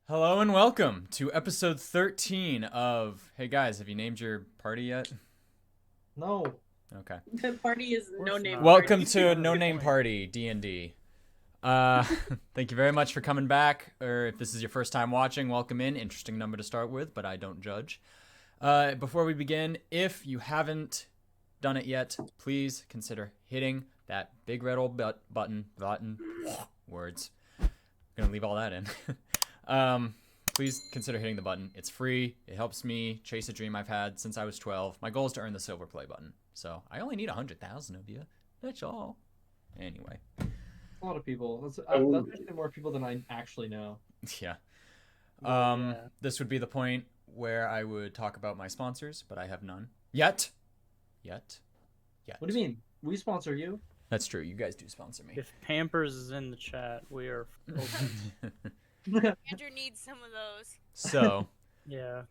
Hello and welcome to episode 13 of... Hey guys, have you named your party yet? No. Okay. The party is no name. Welcome party. to No Name Party, D&D. Thank you very much for coming back, or if this is your first time watching, welcome in. Interesting number to start with, but I don't judge. Before we begin, if you haven't done it yet, please consider hitting that big red old button, words. I'm gonna leave all that in. Please consider hitting the button. It's free. It helps me chase a dream I've had since I was 12. My goal is to earn the silver play button. So I only need 100,000 of you. That's all. Anyway. A lot of people. That's actually more people than I actually know. Yeah. Yeah. This would be the point where I would talk about my sponsors, but I have none. Yet. What do you mean? We sponsor you? That's true. You guys do sponsor me. If Pampers is in the chat, we are open. Andrew needs some of those. So, Yeah.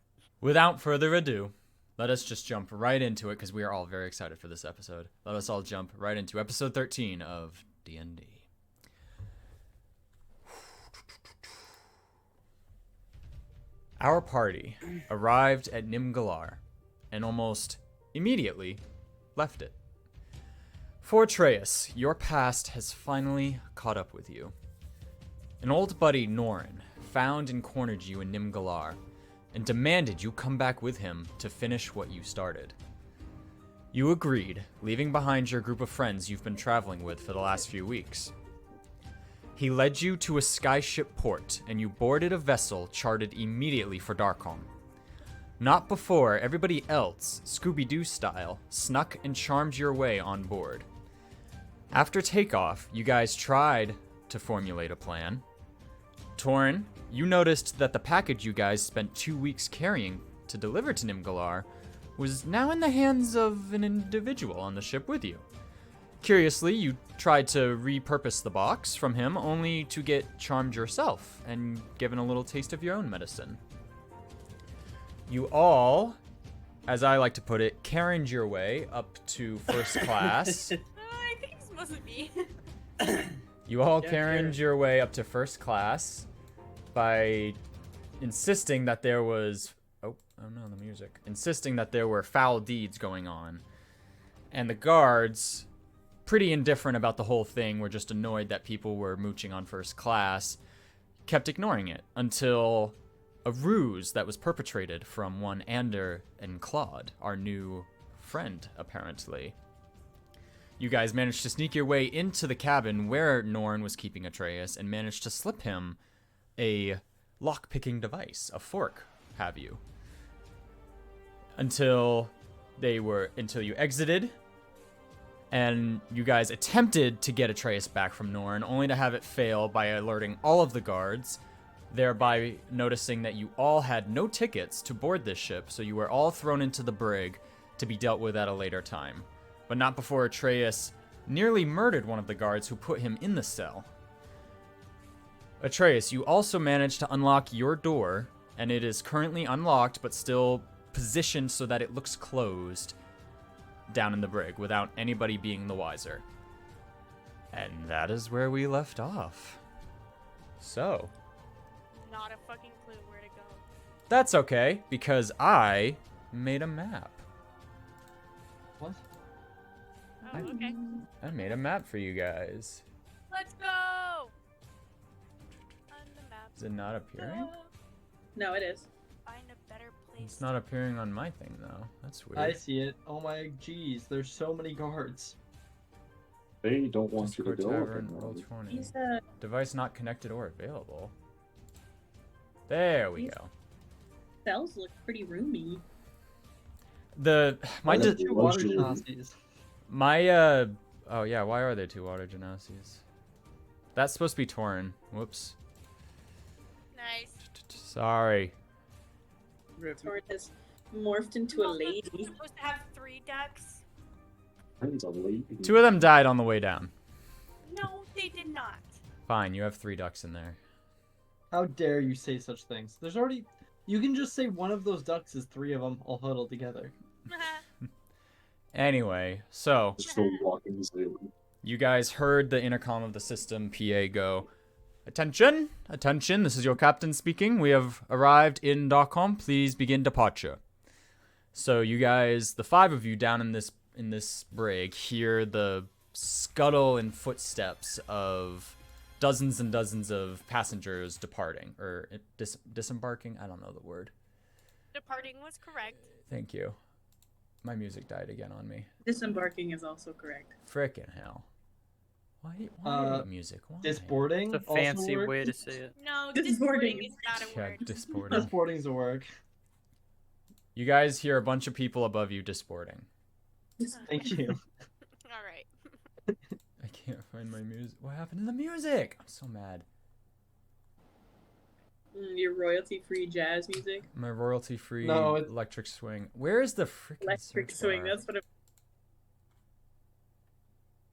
without further ado, let us just jump right into it because we are all very excited for this episode. Let us all jump right into episode 13 of D&D. Our party arrived at Nimgalar and almost immediately left it. For Atreus, your past has finally caught up with you. An old buddy, Norin, found and cornered you in Nimgalar and demanded you come back with him to finish what you started. You agreed, leaving behind your group of friends you've been traveling with for the last few weeks. He led you to a skyship port, and you boarded a vessel chartered immediately for Darkholm. Not before everybody else, Scooby-Doo style, snuck and charmed your way on board. After takeoff, you guys tried to formulate a plan. Torin, you noticed that the package you guys spent 2 weeks carrying to deliver to Nimgalar was now in the hands of an individual on the ship with you. Curiously, you tried to repurpose the box from him only to get charmed yourself and given a little taste of your own medicine. You all, as I like to put it, carried your way up to first class. I think it's supposed to be. You all Yeah, carried sure. your way up to first class by insisting that there was... Oh no, the music. Insisting that there were foul deeds going on. And the guards, pretty indifferent about the whole thing, were just annoyed that people were mooching on first class, kept ignoring it until a ruse that was perpetrated from one Ander and Claude, our new friend, apparently. You guys managed to sneak your way into the cabin where Norn was keeping Atreus and managed to slip him a lock-picking device, a fork, have you. Until you exited, and you guys attempted to get Atreus back from Norn, only to have it fail by alerting all of the guards, thereby noticing that you all had no tickets to board this ship, so you were all thrown into the brig to be dealt with at a later time. But not before Atreus nearly murdered one of the guards who put him in the cell. Atreus, you also managed to unlock your door, and it is currently unlocked but still positioned so that it looks closed down in the brig without anybody being the wiser. And that is where we left off. So, Not a fucking clue where to go. that's okay, because I made a map. What? Oh, okay. I made a map for you guys. Let's go! On the map. Is it not appearing? No, it is. Find a better place. It's not appearing on my thing, though. That's weird. I see it. Oh my geez, there's so many guards. They don't want you to Discord go Tavern, up roll and 20. These Device not connected or available. There we These- go. cells look pretty roomy. My Why the di- two water Genasies? oh yeah, why are there two water genasies? That's supposed to be Torin. Whoops. Nice. Sorry. Torin has morphed into a lady. Supposed to have 3 ducks? Friends are late. Two of them died on the way down. No, they did not. Fine, you have 3 ducks in there. How dare you say such things? There's already. You can just say one of those ducks is 3 of them all huddled together. Anyway, so Just go walking the zoo. you guys heard the intercom of the system PA go, Attention! Attention, this is your captain speaking. We have arrived in Darkholm. Please begin departure. So you guys, the 5 of you down in this brig, hear the scuttle and footsteps of dozens and dozens of passengers departing. Or disembarking? I don't know the word. Departing was correct. Thank you. My music died again on me. Disembarking is also correct. Frickin' hell. Why music? Why? Disboarding. It's a fancy way to say it. No, Disporting. disporting is not a Yeah, word. disporting. Disboarding's a work. You guys hear a bunch of people above you disporting. Thank you. All right. I can't find my music. What happened to the music? I'm so mad. Your royalty-free jazz music. My royalty-free No, electric swing. Where is the freaking Electric search swing. bar? That's what it.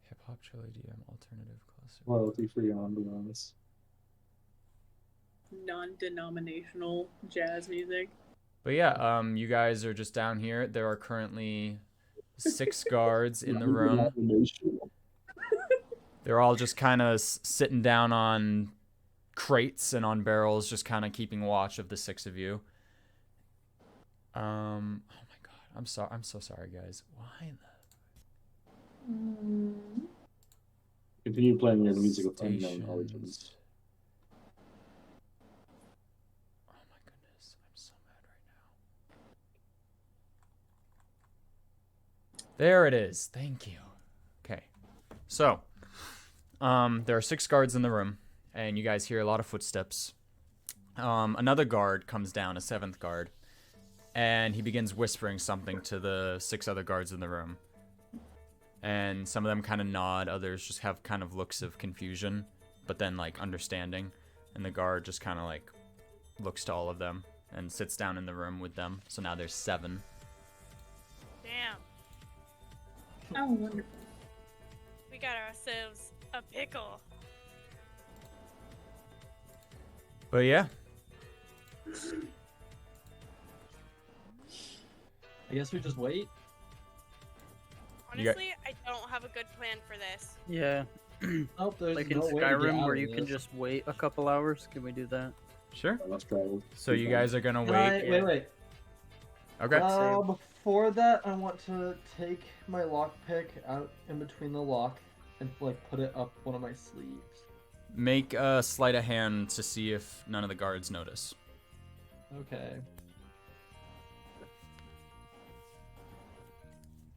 Hip hop, chill, EDM, alternative, classic. Royalty free ambiance. Non-denominational jazz music. But yeah, you guys are just down here. There are currently 6 guards in the room. They're all just kind of sitting down on crates and on barrels, just kind of keeping watch of the 6 of you. Oh my god, I'm so sorry, guys. Why the Continue playing your music of unknown stations? origins. Oh my goodness, I'm so mad right now. There it is. Thank you. Okay. So, there are 6 guards in the room, and you guys hear a lot of footsteps. Another guard comes down, a 7th guard, and he begins whispering something to the 6 other guards in the room. And some of them kind of nod, others just have kind of looks of confusion, but then like understanding. And the guard just kind of like looks to all of them and sits down in the room with them. So now there's 7. Damn. Oh, wonderful. We got ourselves a pickle. But yeah, I guess we just wait. You got- Honestly, I don't have a good plan for this. Yeah, Nope, there's like in no way to get Skyrim out where of you can this. just wait a couple hours. Can we do that? sure. Let's travel. So you guys are gonna Can I, wait. wait. Okay. Before that, I want to take my lockpick out in between the lock and like put it up one of my sleeves. Make a sleight of hand to see if none of the guards notice. Okay.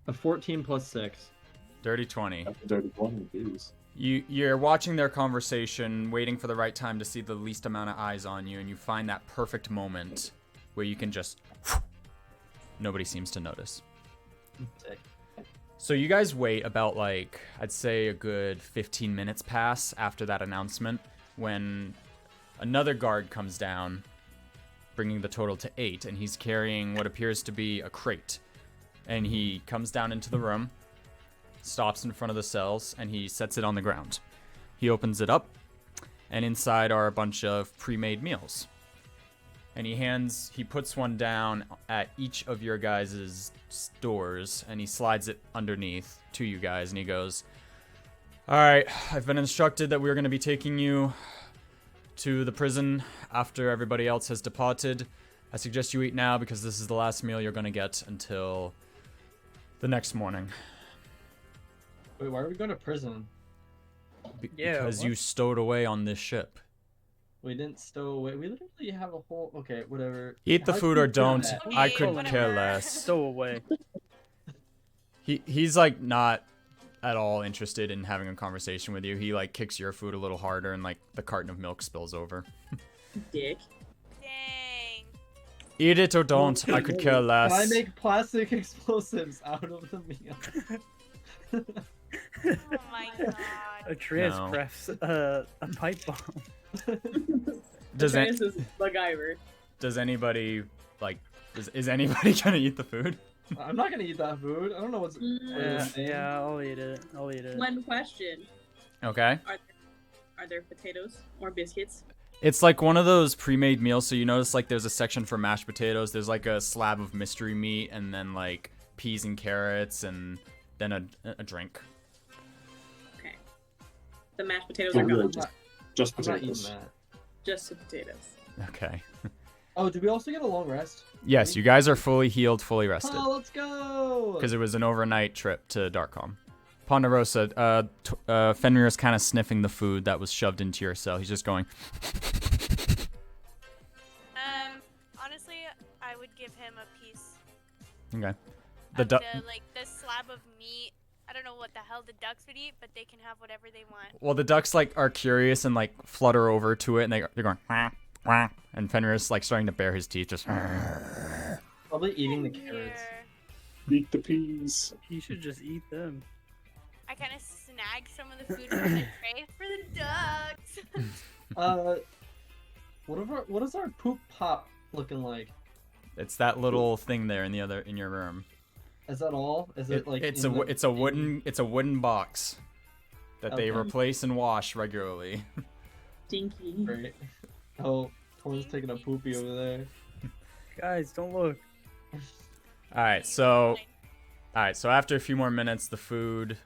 A 14 plus 6. Dirty 20. After 31, geez. You're watching their conversation, waiting for the right time to see the least amount of eyes on you, and you find that perfect moment where you can just... Nobody seems to notice. Sick. So you guys wait about, like, I'd say a good 15 minutes pass after that announcement when another guard comes down, bringing the total to 8, and he's carrying what appears to be a crate. And he comes down into the room, stops in front of the cells, and he sets it on the ground. He opens it up, and inside are a bunch of pre-made meals. And he puts one down at each of your guys' doors, and he slides it underneath to you guys, and he goes, "Alright, I've been instructed that we're going to be taking you to the prison after everybody else has departed. I suggest you eat now because this is the last meal you're going to get until the next morning." Wait, why are we going to prison? Yeah, Because what? you stowed away on this ship. We didn't stow away. We literally have a whole. Okay, whatever. Eat the How'd food you or do don't. that? I Okay, couldn't care whatever. less. Stow away. He's like not at all interested in having a conversation with you. He like kicks your food a little harder, and like the carton of milk spills over. Dick. Dang. Eat it or don't. I could care less. Can I make plastic explosives out of the meal? Oh my god. Atreus No. crafts a pipe bomb. Does Atreus is MacGyver. does anybody like is anybody gonna eat the food? I'm not gonna eat that food. I don't know what's. Yeah, I'll eat it. I'll eat it. One question: Okay. Are there potatoes or biscuits? It's like one of those pre-made meals, so you notice like there's a section for mashed potatoes, there's like a slab of mystery meat, and then like peas and carrots, and then a drink. Okay. The mashed potatoes Oh, are really? gone. Just I'm not eating potatoes. that. Just the potatoes. Okay. Oh, did we also get a long rest? Yes, you guys are fully healed, fully rested. Oh, let's go! Because it was an overnight trip to Darkholm. Ponderosa, Fenrir's kind of sniffing the food that was shoved into your cell. He's just going, Honestly, I would give him a piece okay. of the slab of meat. I don't know what the hell the ducks would eat, but they can have whatever they want. Well, the ducks like are curious and like flutter over to it, and they're going, wah, wah, and Fenrir's like starting to bare his teeth, just. Probably eating the carrots. Here. Eat the peas. You should just eat them. I kind of snag some of the food from the tray for the ducks. What is our poop pop looking like? It's that little thing there in your room. Is that all? Is it like it's in a wooden box that they Okay. replace and wash regularly. Dinky. Great. Oh, Torn's taking a poopy over there. Guys, don't look. All right, so after a few more minutes, the food,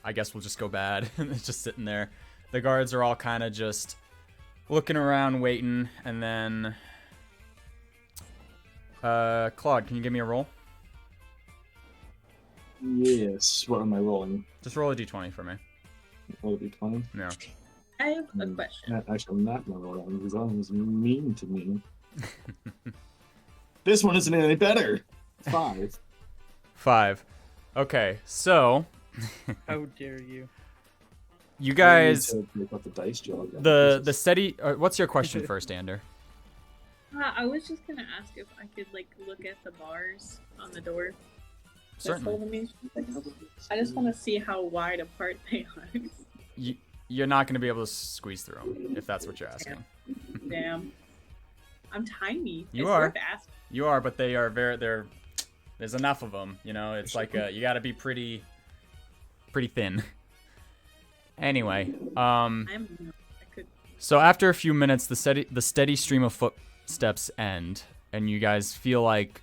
I guess, will just go bad. It's just sitting there. The guards are all kind of just looking around, waiting, and then Claude, can you give me a roll? Yes. What am I rolling? Just roll a d20 for me. Will it be 20? No. I have a question. Actually, I'm not gonna roll that one because that one was mean to me. This one isn't any better. 5. 5. Okay, so How dare you? you guys, I need to break up the dice jog. the steady. What's your question first, Ander? I was just gonna ask if I could like look at the bars on the door. that's Certainly. holding me. I just want to see how wide apart they are. You're not going to be able to squeeze through them, if that's what you're asking. Damn. I'm tiny. You it's are. worth asking. You are, but they are there's enough of them, you know? It's like, you gotta be pretty thin. Anyway, I could. so after a few minutes, the steady stream of footsteps end, and you guys feel like,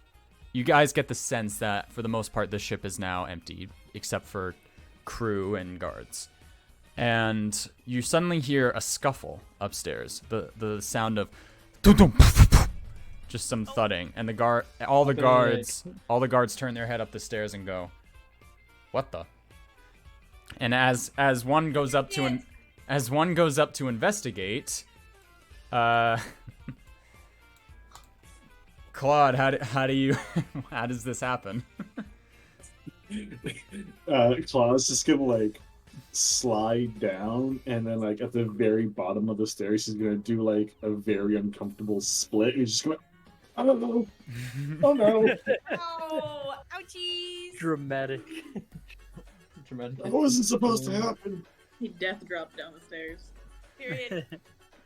you guys get the sense that, for the most part, the ship is now empty, except for crew and guards. And you suddenly hear a scuffle upstairs, the sound of just some thudding, and all the guards turn their head up the stairs and go, "What the?" And as one goes up to investigate, Claude, how does this happen? Claw's just gonna like slide down, and then like at the very bottom of the stairs, he's gonna do like a very uncomfortable split. He's just gonna, oh no, oh no, Oh, ouchies! Dramatic. Dramatic. that wasn't supposed to happen. He death dropped down the stairs. Period.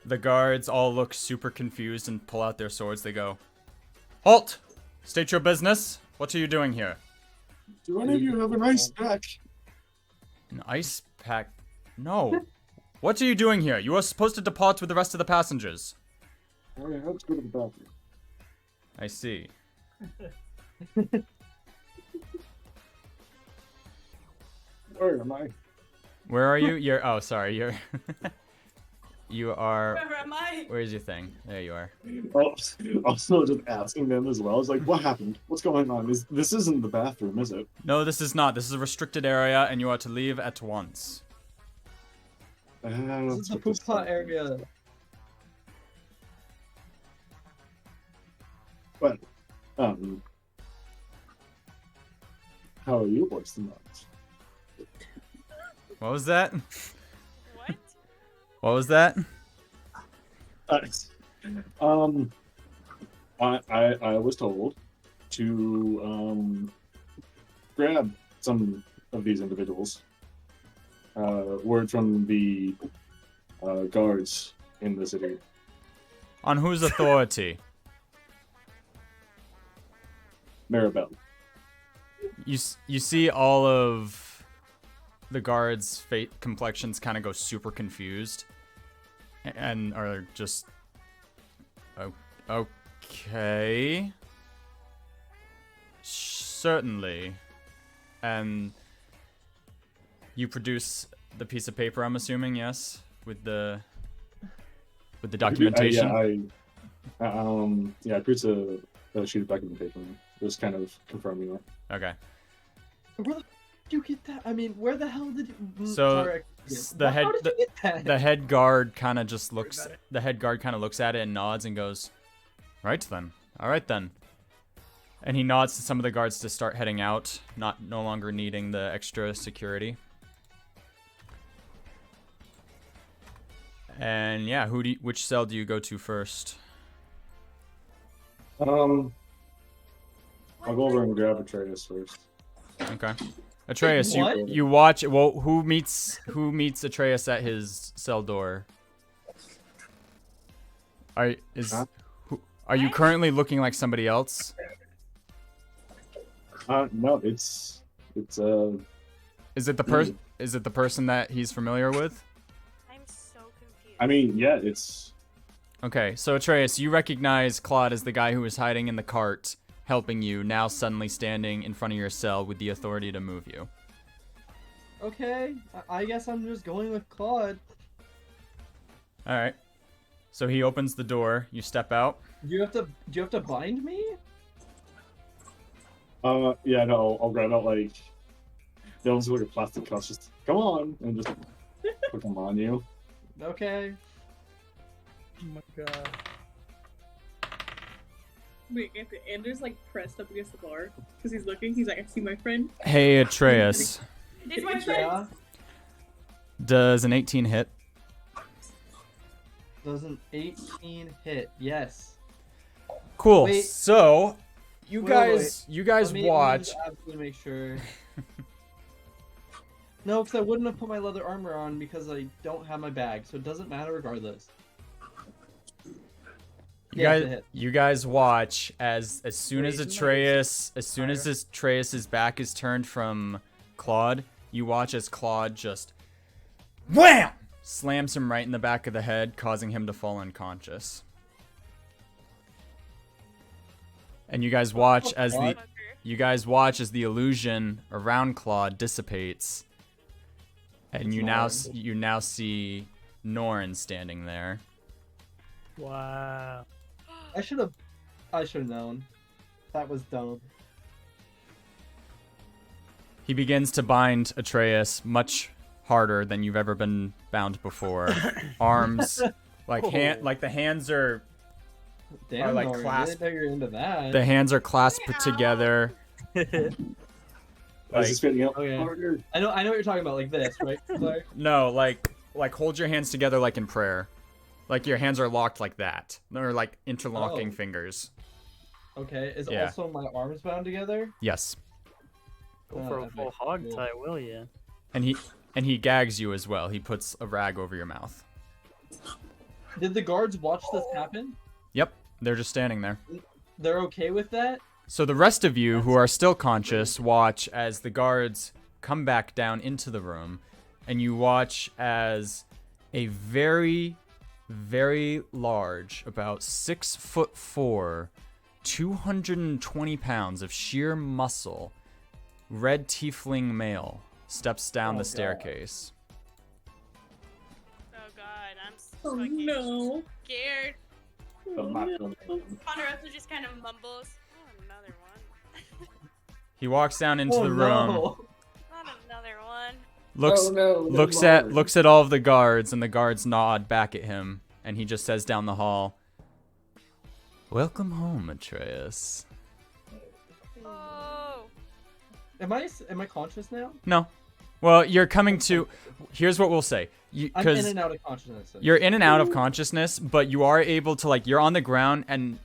The guards all look super confused and pull out their swords. They go, "Halt! State your business. What are you doing here?" Do any of you have an ice pack? An ice pack? No. What are you doing here? You are supposed to depart with the rest of the passengers. Oh yeah, let's go to the bathroom. I see. Where am I? Where are you? You are. Where am I? Where's your thing? There you are. Oh, also just asking them as well. I was like, what happened? What's going on? This isn't the bathroom, is it? No, this is not. This is a restricted area, and you are to leave at once. This Let's is the get poop this pot done. area. But, how are you boys tonight? What was that? What? What was that? I was told to grab some of these individuals. Word from the guards in the city. On whose authority? Maribel. You see all of the guards' complexions kind of go super confused, and are just, okay, certainly. And you produce the piece of paper, I'm assuming, yes, with the with the documentation. I approved to shoot documentation. Just kind of confirming that. Okay. Where the did you get that? I mean, where the hell did you? So, Sorry, the head- How did you get that? The head guard kind of just looks. The head guard kind of looks at it and nods and goes, "Right then. All right then." And he nods to some of the guards to start heading out, no longer needing the extra security. And yeah, which cell do you go to first? I'll go over and grab Atreus first. Okay. Atreus, What? you watch. Well, who meets Atreus at his cell door? Are you currently looking like somebody else? No, it's Is it the person that he's familiar with? I'm so confused. I mean, yeah, it's Okay, so Atreus, you recognize Claude as the guy who was hiding in the cart, helping you, now suddenly standing in front of your cell with the authority to move you. Okay, I guess I'm just going with Claude. Alright. So he opens the door, you step out. Do you have to bind me? yeah, no, I'll grab out like they almost look like a plastic cups, just come on and just put them on you. Okay. Oh my god. Wait, Andrew's like pressed up against the bar because he's looking. He's like, I see my friend. Hey Atreus, It's my friend. Yeah. does an 18 hit? Does an 18 hit? Yes. Cool. Wait. So you Wait, guys Let me watch. absolutely make sure. No, because I wouldn't have put my leather armor on because I don't have my bag, so it doesn't matter regardless. You guys watch as soon as Atreus's back is turned from Claude, you watch as Claude just wham slams him right in the back of the head, causing him to fall unconscious. And you guys watch as the illusion around Claude dissipates, and you now see Norn standing there. Wow. I should have known. That was dumb. He begins to bind Atreus much harder than you've ever been bound before. Arms, like the hands are Damn, like Nori, clasped. I didn't know you're into that. the hands are clasped together. I was just spitting out. Okay. Harder. I know what you're talking about, like this, right? Sorry. No, like hold your hands together like in prayer. Like your hands are locked like that. They're like interlocking Oh. fingers. Okay, is Yeah. also my arms bound together? Yes. Go for a Okay, full hog cool. tie, will ya? And he gags you as well. He puts a rag over your mouth. Did the guards watch this happen? Yep, they're just standing there. They're okay with that? So the rest of you who are still conscious watch as the guards come back down into the room, and you watch as a very, very large, about 6'4", 220 pounds of sheer muscle, red tiefling male steps down Oh, the God. staircase. Oh god, I'm so Oh fucking no. scared. The macro. Ponderosa just kind of mumbles. Oh, another one. He walks down into Oh, the room, no. Not another one. looks Oh, no, looks at all of the guards, and the guards nod back at him, and he just says down the hall, "Welcome home, Atreus." Oh. Am I conscious now? No. Well, you're coming to. Here's what we'll say. I'm in Because and out of consciousness. you're in and out of consciousness, but you are able to, like, you're on the ground, and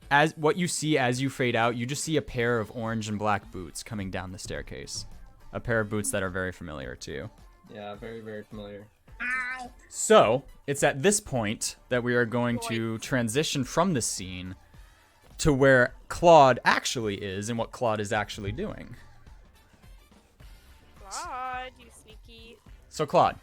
as what you see as you fade out, you just see a pair of orange and black boots coming down the staircase. A pair of boots that are very familiar to you. Yeah, very, very familiar. So, it's at this point that we are going to transition from this scene to where Claude actually is and what Claude is actually doing. God, you sneaky. So, Claude,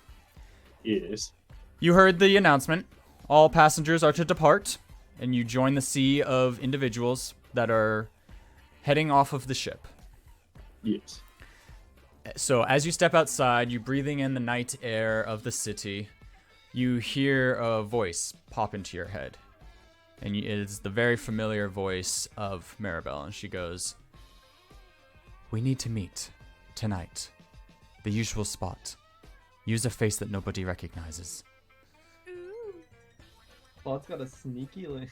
Yes. you heard the announcement. All passengers are to depart, and you join the sea of individuals that are heading off of the ship. Yes. So, as you step outside, you're breathing in the night air of the city. you hear a voice pop into your head. And it is the very familiar voice of Maribel. And she goes, "We need to meet. Tonight. The usual spot. Use a face that nobody recognizes." Ooh. Claude's got a sneaky link.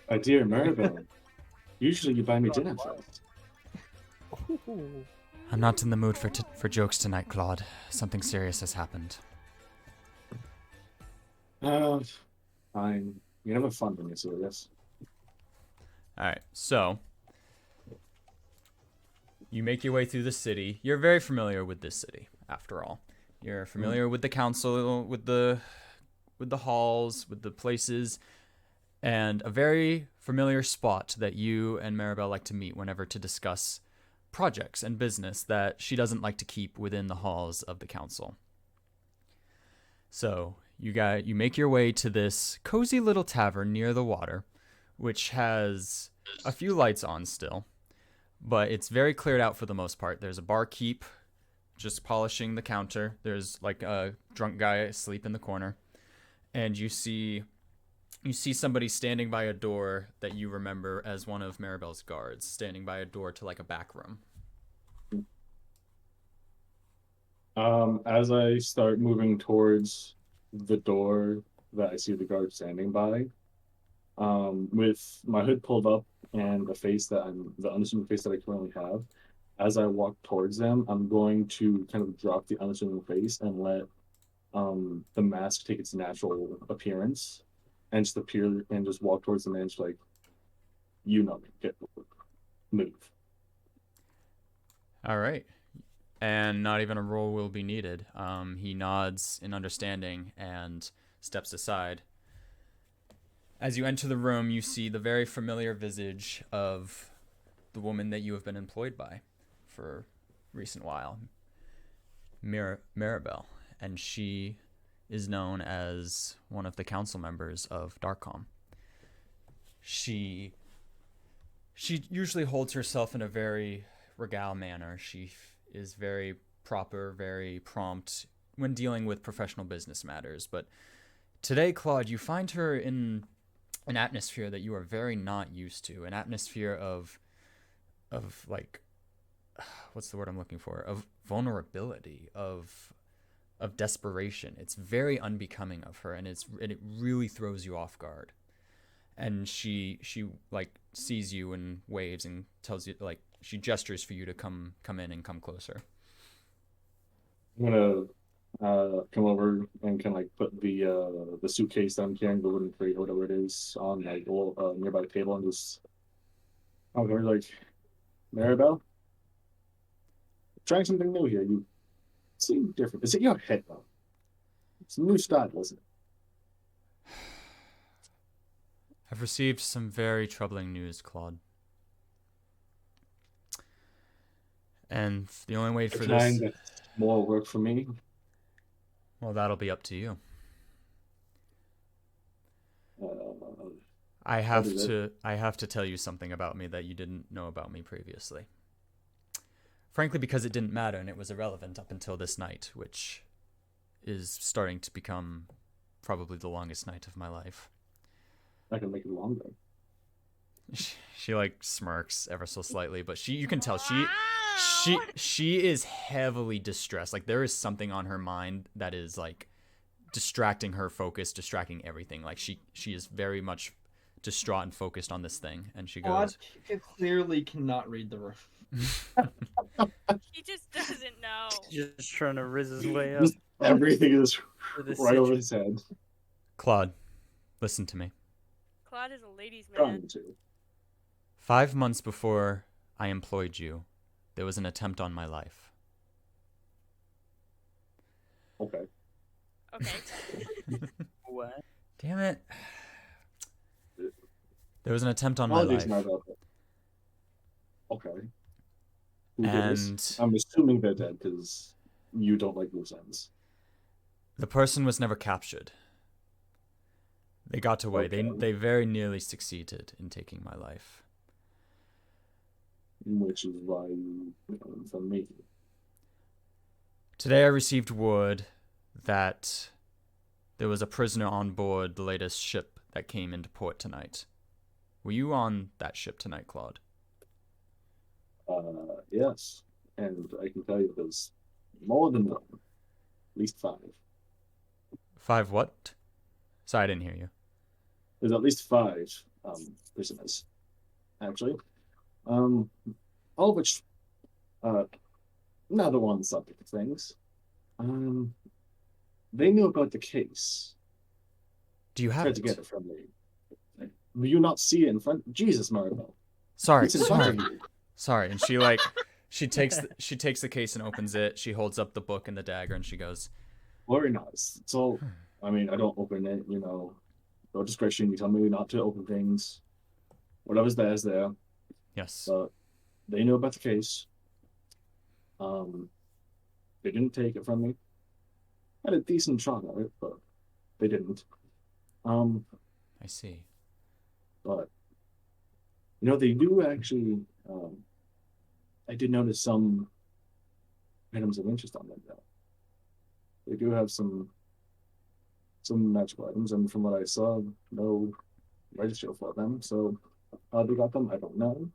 My dear Maribel, usually you buy me dinner first. I'm not in the mood for jokes tonight, Claude. Something serious has happened. Fine. You're never fun when you're serious. Alright, so you make your way through the city. You're very familiar with this city, after all. You're familiar with the council, with the halls, with the places, and a very familiar spot that you and Maribel like to meet whenever to discuss projects and business that she doesn't like to keep within the halls of the council. So you make your way to this cozy little tavern near the water, which has a few lights on still, but it's very cleared out for the most part. There's a barkeep just polishing the counter. There's like a drunk guy asleep in the corner, and you see somebody standing by a door that you remember as one of Maribel's guards, standing by a door to like a back room. As I start moving towards the door that I see the guard standing by, with my hood pulled up and the unassuming face that I currently have, as I walk towards them, I'm going to kind of drop the unassuming face and let the mask take its natural appearance and just appear and just walk towards the man, just like, you know me, get move. All right. And not even a roll will be needed. He nods in understanding and steps aside. As you enter the room, you see the very familiar visage of the woman that you have been employed by for a recent while, Maribel. And she is known as one of the council members of Darkcom. She usually holds herself in a very regal manner. She is very proper, very prompt when dealing with professional business matters. But today, Claude, you find her in an atmosphere that you are very not used to. An atmosphere of like, what's the word I'm looking for? Of vulnerability, of desperation. It's very unbecoming of her, and it really throws you off guard. And she like sees you and waves and tells you, like, she gestures for you to come in and come closer. I'm gonna come over and kind of like put the suitcase that I'm carrying, the wooden crate or whatever it is, on like a little nearby table, and just I'll go like, Maribel, trying something new here. You seem different. Is it your head though? It's a new style, isn't it? I've received some very troubling news, Claude. And the only way for this... That's more work for me. Well, that'll be up to you. Uh, I have is to tell you something about me that you didn't know about me previously. Frankly, because it didn't matter and it was irrelevant up until this night, which is starting to become probably the longest night of my life. I can make it longer. She like smirks ever so slightly, but you can tell Wow. she is heavily distressed. Like there is something on her mind that is like distracting her focus, distracting everything. Like she is very much distraught and focused on this thing, and she goes, Claude clearly cannot read the room. He just doesn't know. Just trying to riz his way up. Just everything is with his right over citrus. his head. Claude, listen to me. Claude is a ladies' man. Trying to. 5 months before I employed you, there was an attempt on my life. Okay. Okay. What? Damn it. There was an attempt on my Apologies, life. Maribel. Okay. Who did this? And I'm assuming they're dead because you don't like loose ends. the person was never captured. They got away. Okay. They very nearly succeeded in taking my life. Which is why you from me. Today I received word that there was a prisoner on board the latest ship that came into port tonight. Were you on that ship tonight, Claude? Yes. And I can tell you there's more than one. At least 5. 5 what? Sorry, I didn't hear you. There's at least 5 prisoners, actually. All of which, not the one subject of things. They knew about the case. Do you have Tried to it? get it from me. Will you not see it in front? Jesus, Maribel. Sorry, It's in front sorry, of you. sorry. And she takes the case and opens it. She holds up the book and the dagger, and she goes, Very nice. It's all. I mean, I don't open it. No discretion. You tell me not to open things. Whatever's there is there. "Yes." But they knew about the case. They didn't take it from me. Had a decent shot at it, but they didn't. I see. But they do actually. I did notice some items of interest on them though. They do have some magical items, and from what I saw, no register for them. So how they got them, I don't know.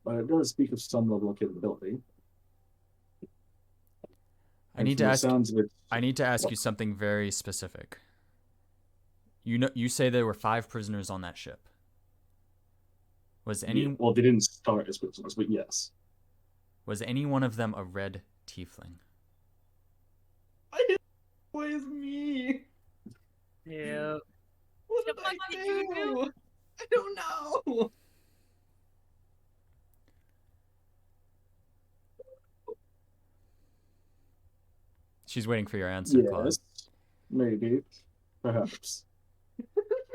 But it does speak of some level of capability. I need to from the ask. sounds of it, I need to ask you something very specific. You say there were 5 prisoners on that ship. Was any well, they didn't start as prisoners, but yes. was any one of them a red tiefling? It was me. Yeah. What The did fuck I did you do? do? I don't know. She's waiting for your answer, Claude. Yes, maybe, perhaps.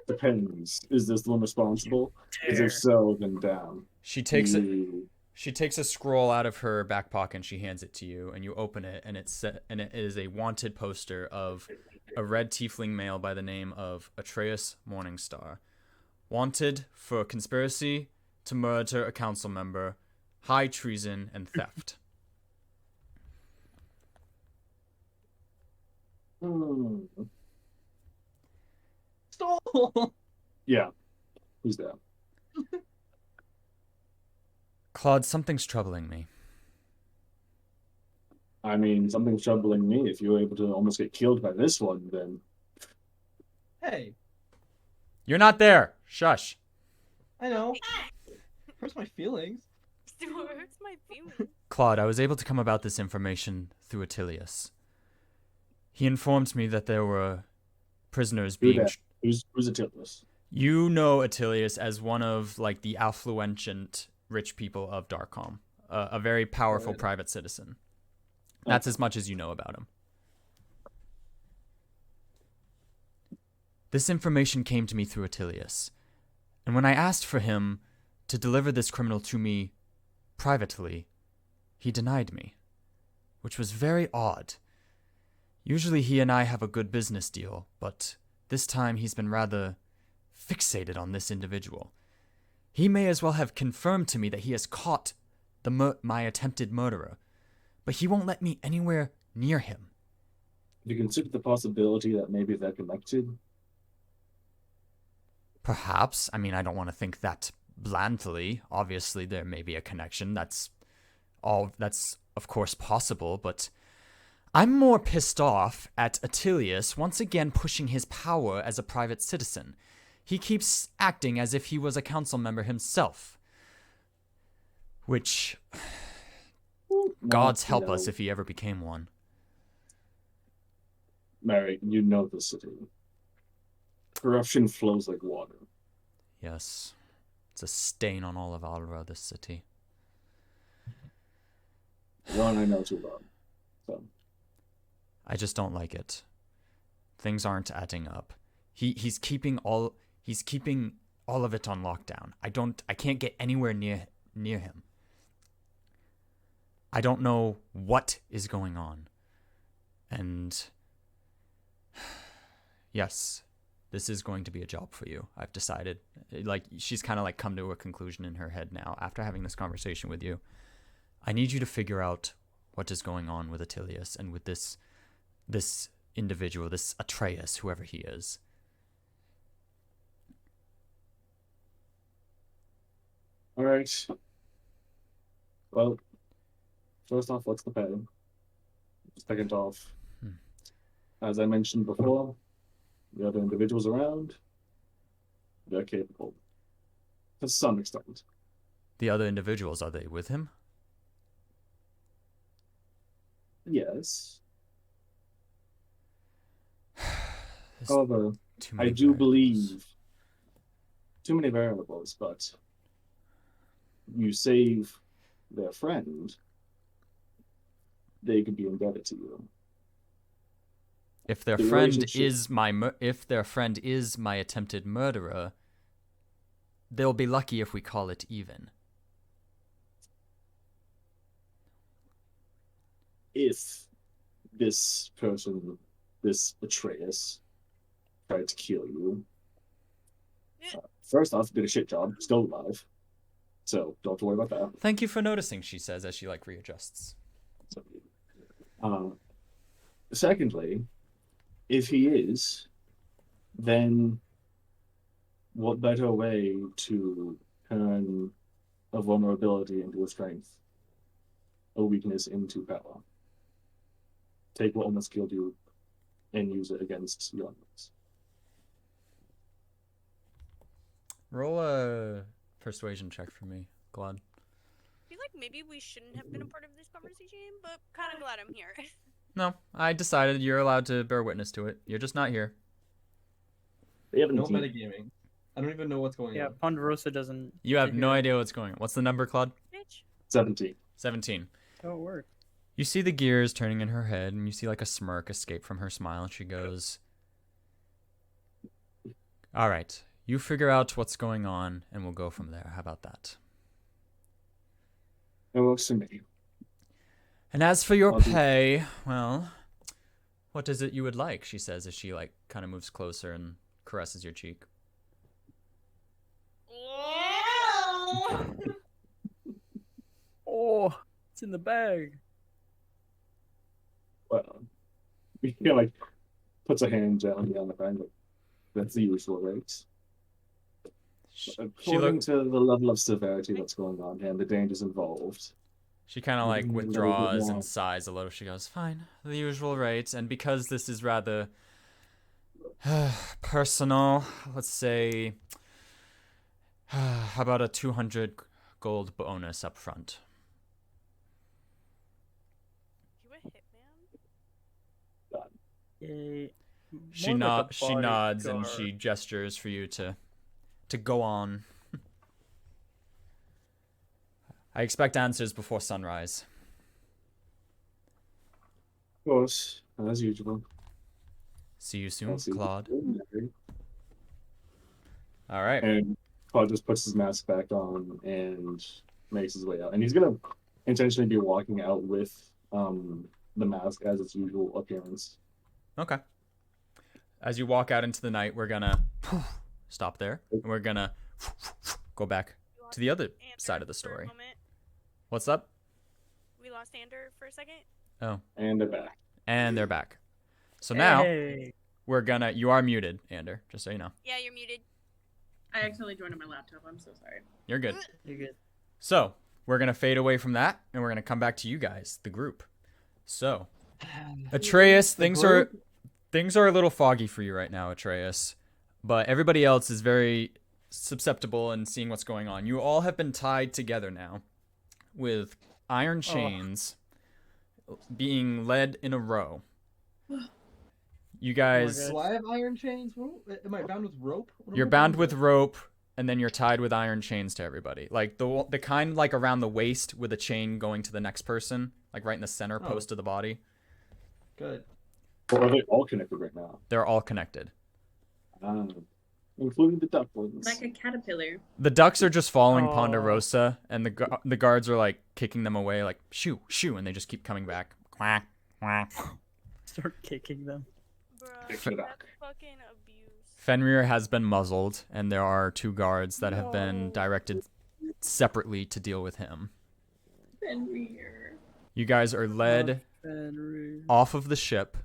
Depends. Is this the one responsible? Because if so, then damn. She takes it. You- She takes a scroll out of her back pocket and she hands it to you, and you open it, and it is a wanted poster of a red tiefling male by the name of Atreus Morningstar, wanted for conspiracy to murder a council member, high treason, and theft. Hmm. Stole. Yeah. Who's that? Claude, something's troubling me. I mean, something's troubling me. If you were able to almost get killed by this one, then Hey, You're not there. Shush. I know. Hurts my feelings. Still hurts my feelings. Claude, I was able to come about this information through Attilius. He informed me that there were prisoners who being... that? Who's Attilius? You know Attilius as one of, like, the affluent rich people of Darkholm. A very powerful Right. private citizen. That's as much as you know about him. This information came to me through Attilius. And when I asked for him to deliver this criminal to me privately, he denied me. Which was very odd. Usually he and I have a good business deal, but this time he's been rather fixated on this individual. He may as well have confirmed to me that he has caught my attempted murderer, but he won't let me anywhere near him. Have you considered the possibility that maybe they're connected? Perhaps. I mean, I don't want to think that blandly. Obviously, there may be a connection. That's of course possible, but I'm more pissed off at Attilius once again pushing his power as a private citizen. He keeps acting as if he was a council member himself. Which, gods help us if he ever became one. Mary, you know the city. Corruption flows like water. Yes. It's a stain on all of Allra, this city. One I know too well. So I just don't like it. Things aren't adding up. He's keeping all of it on lockdown. I can't get anywhere near him. I don't know what is going on. And yes, this is going to be a job for you. I've decided. Like, she's kind of like come to a conclusion in her head now after having this conversation with you. I need you to figure out what is going on with Attilius and with this individual, this Atreus, whoever he is. All right. Well, first off, what's the pay? Second off, as I mentioned before, the other individuals around, they're capable. To some extent. The other individuals, are they with him? Yes. There's However, too I many do variables. believe too many variables, but you save their friend, they could be indebted to you. If their the friend relationship- is if their friend is my attempted murderer, they'll be lucky if we call it even. If this person, this Atreus, tried to kill you, first off, did a shit job, still alive. So don't have to worry about that. Thank you for noticing, she says as she like readjusts. So, secondly, if he is, then what better way to turn a vulnerability into a strength, a weakness into power? Take what almost killed you and use it against your enemies. Roll a persuasion check for me, Glad. I feel like maybe we shouldn't have been a part of this conversation, but kind of glad I'm here. No, I decided you're allowed to bear witness to it. You're just not here. They haven't No seen- metagaming. I don't even know what's going Yeah, on. Ponderosa doesn't. You have no hear. idea what's going on. What's the number, Claude? Bitch. 17. 17. Oh, it worked. You see the gears turning in her head, and you see like a smirk escape from her smile, and she goes, "All right, you figure out what's going on, and we'll go from there. How about that? It works for me. And as for your I'll do- pay, well, what is it you would like?" she says as she like kind of moves closer and caresses your cheek. Oh, it's in the bag. Well, he like puts a hand gently on the ground. Like, that's the usual rates. She According look, to the level of severity that's going on and the dangers involved. she kind of like Mm, a little bit withdraws more. and sighs a little. She goes, "Fine, the usual rate." And because this is rather personal, let's say, how about a 200 gold bonus up front? You a hitman? Yay. She More like a she nods and bodyguard. she gestures for you to go on. I expect answers before sunrise. Of course, as usual. See you soon, I'll see you Claude. soon. All right. And Claude just puts his mask back on and makes his way out. And he's gonna intentionally be walking out with the mask as its usual appearance. Okay. As you walk out into the night, we're gonna stop there, and we're gonna go back We lost to the other Ander side of the for a story. moment. What's up? We lost Ander for a second. Oh, And they're back. and they're back. So now Hey. we're gonna. You are muted, Ander. Just so you know, Yeah, you're muted. I accidentally joined on my laptop. I'm so sorry. you're good. You're good. So we're gonna fade away from that, and we're gonna come back to you guys, the group. So, Atreus, things are a little foggy for you right now, Atreus, but everybody else is very susceptible and seeing what's going on. You all have been tied together now with iron chains being led in a row. You guys, God. Do I have iron chains? Am I bound with rope? What am you're I bound with rope, and then you're tied with iron chains to everybody. Like the kind like around the waist with a chain going to the next person, like right in the center Oh. post of the body. Good. Or are they all connected right now? They're all connected. Including the ducklings. Like a caterpillar. The ducks are just following Aw. Ponderosa, and the guards are like kicking them away, like shoo, shoo, and they just keep coming back. Quack, quack. Start kicking them. Bruh, Fix it up. that's fucking abuse. Fenrir has been muzzled, and there are 2 guards that have been No. directed separately to deal with him. Fenrir. You guys are led Fenrir. off of the ship,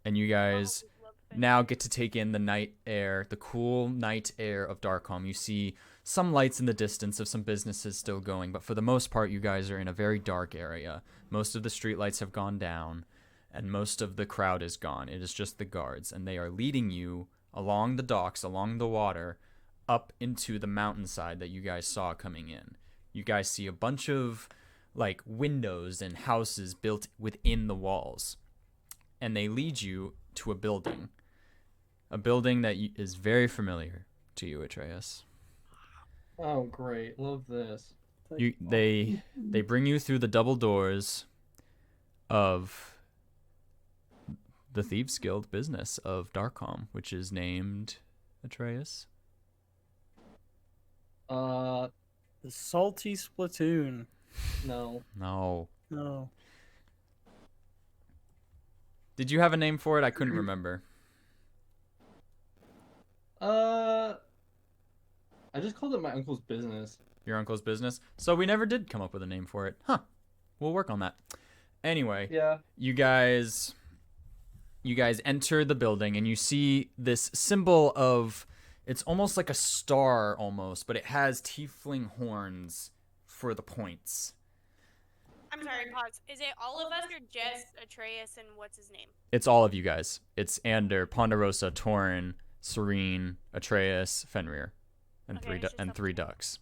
and you guys Oh, love Fenrir. now get to take in the night air, the cool night air of Darkholm. You see some lights in the distance of some businesses still going, but for the most part, you guys are in a very dark area. Most of the streetlights have gone down, and most of the crowd is gone. It is just the guards, and they are leading you along the docks, along the water, up into the mountainside that you guys saw coming in. You guys see a bunch of like windows and houses built within the walls, and they lead you to a building that is very familiar to you, Atreus. Oh, great. Love this. They bring you through the double doors of the Thieves Guild business of Darkholm, which is named Atreus. Uh, The Salty Splatoon. no. No. No. Did you have a name for it? I couldn't remember. I just called it my uncle's business. Your uncle's business. So we never did come up with a name for it. Huh. We'll work on that. Anyway, Yeah. you guys enter the building and you see this symbol of, it's almost like a star almost, but it has tiefling horns for the points. I'm sorry, pause. Is it all of us or just Atreus and what's his name? It's all of you guys. It's Ander, Ponderosa, Torin, Serene, Atreus, Fenrir, and Okay, it's just three ducks.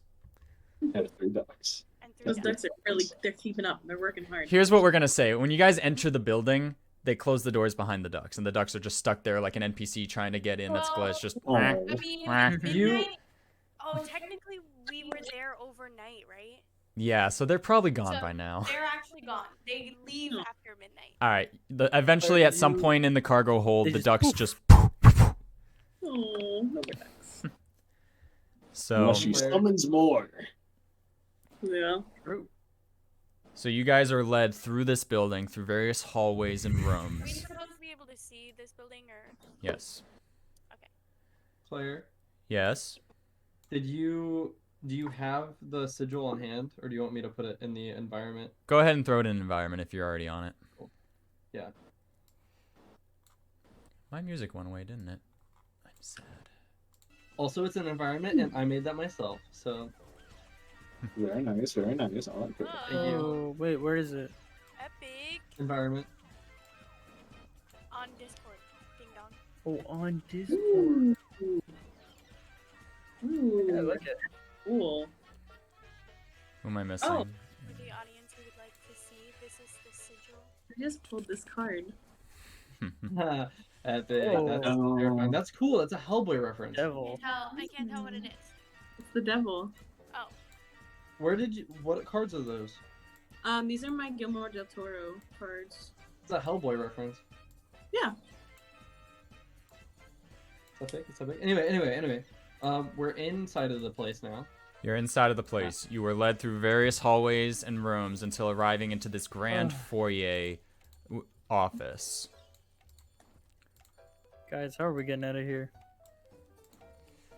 Have 3 ducks. And three Those ducks. ducks are they're keeping up. They're working hard. Here's what we're gonna say. When you guys enter the building, they close the doors behind the ducks, and the ducks are just stuck there like an NPC trying to get in. That's Well, glitch. Just Oh. I mean, You- midnight. Oh, technically we were there overnight, right? yeah. So they're probably gone So by now. They're actually gone. They leave Hmm. after midnight. All right. Eventually, at some you- point in the cargo hold, They the just ducks poof. just. Oh, rubber ducks. So, Unless she summons more. Yeah. so you guys are led through this building, through various hallways and Are we rooms. supposed to be able to see this building or? Yes. Claire, Yes. do you have the sigil on hand, or do you want me to put it in the environment? Go ahead and throw it in environment if you're already on it. Yeah. My music went away, didn't it? I'm sad. Also, it's an environment, and I made that myself. So Very nice, very nice. I like it. Thank you. Oh, wait, where is it? Epic environment. on Discord. Ding dong. Oh, on Discord. I like it. Cool. Who am I missing? Oh. For the audience who would like to see, this is the sigil. I just pulled this card. Epic. Oh. That's terrifying. That's cool. That's a Hellboy reference. Devil. I can't tell what it is. It's the devil. Oh, Where did you? What cards are those? These are my Guillermo del Toro cards. It's a Hellboy reference. Yeah. It's epic. It's epic. Anyway. We're inside of the place now. You're inside of the place. You were led through various hallways and rooms until arriving into this grand foyer office. Guys, how are we getting out of here?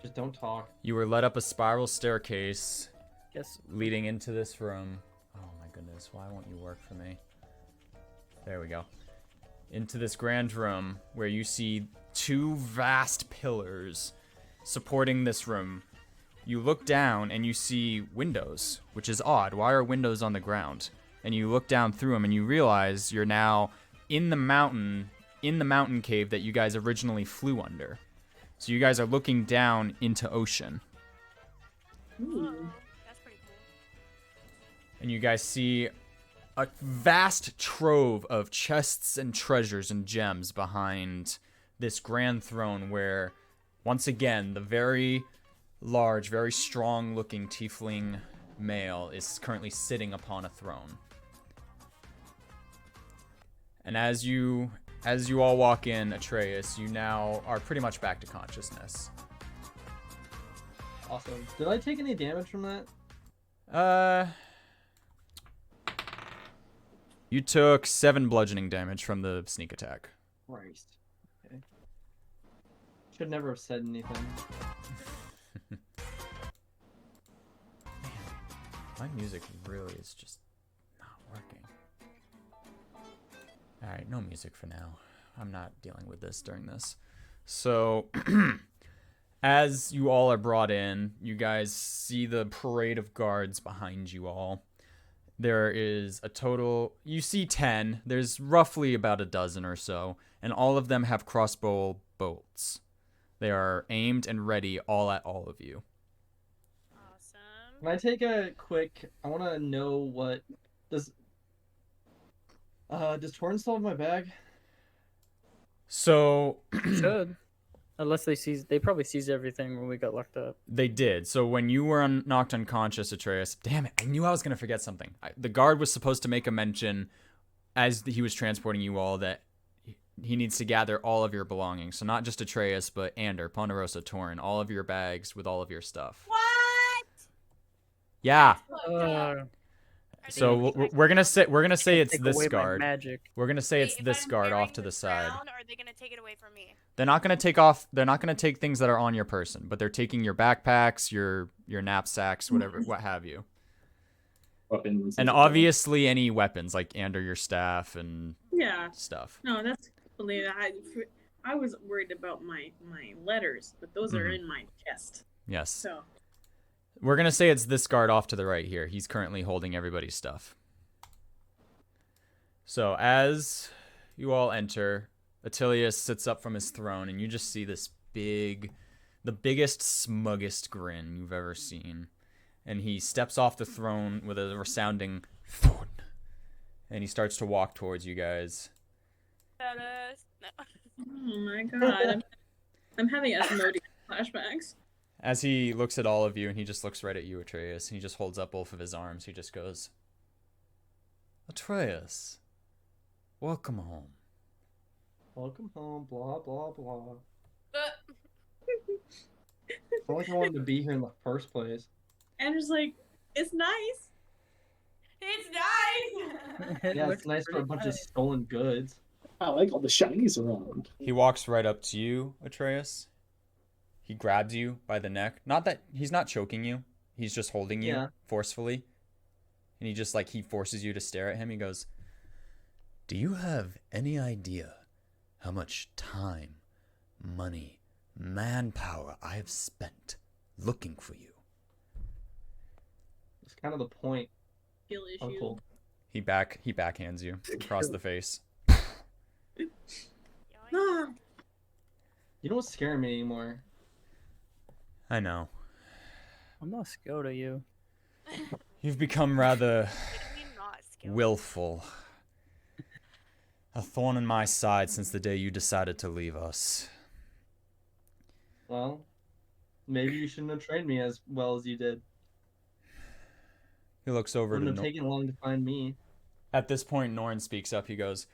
Just don't talk. You were led up a spiral staircase Guess. leading into this room. Oh my goodness, why won't you work for me? There we go. Into this grand room where you see 2 vast pillars supporting this room. You look down and you see windows, which is odd. Why are windows on the ground? And you look down through them and you realize you're now in the mountain cave that you guys originally flew under. So you guys are looking down into ocean. Ooh. that's pretty cool. And you guys see a vast trove of chests and treasures and gems behind this grand throne where, once again, the very large, very strong-looking tiefling male is currently sitting upon a throne. And as you all walk in, Atreus, you now are pretty much back to consciousness. Awesome. Did I take any damage from that? You took 7 bludgeoning damage from the sneak attack. Christ. Okay. Should never have said anything. My music really is just not working. Alright, no music for now. I'm not dealing with this during this. So, as you all are brought in, you guys see the parade of guards behind you all. There is a total, you see 10. There's roughly about a dozen or so, and all of them have crossbow bolts. They are aimed and ready all at all of you. Awesome. Can I take a quick? I want to know what does Torn still have my bag? So, Should. Unless they probably seized everything when we got locked up. they did. So when you were knocked unconscious, Atreus, damn it, I knew I was going to forget something. The guard was supposed to make a mention as he was transporting you all that he needs to gather all of your belongings. So not just Atreus, but Ander, Ponderosa, Torin, all of your bags with all of your stuff. What? Yeah. Fucked up. Are they So gonna we're gonna say it's Take this away my guard. magic. We're gonna say Wait, it's if this I'm guard wearing off to the this side. crown, Are they gonna take it away from me? They're not gonna take off. They're not gonna take things that are on your person, but they're taking your backpacks, your knapsacks, whatever, what have you, Weapons. and obviously any weapons like Ander, your staff and Yeah. stuff. No, that's believe I was worried about my letters, but those are in my chest. Yes. So We're gonna say it's this guard off to the right here. He's currently holding everybody's stuff. So as you all enter, Attilius sits up from his throne, and you just see this the biggest, smuggest grin you've ever seen. And he steps off the throne with a resounding thud, and he starts to walk towards you guys. No. oh my god, I'm having Asmodeus flashbacks. As he looks at all of you, and he just looks right at you, Atreus, and he just holds up both of his arms. He just goes, Atreus, welcome home. Welcome home. Blah blah blah. Uh, I feel like I wanted to be here in the first place. And just like, it's nice. It's nice. It Yeah, looks it's nice for a pretty bunch of nice. stolen goods. I like all the shinies around. He walks right up to you, Atreus. He grabs you by the neck. Not that he's not choking you. He's just holding you Yeah. forcefully. And he just he forces you to stare at him. He goes, "Do you have any idea how much time, money, manpower I have spent looking for you?" It's kind of the point, Skill issue. Uncle. He backhands you across the face. Ah, You don't scare me anymore. I know. I'm not scared of you. You've become rather What do you mean not skilled? willful. A thorn in my side since the day you decided to leave us. Well, maybe you shouldn't have trained me as well as you did. He looks over Wouldn't to have taken long to find me. At this point, Norn speaks up. He goes,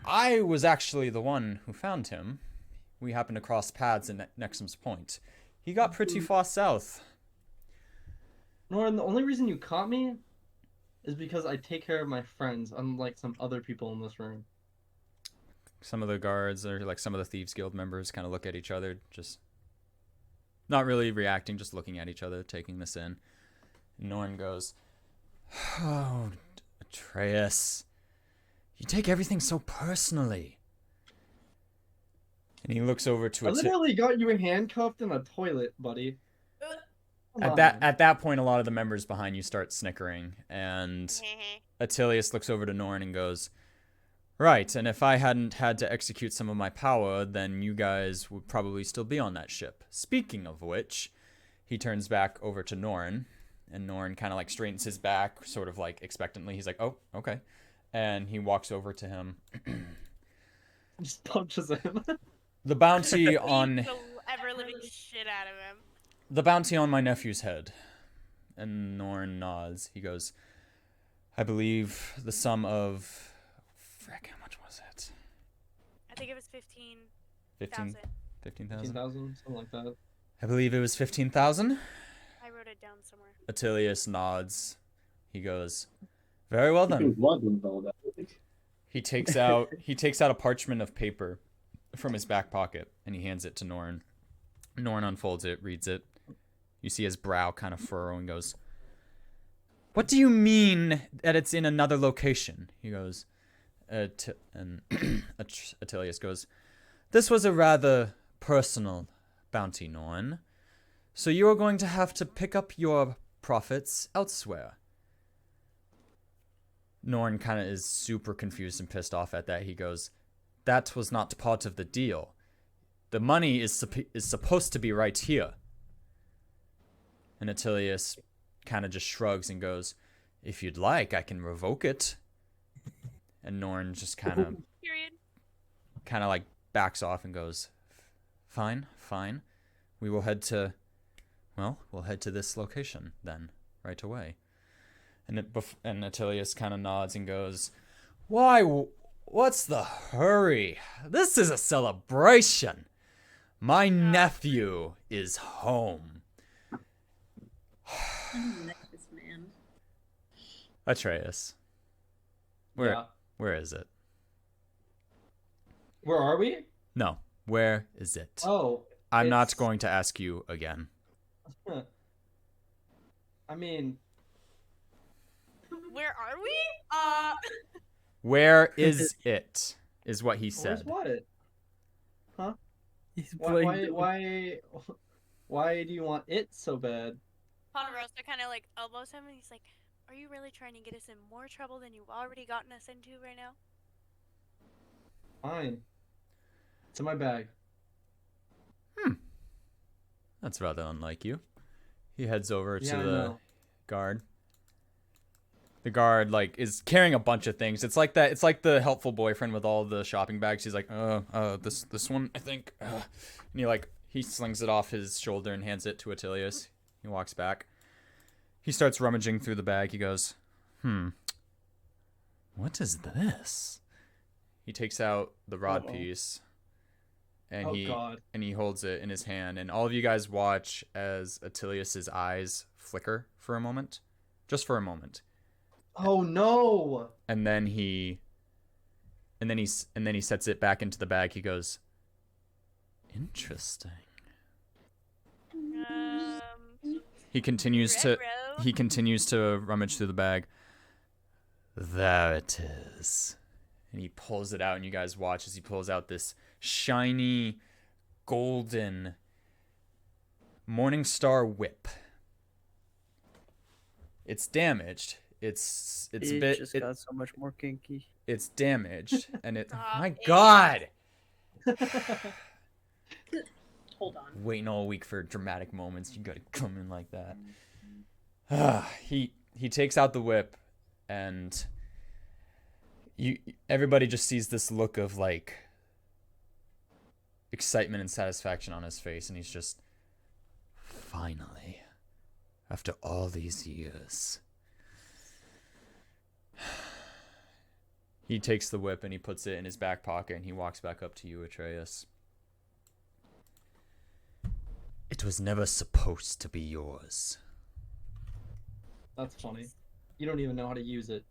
I was actually the one who found him. We happened to cross paths in Nexum's Point. He got pretty far south. Norin, the only reason you caught me is because I take care of my friends, unlike some other people in this room. Some of the guards, or some of the Thieves Guild members, kind of look at each other, just not really reacting, just looking at each other, taking this in. And Norn goes, "Oh, Atreus, you take everything so personally." And he looks over to I literally got you handcuffed in a toilet, buddy. Come on. At that point, a lot of the members behind you start snickering, and Attilius looks over to Norn and goes, "Right, and if I hadn't had to execute some of my power, then you guys would probably still be on that ship. Speaking of which," he turns back over to Norn, and Norn kind of straightens his back, sort of expectantly. He's like, "Oh, okay," and he walks over to him. Just punches him. The bounty Beat on the ever living shit out of him. the bounty on my nephew's head. And Norn nods. He goes, "I believe the sum of, frick, how much was it? I think it was 15,000. 15,000? 15,000, something like that. I believe it was 15,000. I wrote it down somewhere. Attilius nods. He goes, "Very well then." Blood and all that. He takes out a parchment of paper from his back pocket, and he hands it to Norn. Norn unfolds it, reads it. You see his brow kind of furrow, and goes, "What do you mean that it's in another location?" He goes, And Attilius goes, "This was a rather personal bounty, Norn. So you are going to have to pick up your profits elsewhere." Norn kind of is super confused and pissed off at that. He goes, "That was not part of the deal. The money is supposed to be right here." And Attilius kind of just shrugs and goes, "If you'd like, I can revoke it." And Norn just kind of Period. like backs off and goes, Fine. We'll head to this location then, right away." And Attilius kind of nods and goes, "Why, what's the hurry? This is a celebration. My nephew is home." I don't like this man. Atreus, Yeah. where is it? Where are we? No, where is it? Oh. I'm not it's- going to ask you again. I mean, Where are we? Where is it? Is what he where's said. what? He's Why, playing. why do you want it so bad? Ponderosa kind of like elbows him and he's like, "Are you really trying to get us in more trouble than you've already gotten us into right now?" Fine. It's in my bag. That's rather unlike you. He heads over Yeah, to I the know. guard. The guard is carrying a bunch of things. It's like that. It's like the helpful boyfriend with all the shopping bags. He's like, this one I think, and he slings it off his shoulder and hands it to Attilius. He walks back. He starts rummaging through the bag. He goes, what is this? He takes out the rod Uh-oh. piece, and Oh, God. he holds it in his hand. And all of you guys watch as Attilius's eyes flicker for a moment, just for a moment. Oh no! And then he sets it back into the bag. He goes, "Interesting." He continues to rummage through the bag. "There it is." And he pulls it out, and you guys watch as he pulls out this shiny golden Morningstar whip. It's damaged. It's It a bit. just got so much more kinky. It's damaged, and it. Stop My it. God! Hold on. Waiting all week for dramatic moments. You gotta come in like that. He takes out the whip, and everybody just sees this look of excitement and satisfaction on his face, and he's just, finally, after all these years. He takes the whip and he puts it in his back pocket, and he walks back up to you, Atreus. "It was never supposed to be yours." That's funny. You don't even know how to use it.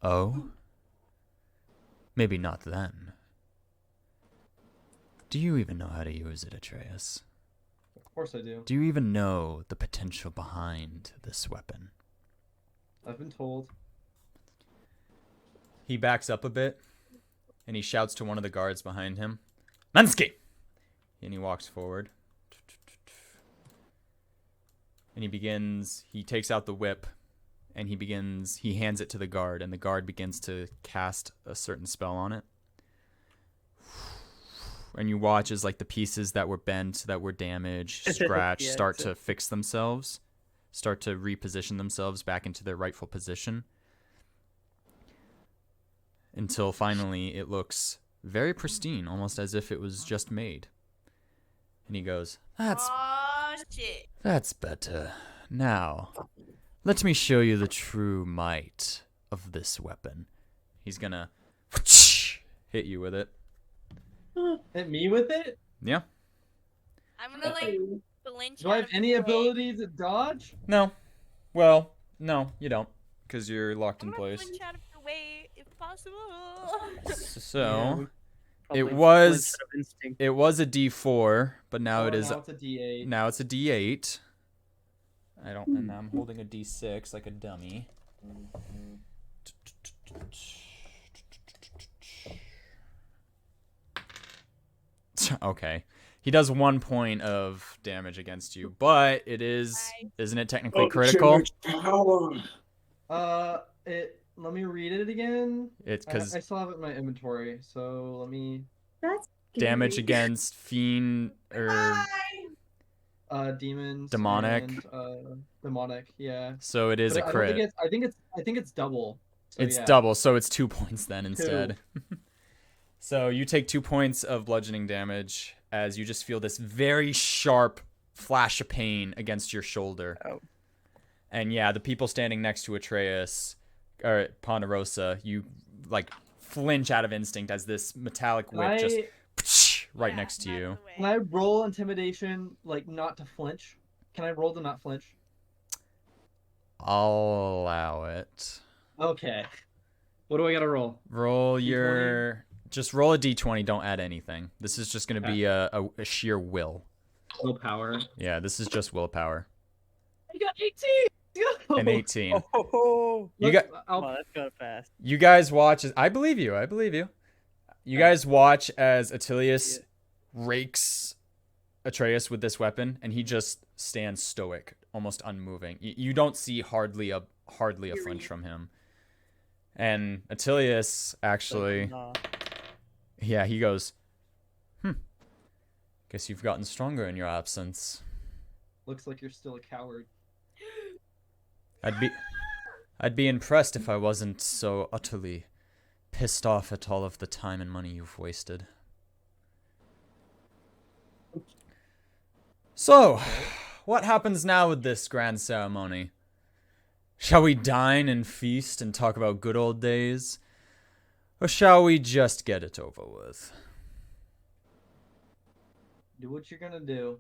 Oh? Maybe not then. Do you even know how to use it, Atreus? Of course I do. Do you even know the potential behind this weapon? I've been told. He backs up a bit, and he shouts to one of the guards behind him, "Mansky!" And he walks forward. And he takes out the whip, and he hands it to the guard, and the guard begins to cast a certain spell on it. And you watch as the pieces that were bent, that were damaged, scratched, Yeah, start to fix themselves, start to reposition themselves back into their rightful position. Until finally it looks very pristine, almost as if it was just made. And he goes, Oh shit. That's better. Now, let me show you the true might of this weapon." He's gonna hit you with it. Hit me with it? Yeah? I'm gonna flinch. Do I out have of any the way. ability to dodge? No. Well, no, you don't. Because you're locked I'm in gonna place. flinch out of the way if possible. So, Probably it was flinch out of instinct. it was a D4, but now it is Now it's a D8. now it's a D8. And now I'm holding a D6 like a dummy. Okay. He does 1 point of damage against you, but it is, isn't it technically critical? Let me read it again. It's I because still have it in my inventory, so let me. That's damage scary. against fiend or Demons. Demonic. And, demonic. Yeah. so it is But a I don't think crit. I think it's double. So It's yeah. double, so it's 2 points then instead. So you take 2 points of bludgeoning damage as you just feel this very sharp flash of pain against your shoulder. Oh. And yeah, the people standing next to Atreus or Ponderosa, you like flinch out of instinct as this metallic whip just right Yeah, next to out of you. the way. Can I roll intimidation, like not to flinch? Can I roll to not flinch? I'll allow it. Okay. What do I gotta roll? Roll D20? your just roll a d20, don't add anything. This is just going to be a sheer will. Willpower. Yeah, this is just willpower. I got 18. An 18. Oh, You got come on, that's kind of fast. You guys watch as I believe you. You guys watch as Attilius rakes Atreus with this weapon, and he just stands stoic, almost unmoving. You don't see hardly a flinch from him. And Attilius actually, Nah. yeah, he goes, guess you've gotten stronger in your absence. Looks like you're still a coward. I'd be impressed if I wasn't so utterly pissed off at all of the time and money you've wasted. So, what happens now with this grand ceremony? Shall we dine and feast and talk about good old days? Or shall we just get it over with? Do what you're gonna do.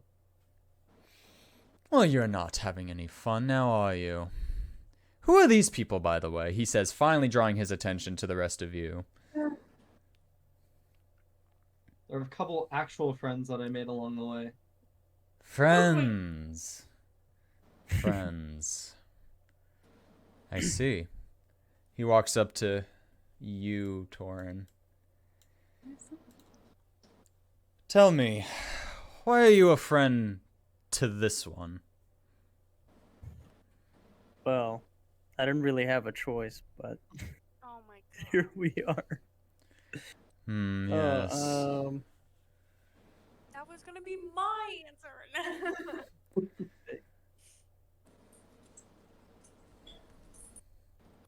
Well, you're not having any fun now, are you? Who are these people, by the way? He says, finally drawing his attention to the rest of you. There are a couple actual friends that I made along the way. Friends. Friends. I see. He walks up to you, Torin. Tell me, why are you a friend to this one? Well, I didn't really have a choice, but Oh my god. here we are. Yes. That was gonna be my answer.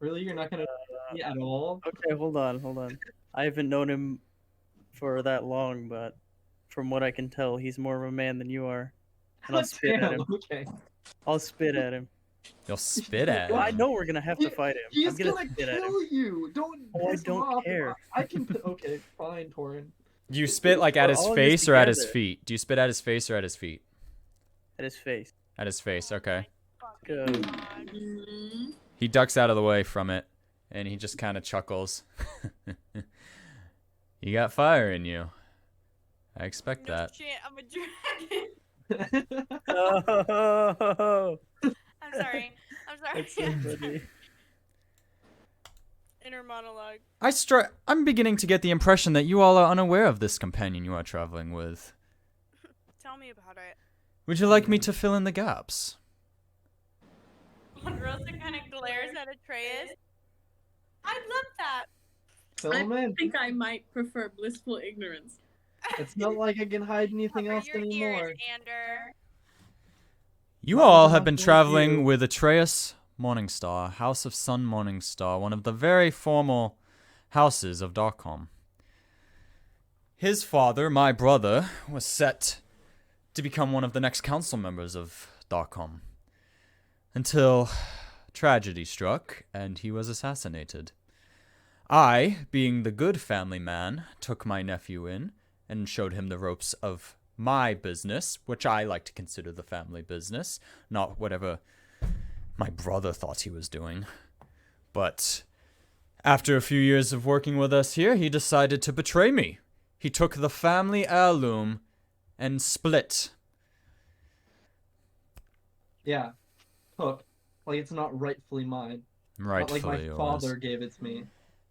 Really, you're not gonna me at all? Okay, hold on. I haven't known him for that long, but from what I can tell, he's more of a man than you are. And I'll spit at Damn, him. okay. I'll spit at him. You'll spit at Well, I him. know we're gonna have to fight him. He's I'm gonna gonna spit at him. kill you. Don't. Oh, I piss him don't off. care. I can. Okay, fine, Torin. Do you spit like at We're his all in this face or at his together. feet? Do you spit at his face or at his feet? At his face. At his face, okay. Go. Mm-hmm. He ducks out of the way from it, and he just kind of chuckles. You got fire in you. I expect No that. shit, I'm a dragon. Oh, I'm sorry. that's so funny. Inner monologue. I'm beginning to get the impression that you all are unaware of this companion you are traveling with. Tell me about it. Would you like me to fill in the gaps? Rosa kind of glares at Atreus. I'd love that. Fill I him in. think I might prefer blissful ignorance. It's not like I can hide anything Cover else your anymore. ears, Ander. You Not all enough have been with traveling you. with Atreus Morningstar, House of Sun Morningstar, one of the very formal houses of Darkholm. His father, my brother, was set to become one of the next council members of Darkholm. Until tragedy struck and he was assassinated. I, being the good family man, took my nephew in and showed him the ropes of my business, which I like to consider the family business, not whatever my brother thought he was doing. But after a few years of working with us here, he decided to betray me. He took the family heirloom and split. Yeah. Hook. Like it's not rightfully mine. Rightfully Not like my yours. father gave it to me.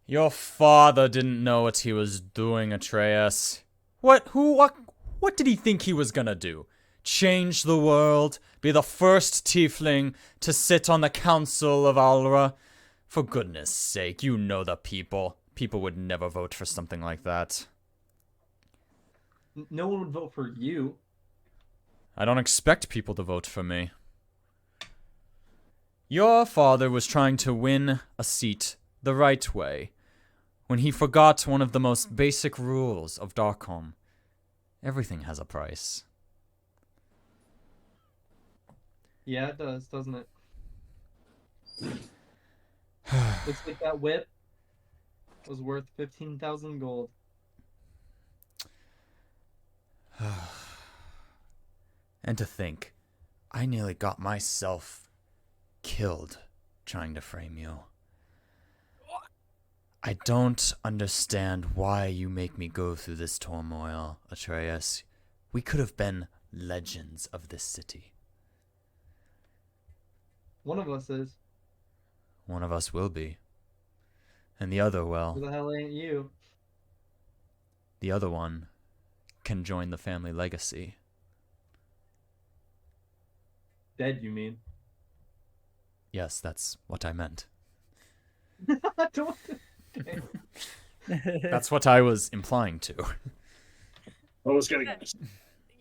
Your father didn't know what he was doing, Atreus. What What did he think he was gonna do? Change the world? Be the first tiefling to sit on the council of Allra? For goodness sake, you know the people. People would never vote for something like that. No one would vote for you. I don't expect people to vote for me. Your father was trying to win a seat the right way when he forgot one of the most basic rules of Darkholm. Everything has a price. Yeah, it does, doesn't it? Looks like that whip was worth 15,000 gold. And to think, I nearly got myself killed trying to frame you. I don't understand why you make me go through this turmoil, Atreus. We could have been legends of this city. One of us is. One of us will be. And the other, well, Who the hell ain't you? the other one can join the family legacy. Dead, you mean? Yes, that's what I meant. Don't. That's what I was implying to. I was getting it.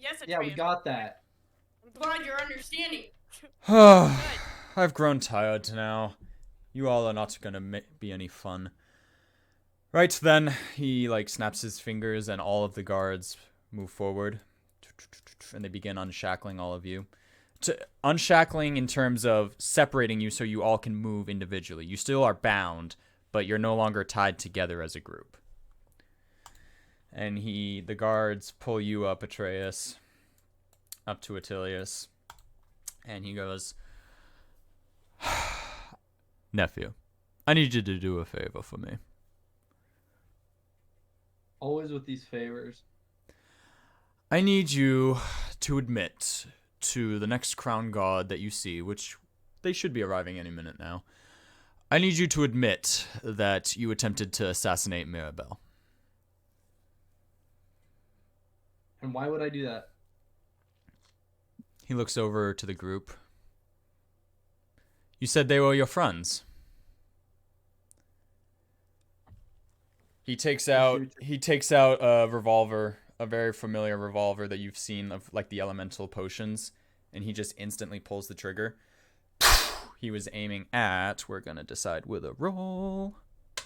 Yes, Yeah, we Atreus. got that. I'm glad you're understanding. I've grown tired now. You all are not gonna be any fun. Right then, he snaps his fingers and all of the guards move forward. And they begin unshackling all of you. Unshackling in terms of separating you so you all can move individually. You still are bound, but you're no longer tied together as a group. And the guards pull you up, Atreus, up to Attilius. And he goes, Nephew, I need you to do a favor for me. Always with these favors. I need you to admit to the next crown guard that you see, which they should be arriving any minute now. I need you to admit that you attempted to assassinate Mirabelle. And why would I do that? He looks over to the group. You said they were your friends. He takes out a revolver, a very familiar revolver that you've seen of the elemental potions, and he just instantly pulls the trigger. He was aiming at, we're gonna decide with a roll.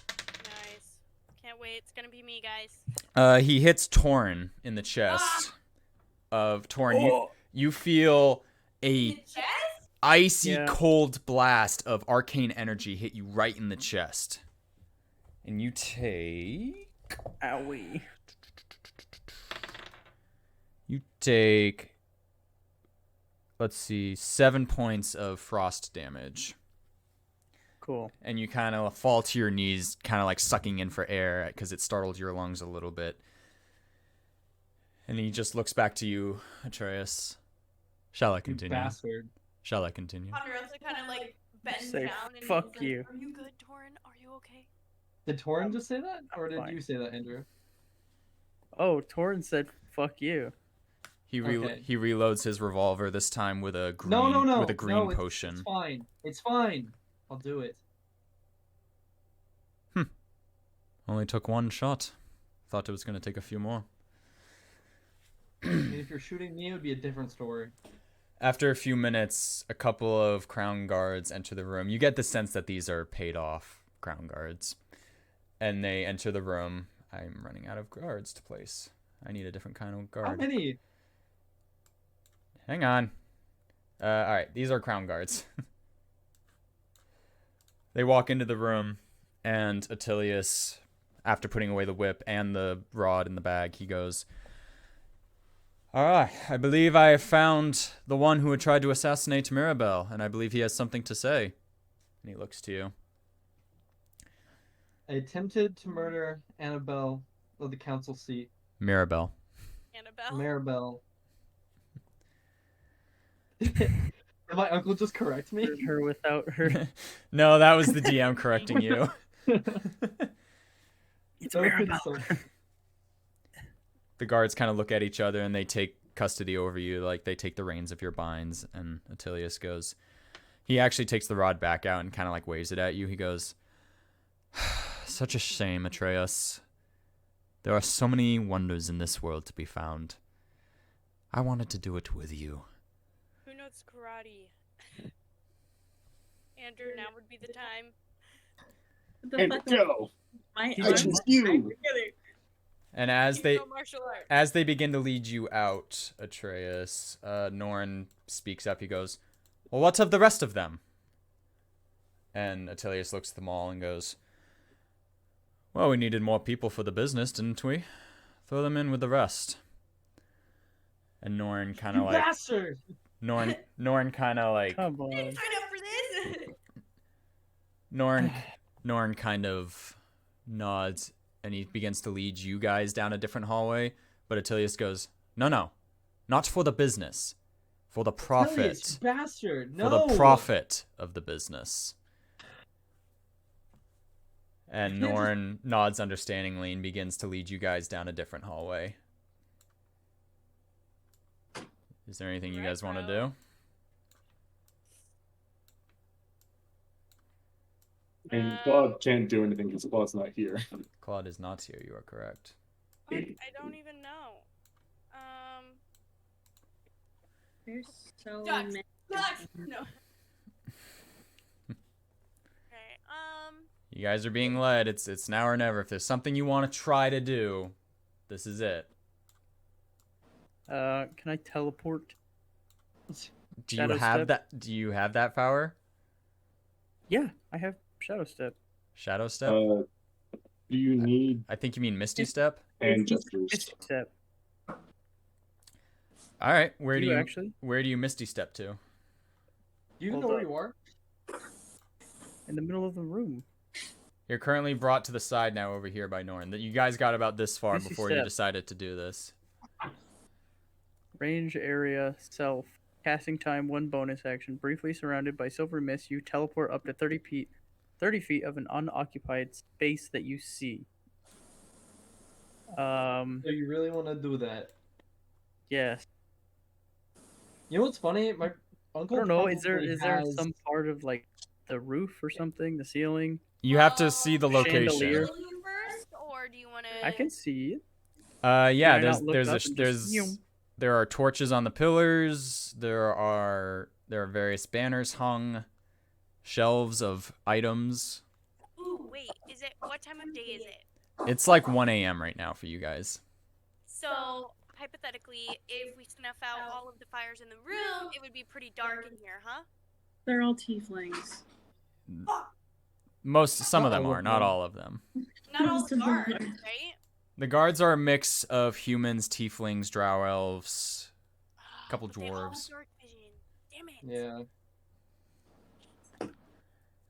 Nice. Can't wait. It's gonna be me, guys. He hits Torin in the chest. Of Torin, you feel a Chest? icy cold blast of arcane energy hit you right in the chest. And you take... Owie. You take... Let's see, 7 points of frost damage. Cool. And you kind of fall to your knees, kind of sucking in for air because it startled your lungs a little bit. And he just looks back to you, Atreus. Shall I continue? You bastard. Shall I continue? Ponderosa kind of bends Say, down and "Fuck he's you." Are you good, Torin? Are you okay? Did Torin just say that? Or did Fine. you say that, Andrew? Oh, Torrin said, "Fuck you." He Okay. he reloads his revolver this time with a green No. with a green No, potion. It's fine. It's fine. I'll do it. Only took one shot. Thought it was gonna take a few more. I mean, if you're shooting me, it would be a different story. After a few minutes, a couple of crown guards enter the room. You get the sense that these are paid off crown guards. And they enter the room. I'm running out of guards to place. I need a different kind of guard. How many? Hang on. Alright, these are crown guards. They walk into the room, and Attilius, after putting away the whip and the rod in the bag, he goes, Alright, I believe I have found the one who had tried to assassinate Mirabelle, and I believe he has something to say. And he looks to you. I attempted to murder Annabelle of the council seat. Mirabelle. Annabelle. Maribel. Did my uncle just correct me? Heard her without her. No, that was the DM correcting you. It's That would've been Maribel. so- The guards kind of look at each other and they take custody over you, like they take the reins of your binds. And Attilius goes, he actually takes the rod back out and kind of like waves it at you. He goes, such a shame, Atreus. There are so many wonders in this world to be found. I wanted to do it with you. Who knows karate? Andrew, now would be the time. What the And fuck? go. My I arms choose are you. tied together. And as You they know martial arts. as they begin to lead you out, Atreus, Norn speaks up. He goes, well, what's of the rest of them? And Attilius looks at them all and goes, well, we needed more people for the business, didn't we? Throw them in with the rest. And Norn kind You of like bastard! Norn kind of like Come on. Sign up for this. Norn kind of nods and he begins to lead you guys down a different hallway, but Attilius goes, no, not for the business, for the profit, Attilius, you bastard! No. for the profit of the business. And You can't Norn nods understandingly and begins to lead you guys down a different hallway. Is there anything you guys want to do? And Claude can't do anything because Claude's not here. Claude is not here, you are correct. What? I don't even know. There's so Ducks. many. Ducks. No. Okay. You guys are being led. It's now or never. If there's something you want to try to do, this is it. Can I teleport? Do Shadow you have step? that? Do you have that power? Yeah, I have Shadow Step. Shadow step? Do you need I think you mean Misty step. hand gestures? Misty Step. All right. Where do you actually? Where do you Misty step to? Do you Hold know where up. you are? In the middle of the room. You're currently brought to the side now over here by Norn. That you guys got about this far Misty before you step. decided to do this. Range area self. Casting time 1 bonus action. Briefly surrounded by silver mist, you teleport up to 30 feet of an unoccupied space that you see. So you really want to do that? Yes. You know what's funny? My I uncle. don't know. Is probably there has- some part of like the roof or something, the ceiling? You have to see the location. Chandelier. First, or do you want to? I can see it. Yeah. Can I not look There's up and just zoom? there are torches on the pillars. There are various banners hung, shelves of items. Ooh, wait. Is it? What time of day is it? It's like 1 a.m. right now for you guys. So hypothetically, if we snuff out all of the fires in the room, it would be pretty dark in here, huh? They're all tieflings. Some of them Not all are, of not them. all of them. Not all Most the of them guards, are. right? The guards are a mix of humans, tieflings, drow elves, couple But they all have dwarves. dark vision. Damn it. Yeah.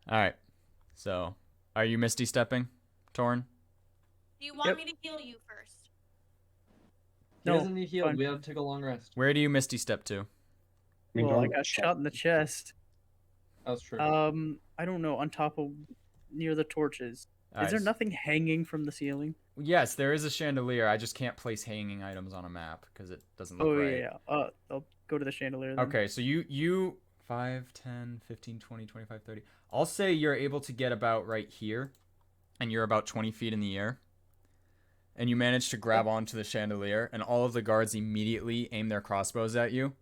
All right. So, are you misty stepping, Torn? Do you want me to heal you first? He No, doesn't need healed. fine. We have to take a long rest. Where do you misty step to? Well, I got shot in the chest. That's true. I don't know. On top of near the torches. All Is there right. nothing hanging from the ceiling? Yes, there is a chandelier. I just can't place hanging items on a map because it doesn't look Oh right. yeah. I'll go to the chandelier then. Okay, so you 5, 10, 15, 20, 25, 30. I'll say you're able to get about right here, and you're about 20 feet in the air. And you manage to grab onto the chandelier, and all of the guards immediately aim their crossbows at you.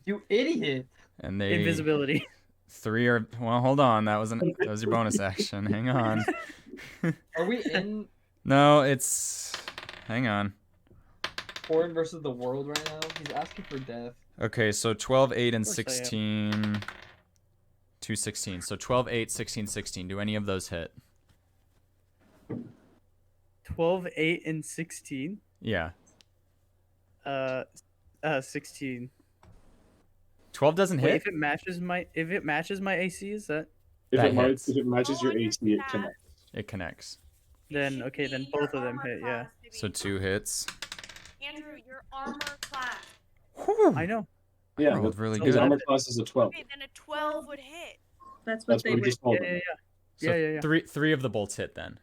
You idiot! And they Invisibility. 3 are well. Hold on, that was your bonus action. Hang on. Are we in No, it's. Hang on. Foreign versus the world right now? He's asking for death. Okay, so 12, 8, and Of course I am. 16. 2, 16. So 12, 8, 16, 16. Do any of those hit? 12, 8, and 16. Yeah. 16. 12 doesn't Wait, hit? if it matches my AC, is that If That it, hits. if it matches Oh, your on your AC, it stat. connects. It connects. then Should okay, then be both your of them armor hit, yeah. class, baby. So 2 hits. Andrew, your armor class. I know. Yeah, rolled really his good. armor class is a 12. Okay, then a 12 would hit. That's what That's they what we were. just told Yeah, him. yeah, So yeah. three of the bolts hit then.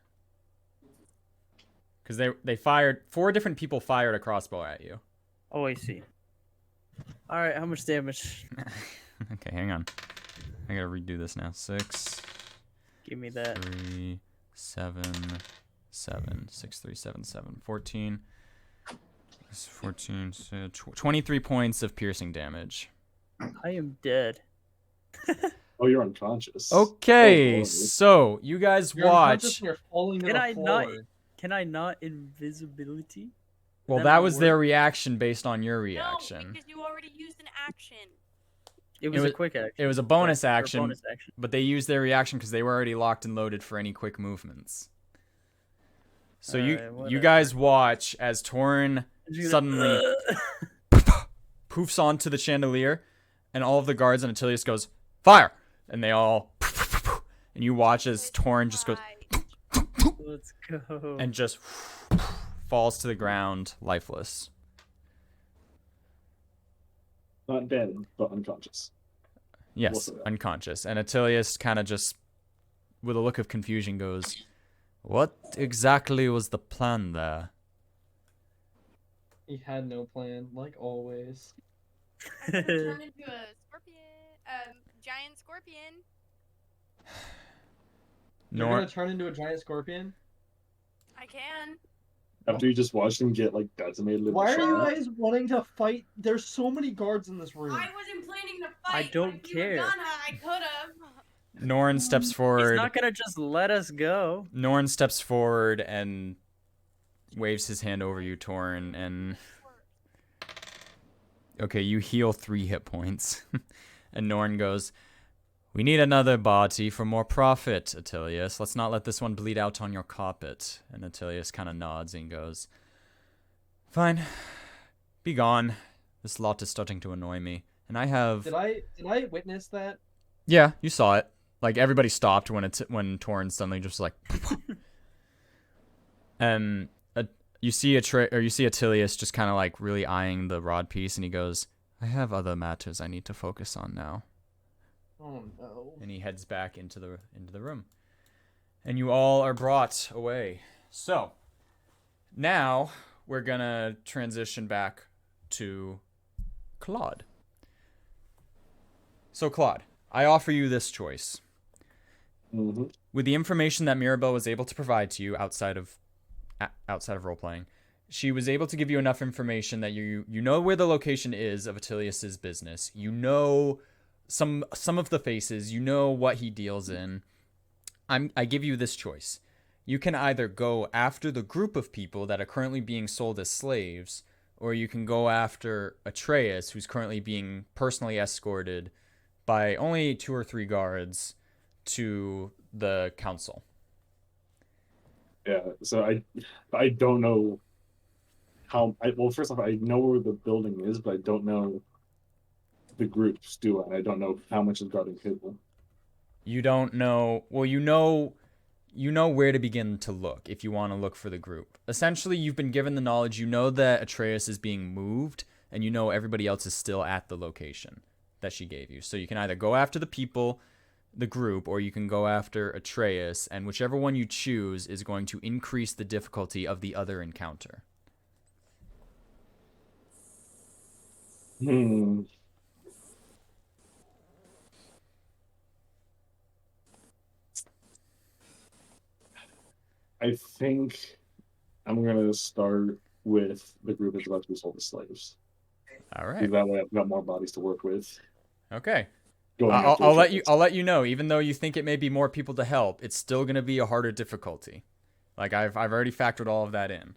Because they fired 4 different people fired a crossbow at you. Oh, I see. All right, how much damage? Okay, hang on. I gotta redo this now. 6, Give me that. 3, 7, 7, 6, 3, 7, 7, 14. 14, 23 points of piercing damage. I am dead. Oh, you're unconscious. Okay, Oh, boy. so you guys You're unconscious watch. and you're falling to Can the I floor. not? Can I not invisibility? Well, That that might was their work. reaction based on your No, reaction. because you already used an action. It was a quick action. It was a bonus Or action, bonus action. but they used their reaction because they were already locked and loaded for any quick movements. So Alright, you whatever. guys watch as Torn suddenly poofs onto the chandelier, and all of the guards and Attilius goes, "Fire!" And they all, and you watch as Torn just goes Right. Let's go. and just falls to the ground, lifeless. Not dead, but unconscious. Yes, What's that? unconscious. And Attilius kind of just, with a look of confusion, goes, "What exactly was the plan there?" He had no plan, like always. I'm gonna turn into a giant scorpion. You're Nor gonna turn into a giant scorpion? I can. After you just watched him get like decimated. in Why the are you shot. guys wanting to fight? There's so many guards in this room. I wasn't planning to I fight. don't but if you were care. gonna, I could have. Norn steps He's forward. not gonna just let us go. Norn steps forward and waves his hand over you, Torn, and okay, you heal 3 hit points. And Norn goes, "We need another body for more profit, Attilius. Let's not let this one bleed out on your carpet." And Attilius kind of nods and goes, "Fine. Be gone. This lot is starting to annoy me. And I have..." Did I witness that? Yeah, you saw it. Like, everybody stopped when Torn suddenly just like... And you see Attilius just kind of like really eyeing the rod piece, and he goes, "I have other matters I need to focus on now." Oh no. And he heads back into the room. And you all are brought away. So, now we're gonna transition back to Claude. So Claude, I offer you this choice. Mm-hmm. With the information that Mirabelle was able to provide to you outside of role playing, she was able to give you enough information that you know where the location is of Attilius's business. You know some of the faces. You know what he deals in. I give you this choice. You can either go after the group of people that are currently being sold as slaves, or you can go after Atreus, who's currently being personally escorted by only 2 or 3 guards to the council. Yeah. So I don't know how. Well, first off, I know where the building is, but I don't know the groups. Do I? I don't know how much is guarding people. You don't know. Well, you know where to begin to look if you want to look for the group. Essentially, you've been given the knowledge. You know that Atreus is being moved, and you know everybody else is still at the location that she gave you. So you can either go after the people, the group, or you can go after Atreus, and whichever one you choose is going to increase the difficulty of the other encounter. I think I'm gonna start with the group that's about to be sold as slaves. All Because right. that way I've got more bodies to work with. Okay. Going I'll after let Atreus. I'll let you know. Even though you think it may be more people to help, it's still gonna be a harder difficulty. Like I've already factored all of that in.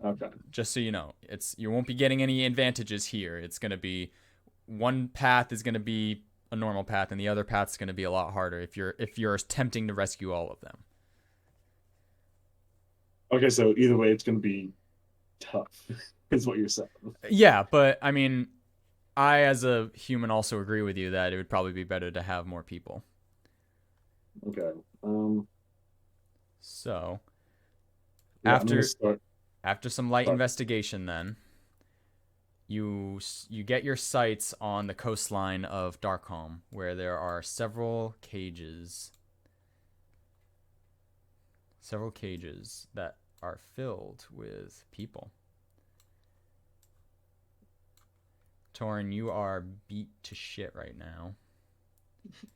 Okay. Just so you know, you won't be getting any advantages here. It's gonna be one path is gonna be a normal path, and the other path's gonna be a lot harder if you're attempting to rescue all of them. Okay, so either way, it's gonna be tough, is what you're saying. Yeah, but I mean, I as a human also agree with you that it would probably be better to have more people. Okay. So Yeah, I'm after gonna start. after some light Sorry. investigation, then you get your sights on the coastline of Darkholm, where there are several cages that are filled with people. Torin, you are beat to shit right now.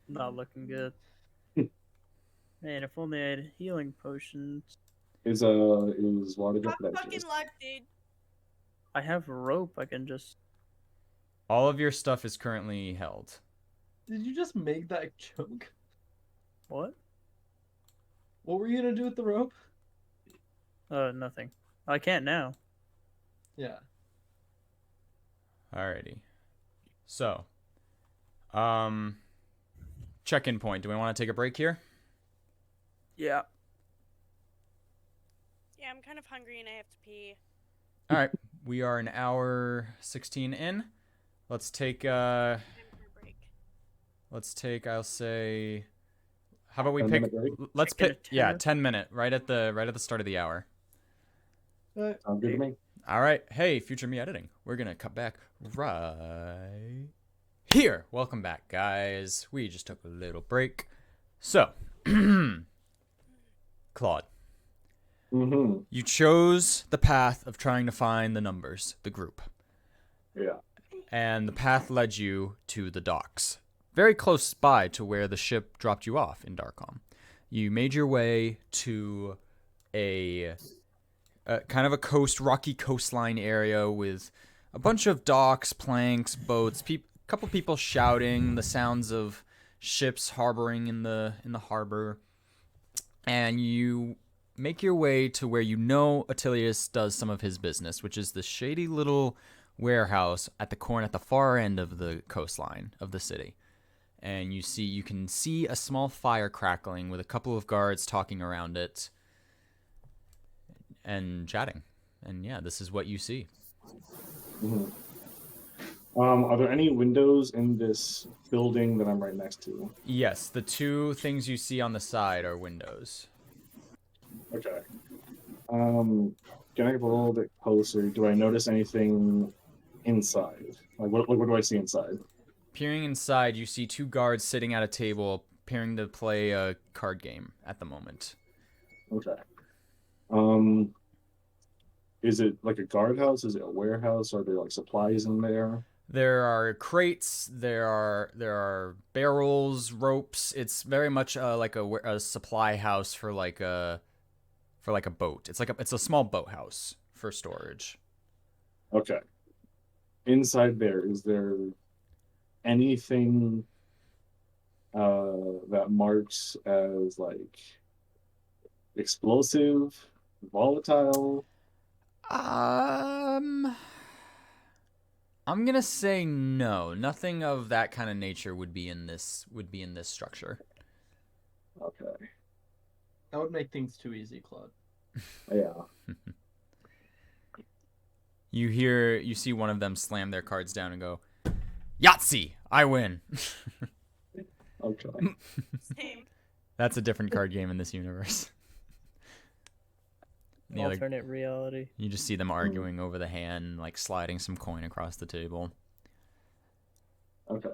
Not looking good. Man, if only I had healing potions. Is water Hot jumping fucking luck, dude. I have rope. I can just. All of your stuff is currently held. Did you just make that joke? What? What were you gonna do with the rope? Nothing. I can't now. Yeah. Alrighty. So, check-in point. Do we want to take a break here? Yeah. Yeah, I'm kind of hungry and I have to pee. All right. We are an hour 16 in. Let's take Time for a break. I'll say, how about we 10-minute pick break? let's Like in pick a yeah, tenor? 10-minute right at the start of the hour. Sounds good to me. All right. Hey, future me editing. We're going to cut back right here. Welcome back, guys. We just took a little break. So, Claude, Mm-hmm. you chose the path of trying to find the numbers, the group. Yeah. And the path led you to the docks, very close by to where the ship dropped you off in Darkholm. You made your way to a kind of a rocky coastline area with a bunch of docks, planks, boats, couple people shouting, the sounds of ships harboring in the harbor, and you make your way to where you know Attilius does some of his business, which is the shady little warehouse at the far end of the coastline of the city. And you can see a small fire crackling with a couple of guards talking around it and chatting. And yeah, this is what you see. Mm-hmm. Are there any windows in this building that I'm right next to? Yes, the two things you see on the side are windows. Okay. Can I get a little bit closer? Do I notice anything inside? What do I see inside? Peering inside, you see two guards sitting at a table, appearing to play a card game at the moment. Okay. Is it like a guardhouse? Is it a warehouse? Are there like supplies in there? There are crates. There are barrels, ropes. It's very much like a supply house for like a boat. It's a small boathouse for storage. Okay. Inside there, is there anything that marks as like explosive, volatile? I'm gonna say no. Nothing of that kind of nature would be in this structure. Okay. That would make things too easy, Claude. Yeah. You see one of them slam their cards down and go, Yahtzee! I win. Okay. Same. That's a different card game in this universe. The other- Alternate reality. you just see them arguing over the hand, like sliding some coin across the table. Okay.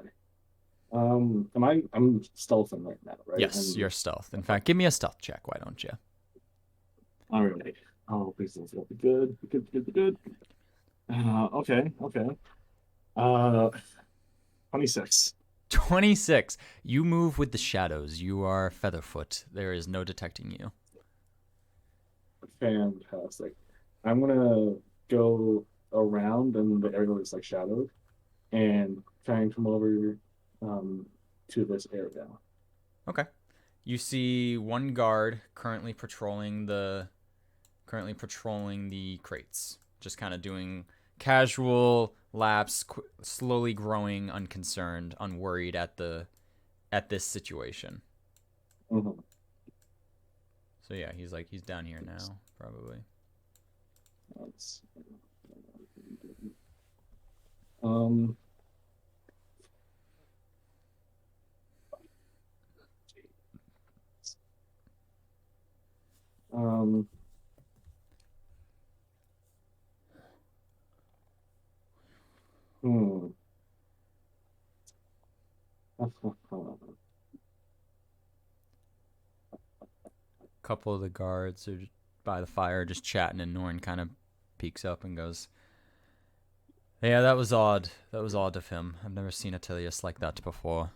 I'm stealthing right now, right? Yes, you're stealth. In fact, give me a stealth check, why don't you? All right. Oh, please don't be good. Be good. Okay. 26. 26. You move with the shadows. You are Featherfoot. There is no detecting you. Fantastic. I'm gonna go around and the area looks like shadowed and try and come over to this area. Okay. You see one guard currently patrolling the crates, just kind of doing casual laps, slowly growing unconcerned, unworried at this situation. Mm-hmm. So yeah, he's down here now, probably. Let's, um, um, hmm. Couple of the guards are by the fire, just chatting, and Norn kind of peeks up and goes, "Yeah, that was odd. That was odd of him. I've never seen Attilius like that before.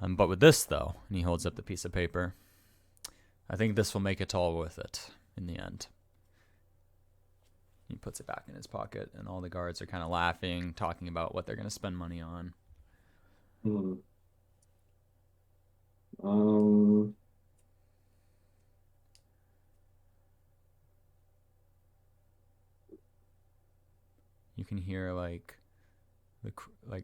But with this, though," and he holds up the piece of paper, "I think this will make it all worth it in the end." He puts it back in his pocket, and all the guards are kind of laughing, talking about what they're going to spend money on. Hmm. You can hear like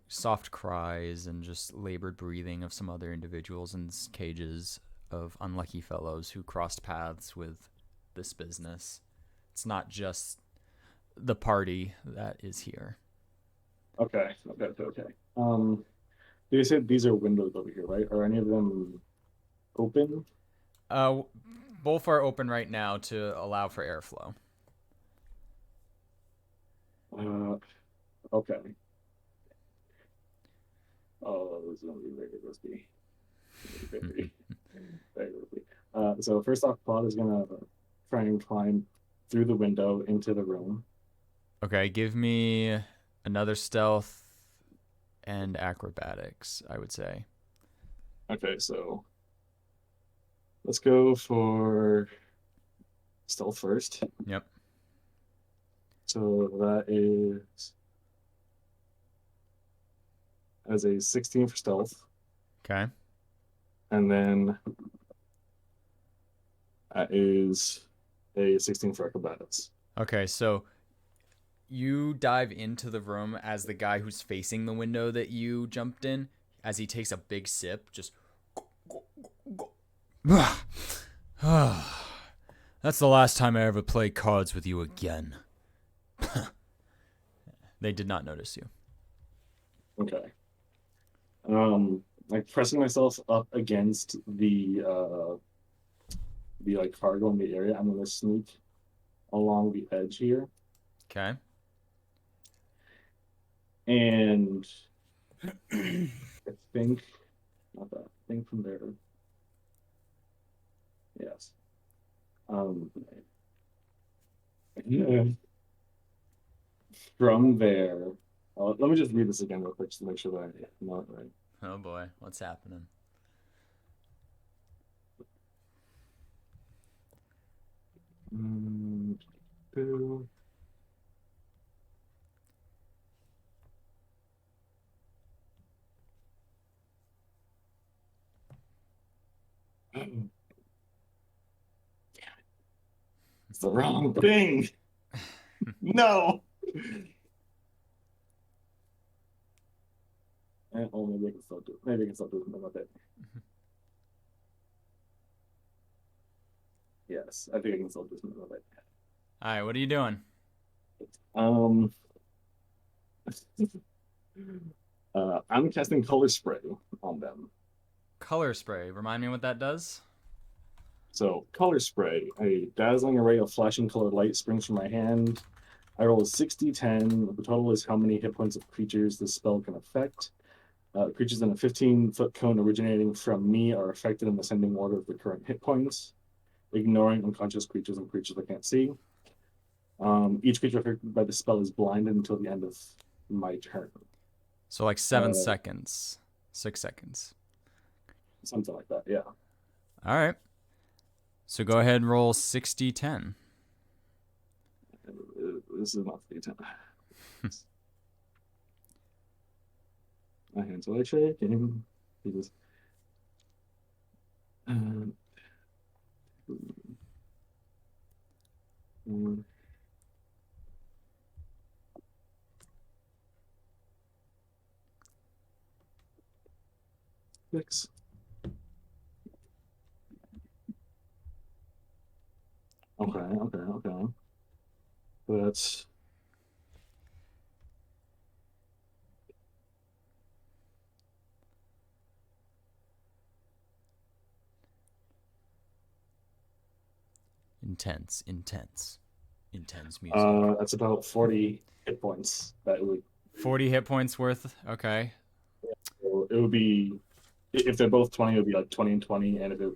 soft cries and just labored breathing of some other individuals in cages of unlucky fellows who crossed paths with this business. It's not just the party that is here. Okay. You said these are windows over here, right? Are any of them open? Both are open right now to allow for airflow. Okay. Oh, this is gonna be very risky. Very risky. So first off, Claude is gonna try and climb through the window into the room. Okay, give me another stealth and acrobatics, I would say. Okay, so let's go for stealth first. Yep. So that is as a 16 for stealth, Okay. and then that is a 16 for acrobatics. Okay, so you dive into the room as the guy who's facing the window that you jumped in, as he takes a big sip, just that's the last time I ever play cards with you again. They did not notice you. Okay. Like pressing myself up against the like cargo in the area, I'm gonna sneak along the edge here. Okay. And I think not that. I think from there. Yes. Yeah. From there. Let me just read this again real quick just to make sure that I'm not right. Oh boy, what's happening? Two. It's the wrong thing. No. Oh, maybe I can still do it. Maybe I can still do something with it. Yes, I think I can still do something with it. All right, what are you doing? I'm casting color spray on them. Color spray. Remind me what that does? So, color spray. A dazzling array of flashing colored light springs from my hand. I roll a 60-10. The total is how many hit points of creatures this spell can affect. Creatures in a 15-foot cone originating from me are affected in ascending order of the current hit points, ignoring unconscious creatures and creatures I can't see. Each creature affected by the spell is blinded until the end of my turn. So like 7 seconds. 6 seconds. Something like that, yeah. All right. So go ahead and roll 60-10. This is not the 10. My hands are like shaking. He just. Six. Okay. That's Intense music. that's about 40 hit points. That would 40 hit points worth. Okay. so it would be if they're both 20, it would be like 20 and 20, and if it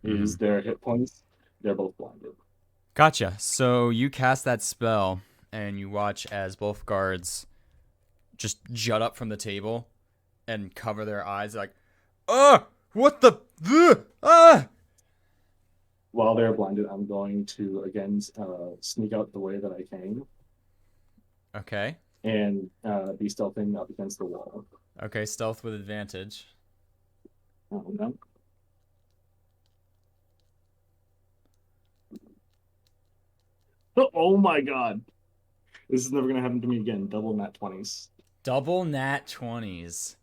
is their hit points, they're both blinded. Gotcha. So you cast that spell, and you watch as both guards just jut up from the table and cover their eyes, like, what the, While they're blinded, I'm going to again sneak out the way that I came Okay. and be stealthing up against the wall. Okay, stealth with advantage. No. Oh my god. This is never gonna happen to me again. Double nat 20s. Double nat 20s.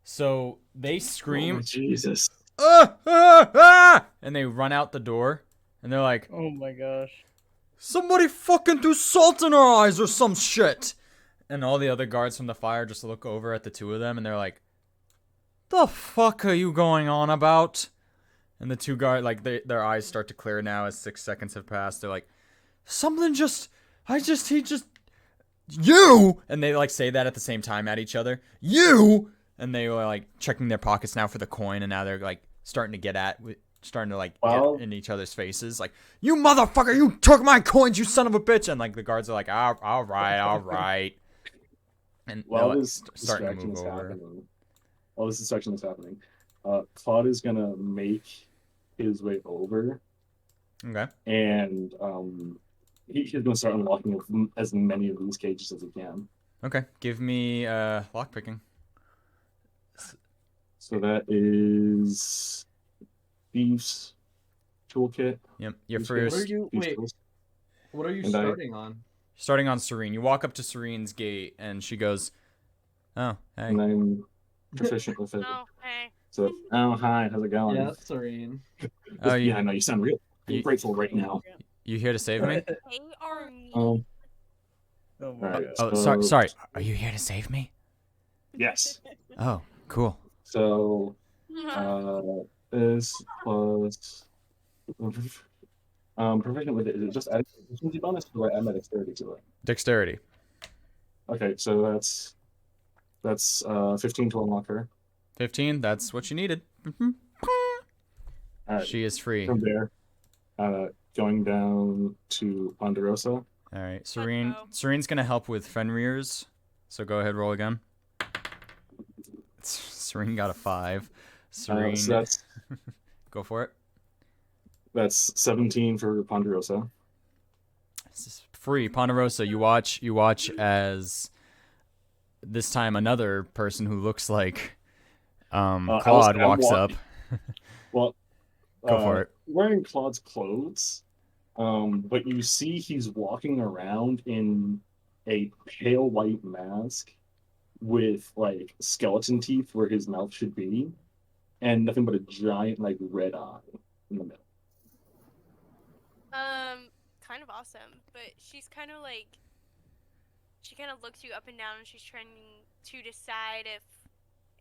So they Oh, scream, Jesus. and they run out the door, and they're like, Oh my gosh. somebody fucking threw salt in our eyes or some shit. And all the other guards from the fire just look over at the two of them, and they're like, the fuck are you going on about? And the two guards, like, their eyes start to clear now as 6 seconds have passed. They're like, you! And they, like, say that at the same time at each other. You! And they were, like, checking their pockets now for the coin, and now they're, like, starting to get in each other's faces. Like, you motherfucker, you took my coins, you son of a bitch! And, like, the guards are like, all right. And While they're this starting to distraction move is over. happening, Claude is gonna make his way over, Okay. and he's gonna start unlocking as many of these cages as he can. Okay. Give me lockpicking. So that is Thieves Toolkit. Yep. Your Thieves first. What are you? Thieves Wait. Tools. What are you And starting on? Starting on Serene. You walk up to Serene's gate, and she goes, oh, hey. And I'm proficient with it. Oh, hey. So, oh, hi, how's it going? Yeah, Serene. Oh, Yeah, I know, you sound real you- grateful right now. You here to save me? They are me. Oh my my God. Oh, So- sorry. Are you here to save me? Yes. Oh, cool. So, this plus proficient with it. Is it just adding efficiency bonus, or do I add my dexterity to it? Dexterity. Okay, so that's 15 to unlock her. 15. That's what you needed. Mhm. All right. She is free. From there, going down to Ponderosa. All right. Serene. go. Serene's gonna help with Fenrir's. So go ahead, roll again. Serene got a 5. Serene, So that's go for it. 17 for Ponderosa. This is free. Ponderosa, you watch as this time another person who looks like Claude I'm walks up. Well, Go for it. Wearing Claude's clothes, but you see he's walking around in a pale white mask with like skeleton teeth where his mouth should be, and nothing but a giant like red eye in the middle. Kind of awesome, but she's kind of like, she kind of looks you up and down, and she's trying to decide if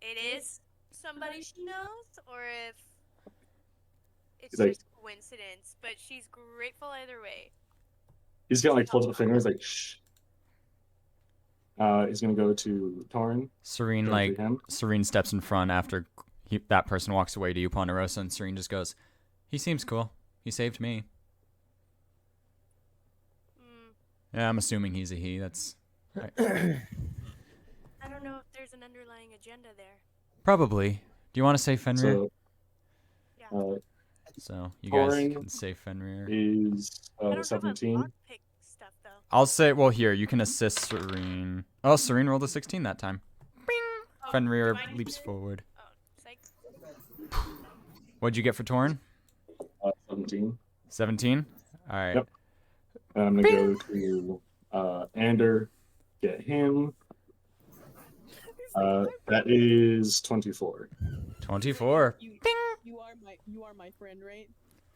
it is somebody she knows or if it's Like- just coincidence. But she's grateful either way. He's got like close up fingers like shh. He's gonna go to Torrin. Serene go like to him. Serene steps in front after that person walks away to you, Ponderosa, and Serene just goes, "He seems cool. He saved me." Yeah, I'm assuming he's a he. That's I don't know if there's an underlying agenda there. probably. Do you want to say Fenrir? So Yeah. So you guys Torrin can say Fenrir. is I don't have a 17. lockpick stuff though. I'll say, well, here, you can assist Serene. Oh, Serene rolled a 16 that time. Oh, Fenrir do I need leaps to- forward. Oh, psych. What'd you get for Torrin? 17. 17? All right. Yep. And I'm gonna go to Ander, get him. That is 24. 24. You are my friend, right?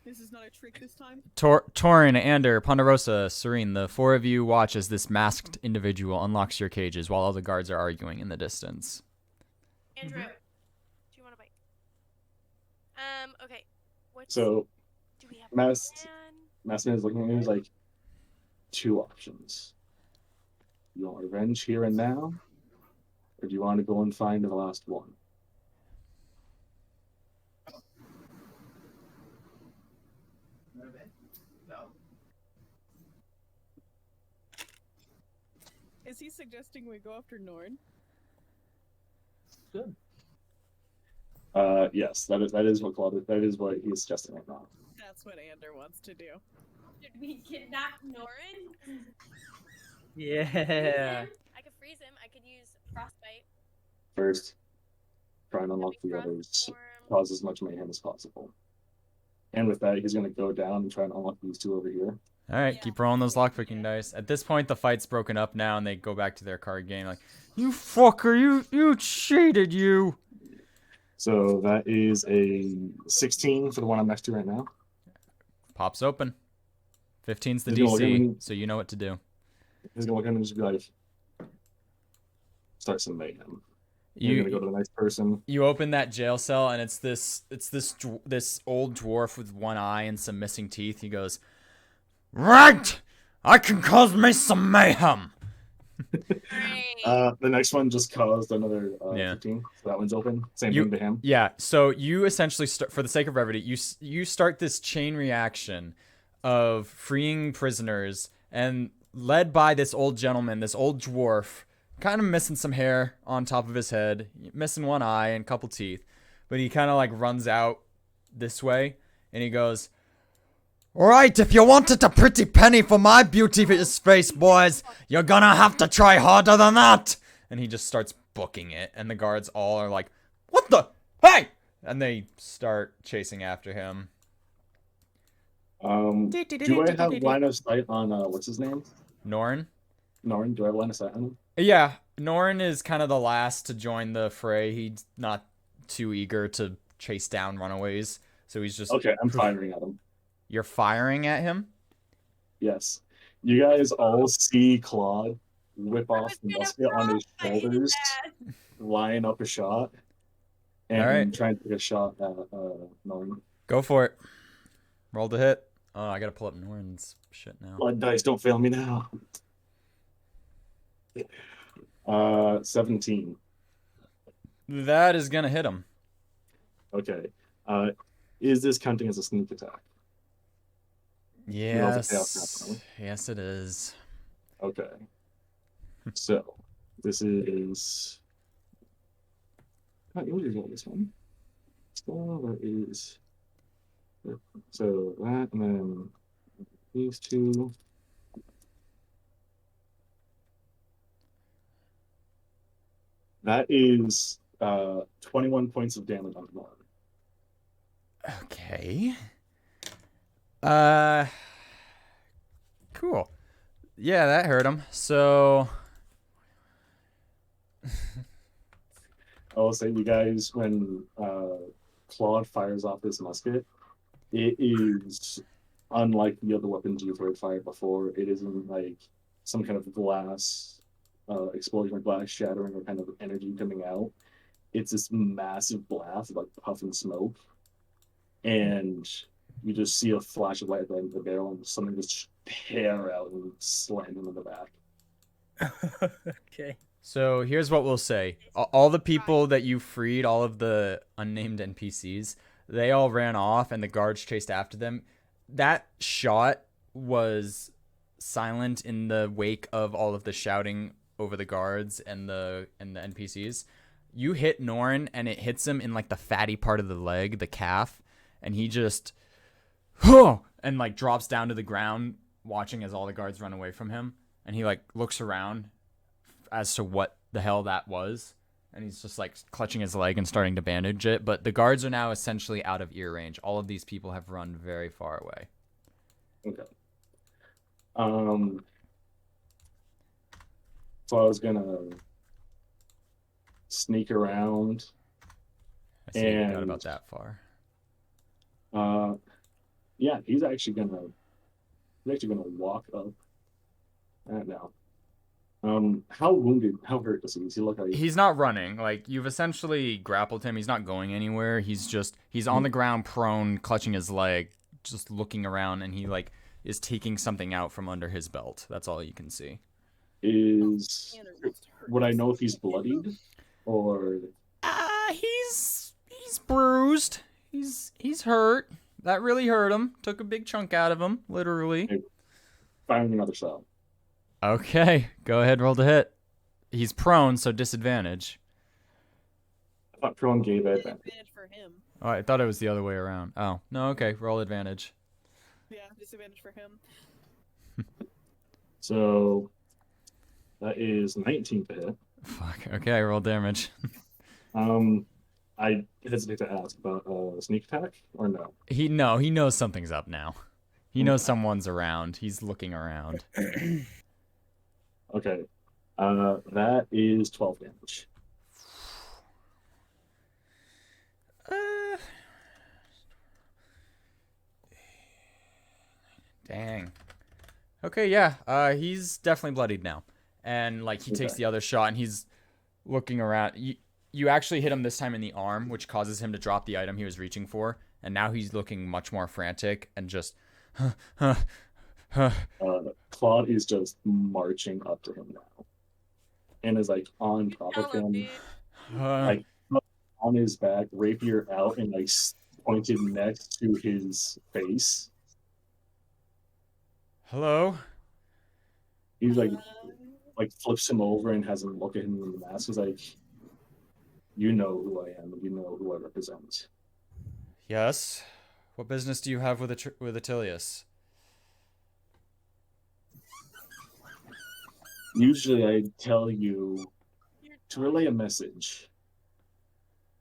This is not a trick this time. Torrin, Ander, Ponderosa, Serene, the four of you watch as this masked individual unlocks your cages while all the guards are arguing in the distance. Andrew, do you want a bite? Okay. What's So do we have Masked- a plan? Massman is looking at me. He's like, 2 options. You want revenge here and now, or do you want to go and find the last one? he suggesting we go after Norn? Good. Yes, that is what Claude, that is what he is suggesting right now. That's what Ander wants to do. Should we kidnap Norin? Yeah. I could freeze him. I could use frostbite. First, try and unlock That'd be the others, Frostform. cause as much mayhem as possible. And with that, he's gonna go down and try and unlock these two over here. All right, Yeah. keep rolling those lockpicking dice. At this point, the fight's broken up now, and they go back to their card game. Like, you fucker, you cheated, you. So that is a 16 for the one I'm next to right now. Pops open. 15's the He's gonna look at DC, me. so you know what to do. He's gonna look at him and just be like, start some mayhem. You're gonna go to the next person. You open that jail cell, and it's this old dwarf with one eye and some missing teeth. He goes, "Right, I can cause me some mayhem." Great. The next one just caused another Yeah. 15, so that one's open. Same You- thing to him. Yeah, so you essentially start, for the sake of brevity, you start this chain reaction of freeing prisoners, and led by this old gentleman, this old dwarf, kind of missing some hair on top of his head, missing one eye and a couple teeth, but he kind of like runs out this way, and he goes, "All right, if you wanted a pretty penny for my beauteous face, boys, you're gonna have to try harder than that." And he just starts booking it, and the guards all are like, "What the? Hey!" And they start chasing after him. Do I have line of sight on what's his name? Norn? Norn. Do I have line of sight on him? Yeah, Norn is kind of the last to join the fray. He's not too eager to chase down runaways, so he's just... Okay, I'm firing at him. You're firing at him? Yes. You guys all see Claude whip I off was the gonna musket on his frostbite his shoulders, ass. line up a shot, and Alright. try and take a shot at Norn. Go for it. Roll the hit. Oh, I gotta pull up Norn's shit now. Blood dice, don't fail me now. 17. That is gonna hit him. Okay. Is this counting as a sneak attack? know the chaos Yes. happening. Yes, it is. Okay. So this is. What is all this one? So that is. So that and then these two. That is 21 points of damage on tomorrow. Okay. Cool. Yeah, that hurt him. So I will say, you guys, when Claude fires off this musket, it is unlike the other weapons you've heard fired before. It isn't like some kind of glass explosion or glass shattering or kind of energy coming out. It's this massive blast of like puff and smoke, and you just see a flash of light at the end of the barrel, and something just tear out and slam him in the back. Okay. So here's what we'll say. All the people that you freed, all of the unnamed NPCs, they all ran off and the guards chased after them. That shot was silent in the wake of all of the shouting over the guards and the NPCs. You hit Norn and it hits him in like the fatty part of the leg, the calf, and he just and like drops down to the ground watching as all the guards run away from him, and he like looks around as to what the hell that was, and he's just like clutching his leg and starting to bandage it, but the guards are now essentially out of ear range. All of these people have run very far away. Okay. So I was gonna sneak around. I see you got And- about that far. Yeah, he's actually gonna walk up. Now. How wounded? How hurt does he? Does he look like He's not running. Like, you've essentially grappled him. He's not going anywhere. He's on the ground prone, clutching his leg, just looking around, and he like is taking something out from under his belt. That's all you can see. is? Ander wants to hurt Would I himself. know if he's bloodied, or He's bruised. He's hurt. That really hurt him. Took a big chunk out of him, literally. firing another shot? Okay, go ahead, roll to hit. He's prone, so disadvantage. I thought prone gave An advantage. advantage for him. Oh, I thought it was the other way around. Oh, no, okay, roll advantage. Yeah, disadvantage for him. So that is 19 to hit. Fuck, okay, roll damage. I hesitate to ask about sneak attack or no. He knows something's up now. He knows someone's around. He's looking around. Okay. That is 12 damage. Dang. Okay, yeah. He's definitely bloodied now. And like he takes Okay. the other shot and he's looking around. You actually hit him this time in the arm, which causes him to drop the item he was reaching for, and now he's looking much more frantic and just Claude is just marching up to him now. And is like on top of Tell him, him, dude. like on his back, rapier out and like pointed next to his face. Hello? He's like flips him over and has him look at him in the mask. He's like, you know who I am, and you know who I represent. Yes. What business do you have with Attilius? Usually I tell you to relay a message.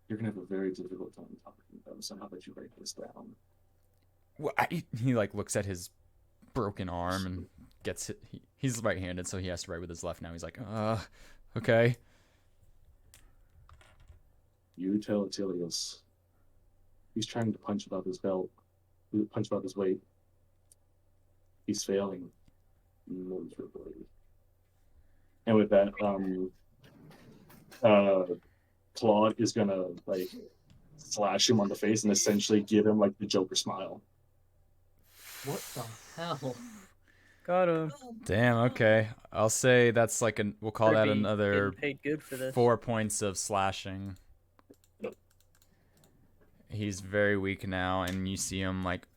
You're gonna have a very difficult time talking to them, so how about you write this down? Well, he like looks at his broken arm and gets it. He's right-handed, so he has to write with his left now. He's like, okay. You tell Attilius he's trying to punch above his belt, punch above his weight. He's failing miserably. And with that, Claude is gonna like slash him on the face and essentially give him like the Joker smile. What the hell? Got him. Damn, okay. I'll say that's like we'll call that another Getting paid good for this. 4 points of slashing. He's very weak now, and you see him like,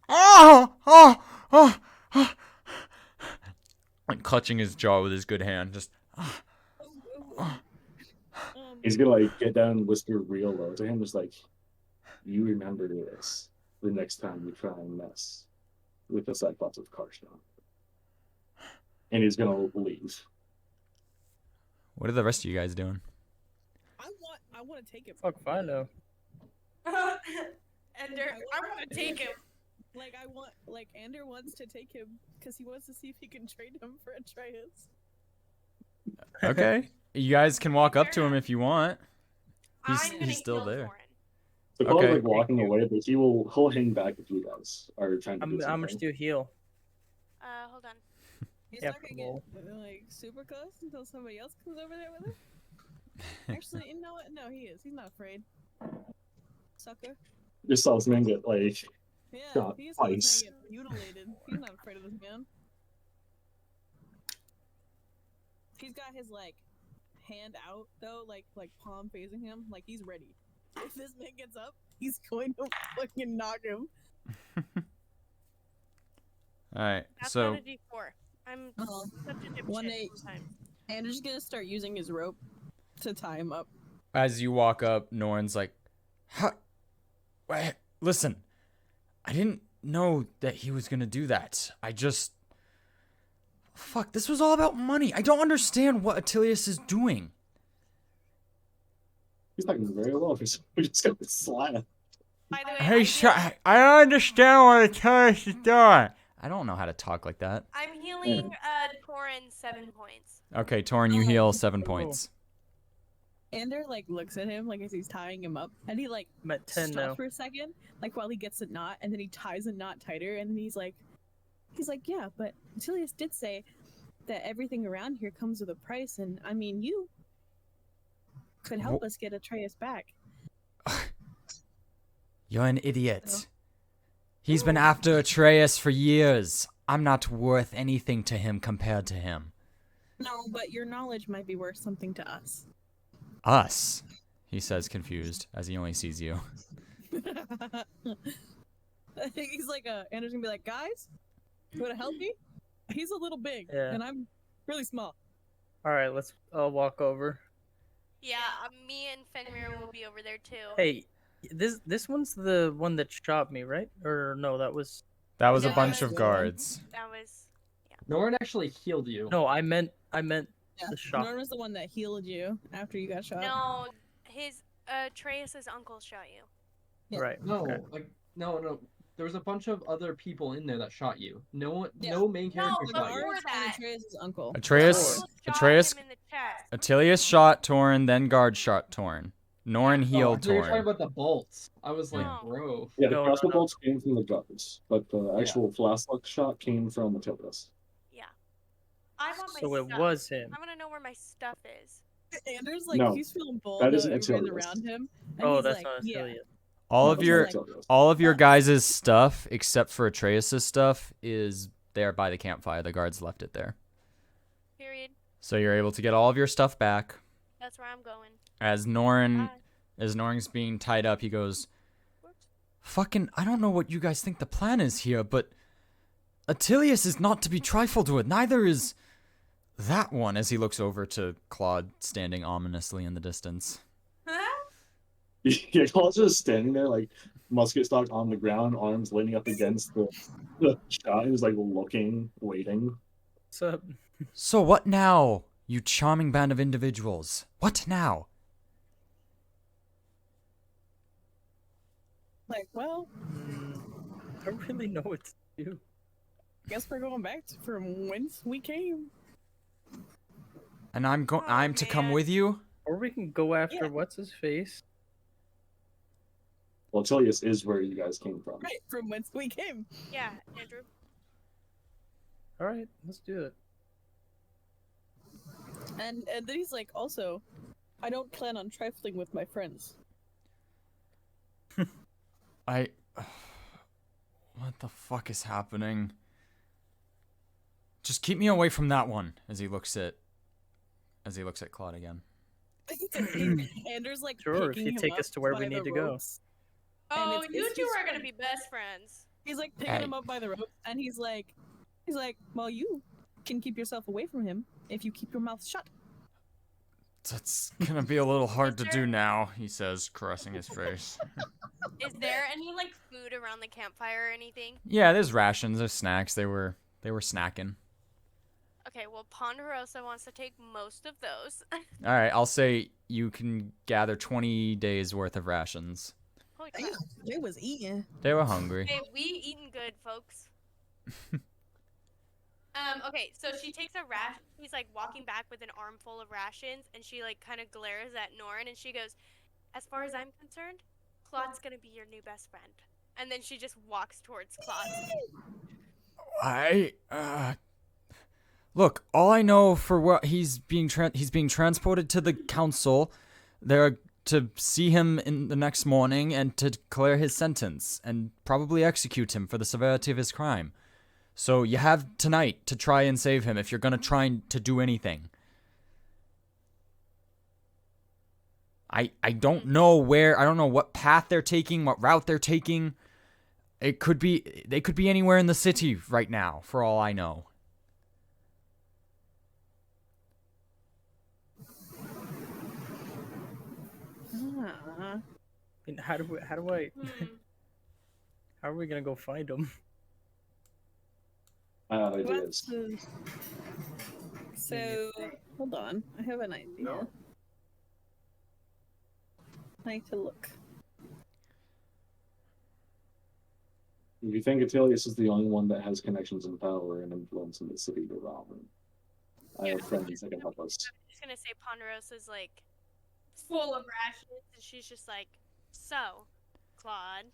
like clutching his jaw with his good hand, just. He's gonna like get down and whisper real low to him, just like, you remember this the next time you try and mess with the Cyclops of Karshon. And he's gonna leave. What are the rest of you guys doing? I want to take him. Fuck, Findo. Ender, I want to take him. Ander wants to take him because he wants to see if he can trade him for Atreus. Okay. You guys can walk up to him if you want. I'm gonna He's still heal there. Thorin. So Claude's Okay. like walking away, but he'll hang back if you guys are trying to do How much something. do you heal? Hold on. He's Yeah, not gonna get cool. like super close until somebody else comes over there with him. Actually, you know what? No, he is. He's not afraid. Sucker. Just saw this man get like Yeah, Shot he's twice. gonna get mutilated. He's not afraid of this man. He's got his like hand out though, like palm facing him, like he's ready. If this man gets up, he's going to fucking knock him. Alright, That's so not a D4. I'm Uh-huh. such a dipshit 1-8. sometimes. Andrew's gonna start using his rope to tie him up. as you walk up, Norn's like, wait, listen, I didn't know that he was gonna do that. Fuck, this was all about money. I don't understand what Attilius is doing. he's not gonna very well for somebody just got slapped. By the way, I don't understand what Attilius is doing. I don't know how to talk like that. I'm healing Thorin 7 points. Okay, Torn, you heal 7 points. Ander like looks at him like as he's tying him up, and he like I'm at 10 stops now. for a second, like while he gets a knot, and then he ties a knot tighter, and then he's like, yeah, but Tilius did say that everything around here comes with a price, and I mean, you could help us get Atreus back. You're an idiot. He's been after Atreus for years. I'm not worth anything to him compared to him. No, but your knowledge might be worth something to us. Us, he says, confused, as he only sees you. He's like, Anders gonna be like, guys, you wanna help me? He's a little big, Yeah. and I'm Really small. All right, let's walk over. Yeah, me and Fenrir will be over there too. Hey, this one's the one that shot me, right? Or no, that was That was a No, bunch that of was- guards. That was Norin actually healed you. no. I meant Yeah. the shot. Norm was the one that healed you after you got shot. no. His Atreus's uncle shot you. Yeah. Right. No, okay. like no. There was a bunch of other people in there that shot you. No one, Yeah. no main character No, shot you. before Lars that- and Atreus' uncle. Atreus, Shot Atreus, him in the chest. Atilius shot Torn, then guard shot Torn. Norn Oh, I healed thought you were talking Torn. about the bolts. I was like, No. bro. Yeah, the No, crossbow no. bolts came from the guards, but the actual flashlight shot came from Atilius. Yeah. I want my So it stuff. was him. I want to know where my stuff is. Anders, like, No, he's feeling bold that though isn't everybody's Atilius. around him. And Oh, he's that's like, not yeah. Affiliate. All No, of that's your not Atilius. all of your guys' stuff, except for Atreus' stuff, is there by the campfire. The guards left it there. Period. So you're able to get all of your stuff back. That's where I'm going. As Norn, Bye. as Norn's being tied up, he goes, Whoops. "Fucking, I don't know what you guys think the plan is here, but Atilius is not to be trifled with. Neither is that one." As he looks over to Claude, standing ominously in the distance. Yeah, Claude's just standing there, like musket stock on the ground, arms leaning up against the shot. He's like looking, waiting. What's up? So what now, you charming band of individuals? What now? Like, well, I don't really know what to do. guess we're going back from whence we came. And I'm Oh, I'm to come man. with you? Or we can go after Yeah. what's his face. Well, Atilius is where you guys came from. Right, from whence we came. Yeah, Andrew. All right, let's do it. And then he's like, also, I don't plan on trifling with my friends. I... What the fuck is happening? Just keep me away from that one, as he looks at Claude again. Anders like Sure, if picking you him take up us to where we by need the to go. ropes. And Oh, it's- you it's two his are gonna friend. be best friends. He's like picking Hey. him up by the ropes, and he's like, well, you can keep yourself away from him if you keep your mouth shut. That's gonna be a little hard to do now, he says, caressing his face. Is there any like food around the campfire or anything? Yeah, there's rations, there's snacks. They were snacking. Okay, well Ponderosa wants to take most of those. All right, I'll say you can gather 20 days worth of rations. Holy crap. They was eating. They were hungry. Hey, we eating good, folks. Okay, so she takes a ration. She's like walking back with an armful of rations, and she like kind of glares at Norn, and she goes, "As far as I'm concerned, Claude's gonna be your new best friend." And then she just walks towards Claude. Look, all I know for what he's being transported to the council. They're to see him in the next morning and to declare his sentence and probably execute him for the severity of his crime. So you have tonight to try and save him if you're gonna try to do anything. I don't know I don't know what path they're taking, what route they're taking. They could be anywhere in the city right now, for all I know. Ah. I mean, how are we gonna go find him? I have What ideas. the- So, hold on. I have an idea. I need to look. If you think Atilius is the only one that has connections and power and influence in the city, you're wrong. I have friends that can help us. I'm just gonna say Ponderosa's like full of rations, and she's just like, "So, Claude,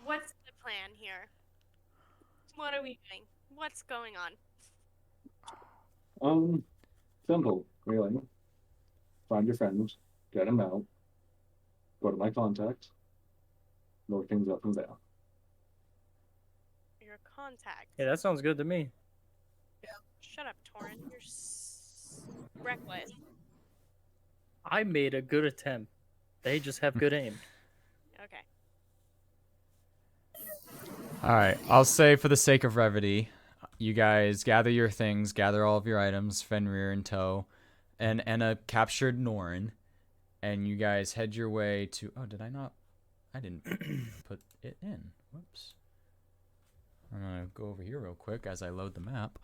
what's the plan here? What are we doing? What's going on?" Simple, really. Find your friends, get them out, go to my contact, work things up from there. Your contact. Yeah, that sounds good to me. Shut up, Torrin. You're reckless. I made a good attempt. They just have good aim. Okay. All right, I'll say for the sake of brevity, you guys gather your things, gather all of your items, Fenrir in tow, and Enna captured Norin, and you guys head your way to. Oh, did I not? I didn't put it in. Whoops. I'm gonna go over here real quick as I load the map.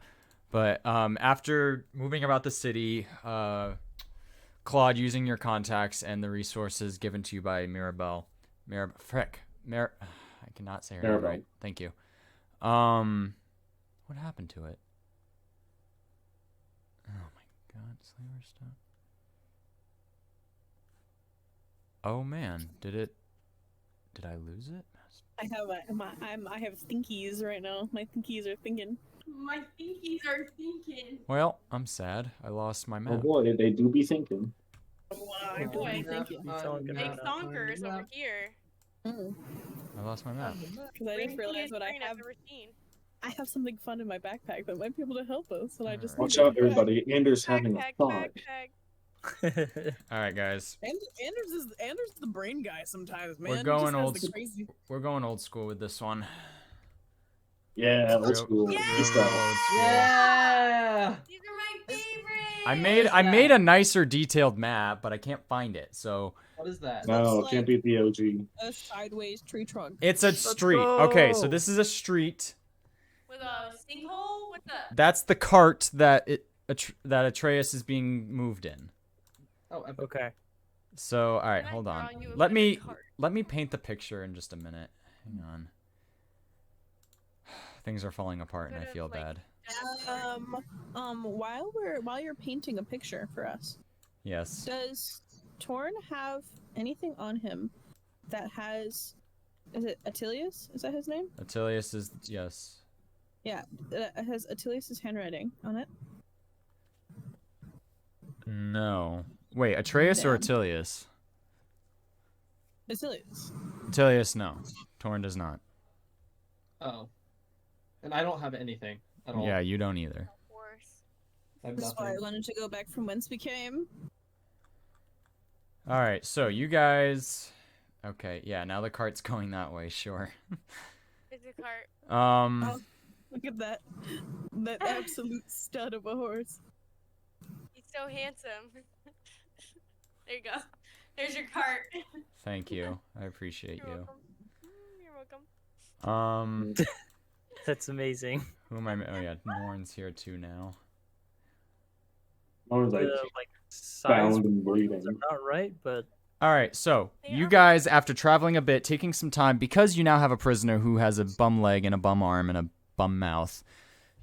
But after moving about the city, Claude, using your contacts and the resources given to you by Mirabelle, I cannot say her name Mirabelle. right. Thank you. What happened to it? Oh my God, Slayer stuff. Oh man, did I lose it? I have thinkies right now. My thinkies are thinking. My thinkies are thinking. Well, I'm sad. I lost my Oh map. boy, they do be thinking. I do boy. be thinking. Big thonkers over here. I lost my map. Because I just realized what I I've have. never seen. I have something fun in my backpack that might be able to help us, and I just Watch need out, to go back. everybody. Anders having a Backpack, thought. backpack. All right, guys. Anders is the brain guy sometimes, man. We're He going just has old the school. crazy. We're going old school with this one. Yeah, old Real- school. real Good stuff. old school. Yeah. These are my favorites. I made a nicer detailed map, but I can't find it. So What is that? No, Looks can't like- beat the OG. A sideways tree trunk. it's a street. Okay, so this is a street. With a sinkhole? What the? That's the cart that that Atreus is being moved in. Oh, epic. Okay. So, all right, Can I hold draw on. you a Let good me card? paint the picture in just a minute. Hang on. Things are falling apart and I Could've, feel like, bad. While you're painting a picture for us, Yes. does Torn have anything on him that has? Is it Attilius? Is that his name? Attilius is yes. Yeah, that has Attilius's handwriting on it. No. Wait, Atreus or Damn. Attilius? Attilius. Attilius, no. Torn does not. Oh. And I don't have anything at all. Yeah, you don't either. Of course. I have That's why I nothing. wanted to go back from whence we came. All right, so you guys. Okay, yeah. Now the cart's going that way. Sure. It's a cart. Oh. Look at that absolute stud of a horse. He's so handsome. There you go. There's your cart. Thank you. I appreciate You're you. welcome. You're welcome. That's amazing. Who am I? Oh yeah, Norn's here too now. I was like, Like size bound and bleeding. are not right, but All right, so They you are- guys, after traveling a bit, taking some time, because you now have a prisoner who has a bum leg and a bum arm and a bum mouth,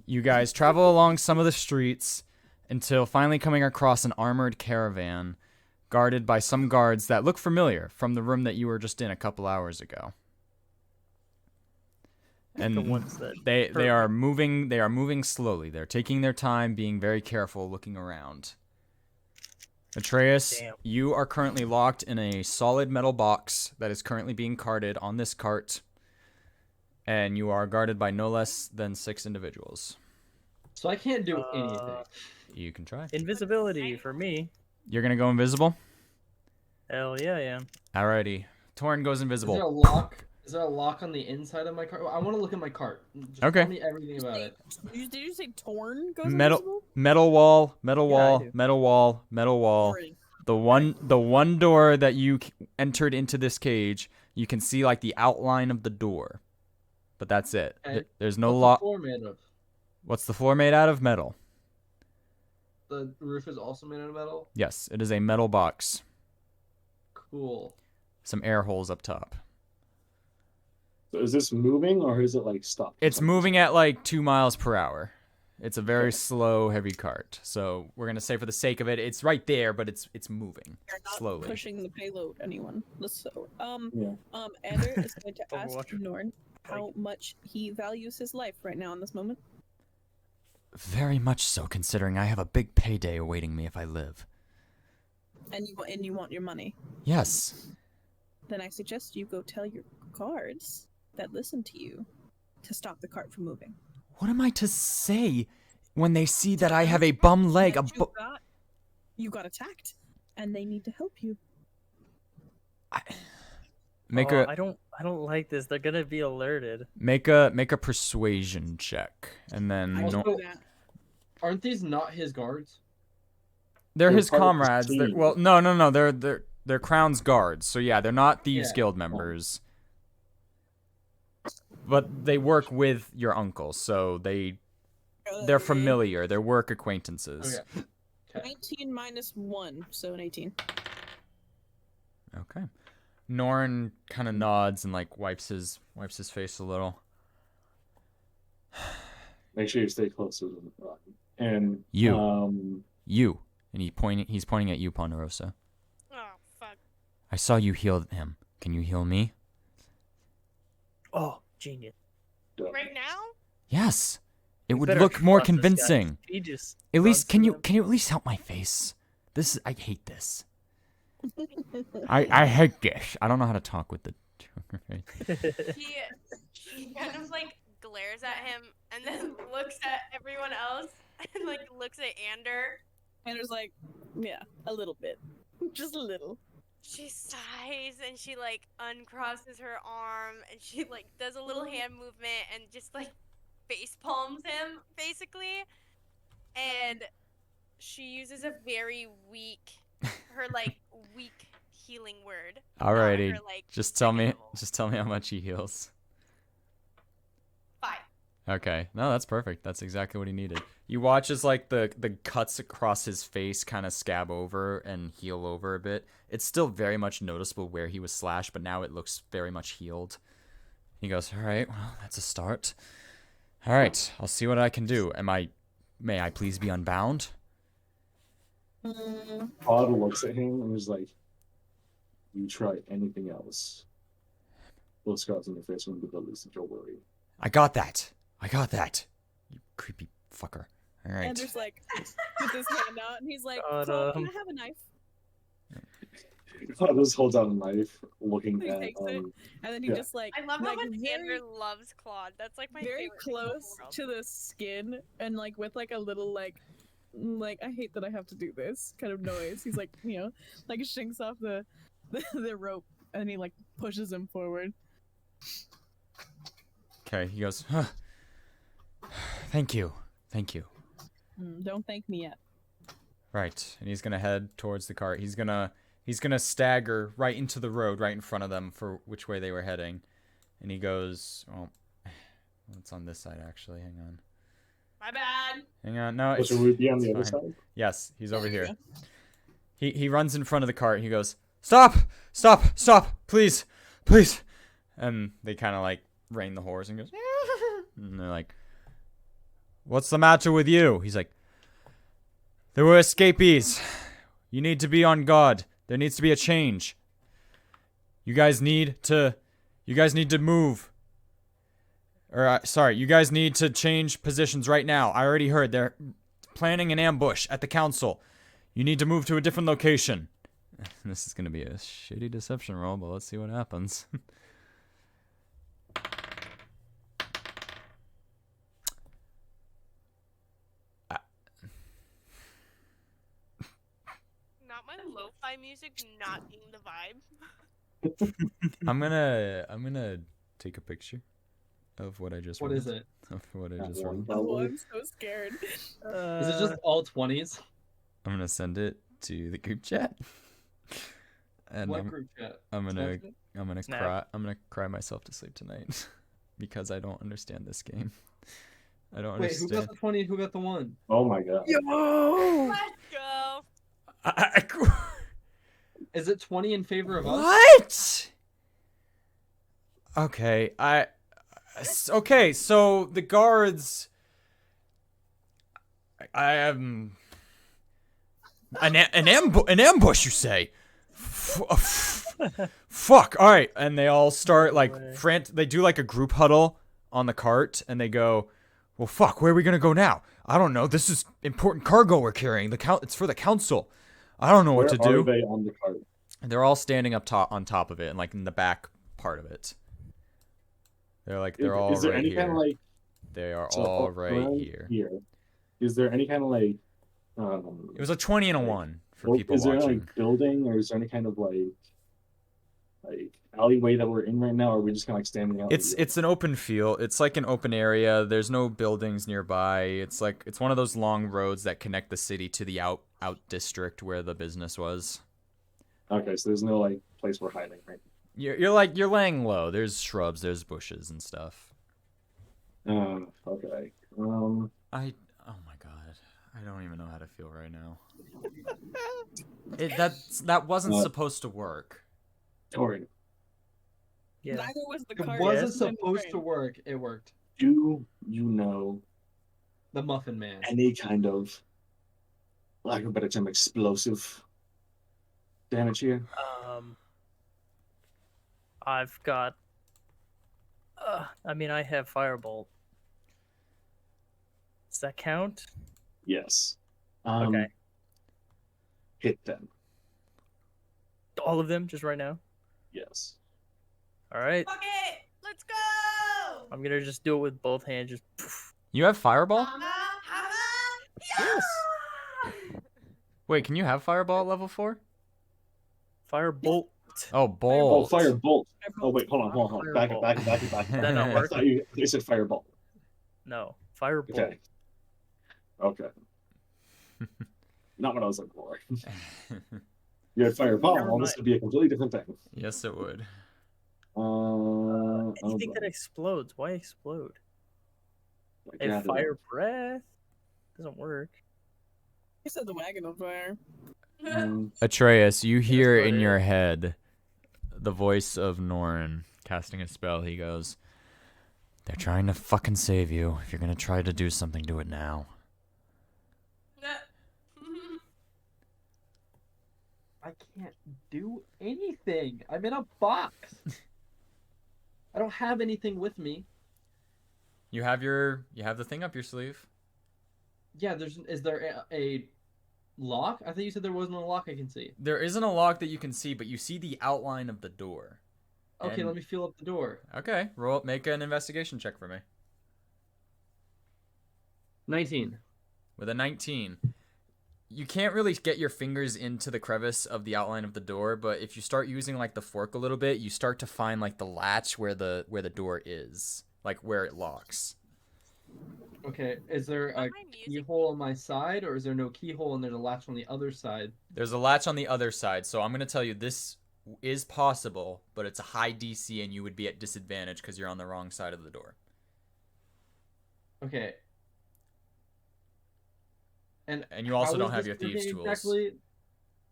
you guys travel along some of the streets until finally coming across an armored caravan guarded by some guards that look familiar from the room that you were just in a couple hours ago. the And ones that they are moving slowly. They're taking their time, being very careful, looking around. Atreus, Damn. you are currently locked in a solid metal box that is currently being carted on this cart, and you are guarded by no less than 6 individuals. So I can't do anything. You can try. invisibility for me. You're gonna go invisible? Hell yeah, yeah. Alrighty. Torn goes Is there a invisible. lock? Is there a lock on the inside of my cart? I want to look at my cart. Just Okay. Tell me everything about it. Did you say Torn goes Metal invisible? metal wall, metal Yeah, I wall, do. metal wall, metal wall. Torn. The one door that you entered into this cage, you can see like the outline of the door. But that's it. Okay. There's no What's the lock. floor made of? What's the floor made out of? Metal. The roof is also made out of metal. Yes, it is a metal box. Cool. Some air holes up top. So is this moving or is it like stopped? It's moving at like 2 miles per hour. It's a very slow, heavy cart. So we're gonna say for the sake of it, it's right there, but it's moving You're not slowly. pushing the payload, anyone. So, Yeah. Ander is going to ask Overwatch. Norn how much he values his life right now in this moment. Very much so, considering I have a big payday awaiting me if I live. And you want your money. Yes. Then I suggest you go tell your guards that listen to you to stop the cart from moving. What am I to say when they see that I have a bum leg? That you got attacked, and they need to help you. Make I a don't I don't like this. They're gonna be alerted. Make a persuasion check, and then I Also- can do that. Aren't these not his guards? they're They're his part of his comrades. They're, team. well, no, they're Crown's guards. So yeah, they're not Thieves Yeah. Guild members, but they work with your uncle, so they're familiar. They're work acquaintances. Okay. 19 minus 1, so an 18. Okay. Norn kind of nods and like wipes his face a little. Make sure you stay close to them. And You. You, and he's pointing at you, Ponderosa. Oh fuck. I saw you heal him. Can you heal me? Oh, genius. Right now? Yes. It You would better look more trust this guy. convincing. He just At least runs through them. can you at least help my face? I hate this. I hate this. I don't know how to talk with the He kind of like glares at him and then looks at everyone else and like looks at Ander. And there's like, yeah, a little bit. Just a little. She sighs and she like uncrosses her arm and she like does a little hand movement and just like face palms him basically. And she uses a very weak, her like weak healing word. not Alrighty. her, like, Just tell me second level. how much he heals. 5. Okay. No, that's perfect. That's exactly what he needed. You watch as like the cuts across his face kind of scab over and heal over a bit. It's still very much noticeable where he was slashed, but now it looks very much healed. He goes, "All right, well, that's a start. All right, I'll see what I can do. May I please be unbound?" Odd looks at him and is like, "You try anything else. Those scars on your face won't be the least of your worry." I got that. You creepy fucker. All right. And there's like, puts his hand out, and he's like, God, "Cole, can I have a knife?" Odd just holds out a knife, looking He at takes it. And then he Yeah. just like, I love how like much very, Ander loves Claude. That's like my very favorite thing in the close world. to the skin, and like with like a little like I hate that I have to do this kind of noise. He's like, like shinks off the rope, and he like pushes him forward. Okay. He goes, huh. Thank you. Don't thank me yet. Right, and he's gonna head towards the cart. He's gonna stagger right into the road right in front of them for which way they were heading. And he goes, "Oh, it's on this side actually. Hang on. My bad. Hang on. No, Oh, it's, should we be on the it's other fine. side? Yes, he's over There you here. He runs in front of the cart. He goes, Stop, please." And they kind of like rein the horse and goes, and they're like, "What's the matter with you?" He's like, "There were escapees. You need to be on guard. There needs to be a change. You guys need to move. Or sorry, you guys need to change positions right now. I already heard they're planning an ambush at the council. You need to move to a different location." This is gonna be a shitty deception roll, but let's see what happens. Not my lo-fi music not being the vibe. I'm gonna take a picture of what I just What rolled. is it? Of what I That just one. rolled. Oh, I'm so scared. Is it just all 20s? I'm gonna send it to the group chat. And What group chat? I'm gonna Snap. cry myself to sleep tonight because I don't understand this game. I don't Wait, who understand. got the 20? Who got the 1? Oh my god. Yo! Let's go. Is it 20 in favor of us? What? Okay, okay, so the guards. I am an ambush. You say? Fuck. All right, and they all start like They do like a group huddle on the cart, and they go, "Well, fuck. Where are we gonna go now? I don't know. This is important cargo we're carrying. It's for the council. I don't know what to Where do." are they on the cart? And they're all standing up on top of it, and like in the back part of it. They're all Is there right any here. kind of like They are so all right around here. Is there any kind of like It was a 20 and a 1 for people is there any watching. like building or is there any kind of like like alleyway that we're in right now, or are we just kind of like standing out? It's an open field. It's like an open area. There's no buildings nearby. It's one of those long roads that connect the city to the out district where the business was. Okay, so there's no like place we're hiding, right? You're laying low. There's shrubs, there's bushes and stuff. Okay. Oh my god. I don't even know how to feel right now. That wasn't supposed to work. Tori, Yeah. Neither was the It card. wasn't Yes. supposed to work. It worked. do you know The Muffin Man. any kind of, lack of a better term, explosive damage here? I've got. I mean, I have firebolt. Does that count? Yes. Okay. Hit them. All of them, just right now. Yes. All right. Fuck it! Let's go! I'm gonna just do it with both hands. Just. Poof. You have fireball? Yes! Wait, can you have fireball at level 4? Firebolt. Oh, Oh, bolt. firebolt. Oh wait, hold on. Back it. Did that not I work? thought you said fireball. No. Firebolt. Okay. Okay. Not what I was looking for. You had fireball. Never This mind. would be a completely different thing. Yes, it would. Anything that explodes. Why explode? And Yeah, fire breath doesn't work. You said the wagon on fire. Atreus, you hear what in it your is. head the voice of Norin casting a spell. He goes, "They're trying to fucking save you. If you're gonna try to do something, do it now." I can't do anything. I'm in a box. I don't have anything with me. You have the thing up your sleeve. Yeah, is there a lock? I thought you said there wasn't a lock I can see. There isn't a lock that you can see, but you see the outline of the door. Okay, And- let me feel up the door. Okay, make an investigation check for me. 19. With a 19. You can't really get your fingers into the crevice of the outline of the door, but if you start using like the fork a little bit, you start to find like the latch where the door is, like where it locks. Okay, is there a Am I music? keyhole on my side, or is there no keyhole and there's a latch on the other side? There's a latch on the other side, so I'm going to tell you this is possible, but it's a high DC and you would be at disadvantage because you're on the wrong side of the door. Okay. And you also how don't is have this your thieves' working tools. exactly?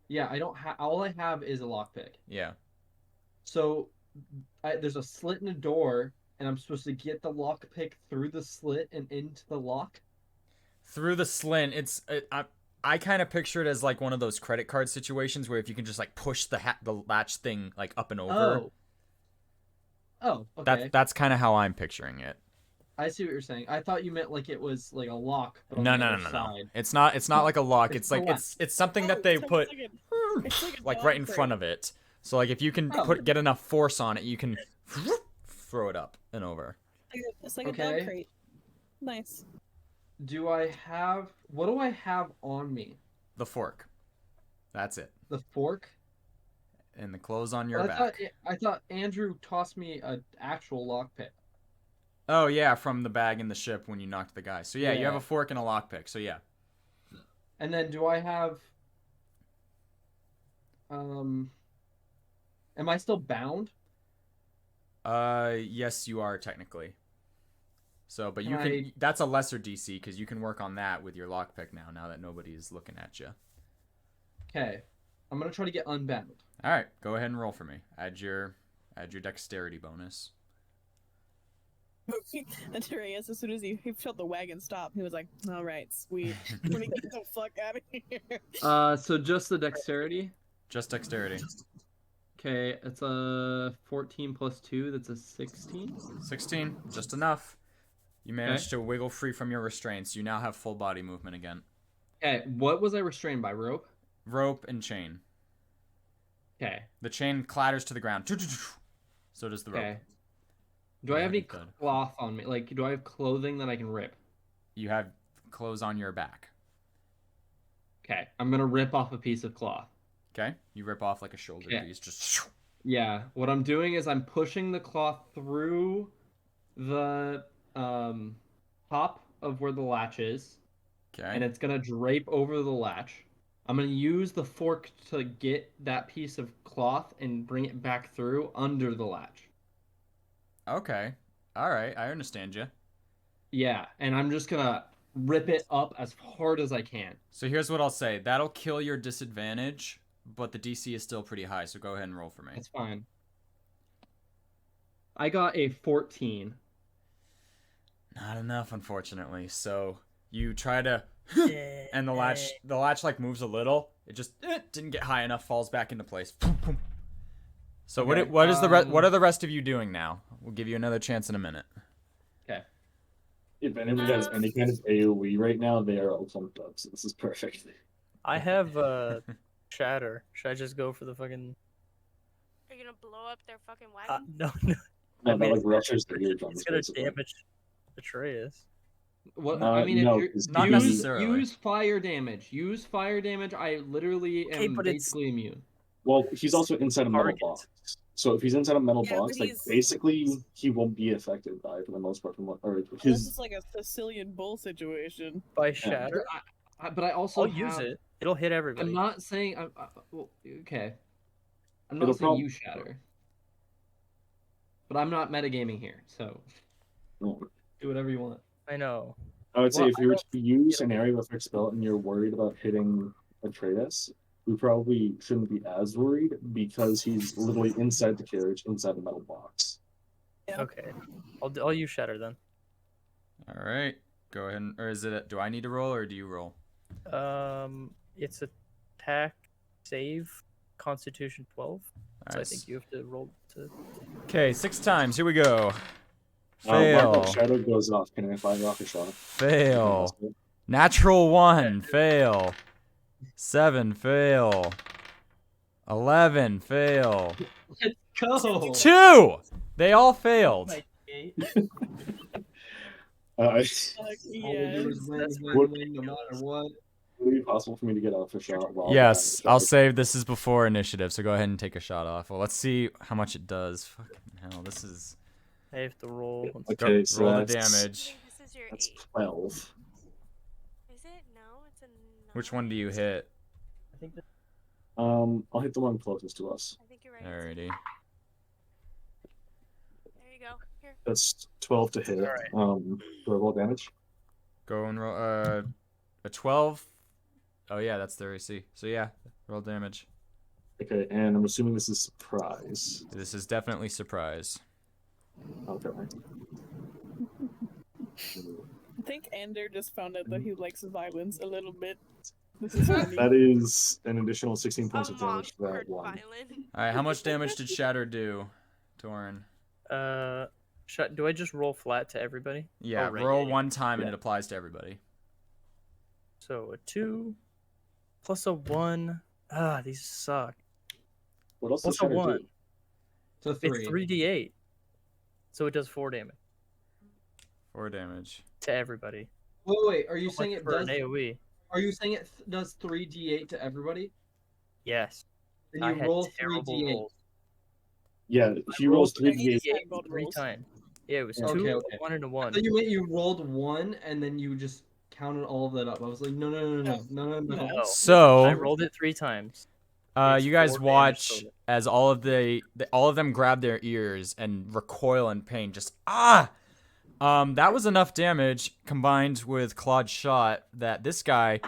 Yeah, I don't have. All I have is a lockpick. Yeah. So, there's a slit in the door, and I'm supposed to get the lockpick through the slit and into the lock. Through the slit, I kind of picture it as like one of those credit card situations where if you can just like push the latch thing like up and over. Oh, okay. That's kind of how I'm picturing it. I see what you're saying. I thought you meant like it was like a lock, but on No, the no, other no, no, no. side. It's not like a lock. It's It's like the it's something that they Oh, so put it's like a like dog right in crate. front of it. So like if you can Oh. get enough force on it, you can throw it up and over. It's like a Okay. dog crate. Nice. What do I have on me? The fork. That's it. The fork? And the clothes on your I back. thought Andrew tossed me an actual lockpick. Oh yeah, from the bag in the ship when you knocked the guy. So yeah, you have Yeah. a fork and a lockpick. So yeah. And then do I have am I still bound? Yes, you are technically. So, but you Can can. That's a lesser DC because you can work on that with your lockpick now. Now that nobody's looking at you. Okay. I'm gonna try to get unbound. All right, go ahead and roll for me. Add your dexterity bonus. And Darius, as soon as he felt the wagon stop, he was like, "All right, sweet. Let me get the fuck out of here." So just the dexterity. Just dexterity. Okay, it's a 14 plus 2. That's a 16. 16, just enough. You managed to wiggle free from your restraints. You now have full body movement again. Okay, what was I restrained by? Rope? Rope and chain. Okay. The chain clatters to the ground. So does the rope. Okay. Do I have any Good. cloth on me? Like, do I have clothing that I can rip? You have clothes on your back. Okay, I'm gonna rip off a piece of cloth. Okay? You rip off like a shoulder Okay. piece. Just Yeah, what I'm doing is I'm pushing the cloth through the top of where the latch is, and Okay. it's gonna drape over the latch. I'm gonna use the fork to get that piece of cloth and bring it back through under the latch. Okay. All right. I understand you. Yeah, and I'm just gonna rip it up as hard as I can. So here's what I'll say. That'll kill your disadvantage, but the DC is still pretty high. So go ahead and roll for me. That's fine. I got a 14. Not enough, unfortunately. So you try to, and the latch like moves a little. It just didn't get high enough. Falls back into place. So Okay, what are the rest of you doing now? We'll give you another chance in a minute. Okay. If anyone has any kind of AoE right now, they are all pumped up, so this is perfect. I have shatter. Should I just go for the fucking? Are you gonna blow up their fucking wagon? No. No, I mean, that like rushes the eardrums. It's gonna basically. damage Atreus. What I mean, no, if it's not you're necessarily. use fire damage. Use fire damage. I literally Okay, am but it's- basically immune. Well, he's also inside a metal Target. box. So if he's inside a metal Yeah, box, but like he's- basically he won't be affected by it for the most part. From what, or This his is like a Sicilian bull situation. By shatter. But I also I'll use it. It'll hit everybody. I'm not saying. Well, okay. I'm It'll not saying prob- you shatter. But I'm not metagaming here, so no. do whatever you want. I know. I would say Well, if you were to use an area of effect spell and you're worried about hitting Atreus, we probably shouldn't be as worried because he's literally inside the carriage, inside the metal box. Yeah. Okay. I'll use shatter then. All right. Go ahead. Or is it? Do I need to roll or do you roll? It's attack, save, Constitution 12. So I Nice. think you have to roll to. Okay, 6 times. Here we go. Mark Fail. that shadow goes off. Can I fire off a shot? Fail. Natural 1. Fail. 7. Fail. 11. Fail. Go. 2. They all failed. Fuck All we yes. do is win, That's win, no matter what. Would it be possible for me to get off a shot? While Yes, that I'll shadow- save. This is before initiative, so go ahead and take a shot off. Well, let's see how much it does. Fucking hell, this is. I have to roll. Okay, Go, so roll the that's- damage. This is your That's 8. 12. Is it? No, it's a 9. Which one do you hit? I think that I'll hit the one closest to us. I think you're right. Alrighty. There you go. Here. That's 12 to hit. Alright. Do I roll damage? Go and roll. A 12. Oh yeah, that's their AC. So yeah, roll damage. Okay, and I'm assuming this is surprise. This is definitely surprise. Okay. I think Ander just found out that he likes violence a little bit. This is funny. That is an additional 16 points of Among damage to that hurt one. violent. All right, how much damage did Shatter do, Torin? do I just roll flat to everybody? Yeah, Oh, right, roll yeah. one time and Yeah. it applies to everybody. So a 2 plus a 1. Ah, these suck. What else does Plus a Shatter 1. do? So 3. It's 3d8. So it does 4 damage 4 damage. to everybody. Wait. Are you So saying much it for does? an AoE? Are you saying it does 3d8 to everybody? Yes. Then I you had roll terrible 3d8. rolls. Yeah, he rolls 3d8. Both Three rolls. times. Yeah, it was Okay, 2, okay. a 1, and a I 1. thought you meant you rolled 1 and then you just counted all of that up. I was like, no. No. Oh. I So, rolled it 3 times. you guys 4 damage watch total. as all of them grab their ears and recoil in pain. Just that was enough damage combined with Claude's shot that this guy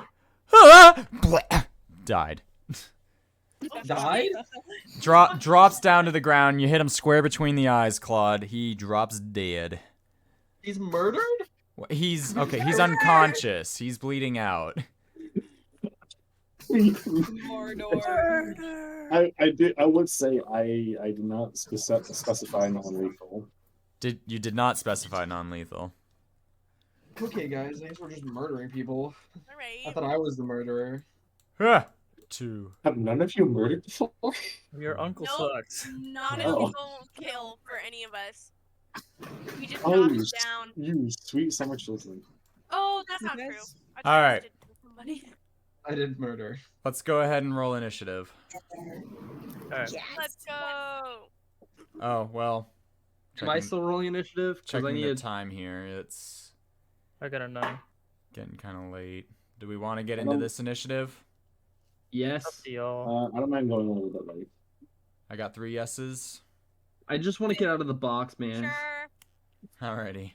died. Died? Drops down to the ground. You hit him square between the eyes, Claude. He drops dead. He's murdered? He's He's unconscious. He's bleeding out. Mordor. I would say I did not specify non-lethal. You did not specify non-lethal. Okay, guys. I guess we're just murdering people. I Alright. thought I was the murderer. Huh. 2. Have none of you murdered before? Your uncle Nope. sucks. None Oh. of people kill for any of us. We just Oh, knock you, us down. you sweet summer children. Oh, that's not Yes. true. I All right. tried to kill somebody. I did murder. Let's go ahead and roll initiative. Alright. Let's go. Oh, well. Am I Checking, still rolling initiative? Because I checking the need. time here. It's I got a 9. getting kind of late. Do we want to get into this initiative? Up Yes. to y'all. I don't mind going a little bit late. I got 3 yeses. I just want to get out of the box, man. Sure. Alrighty.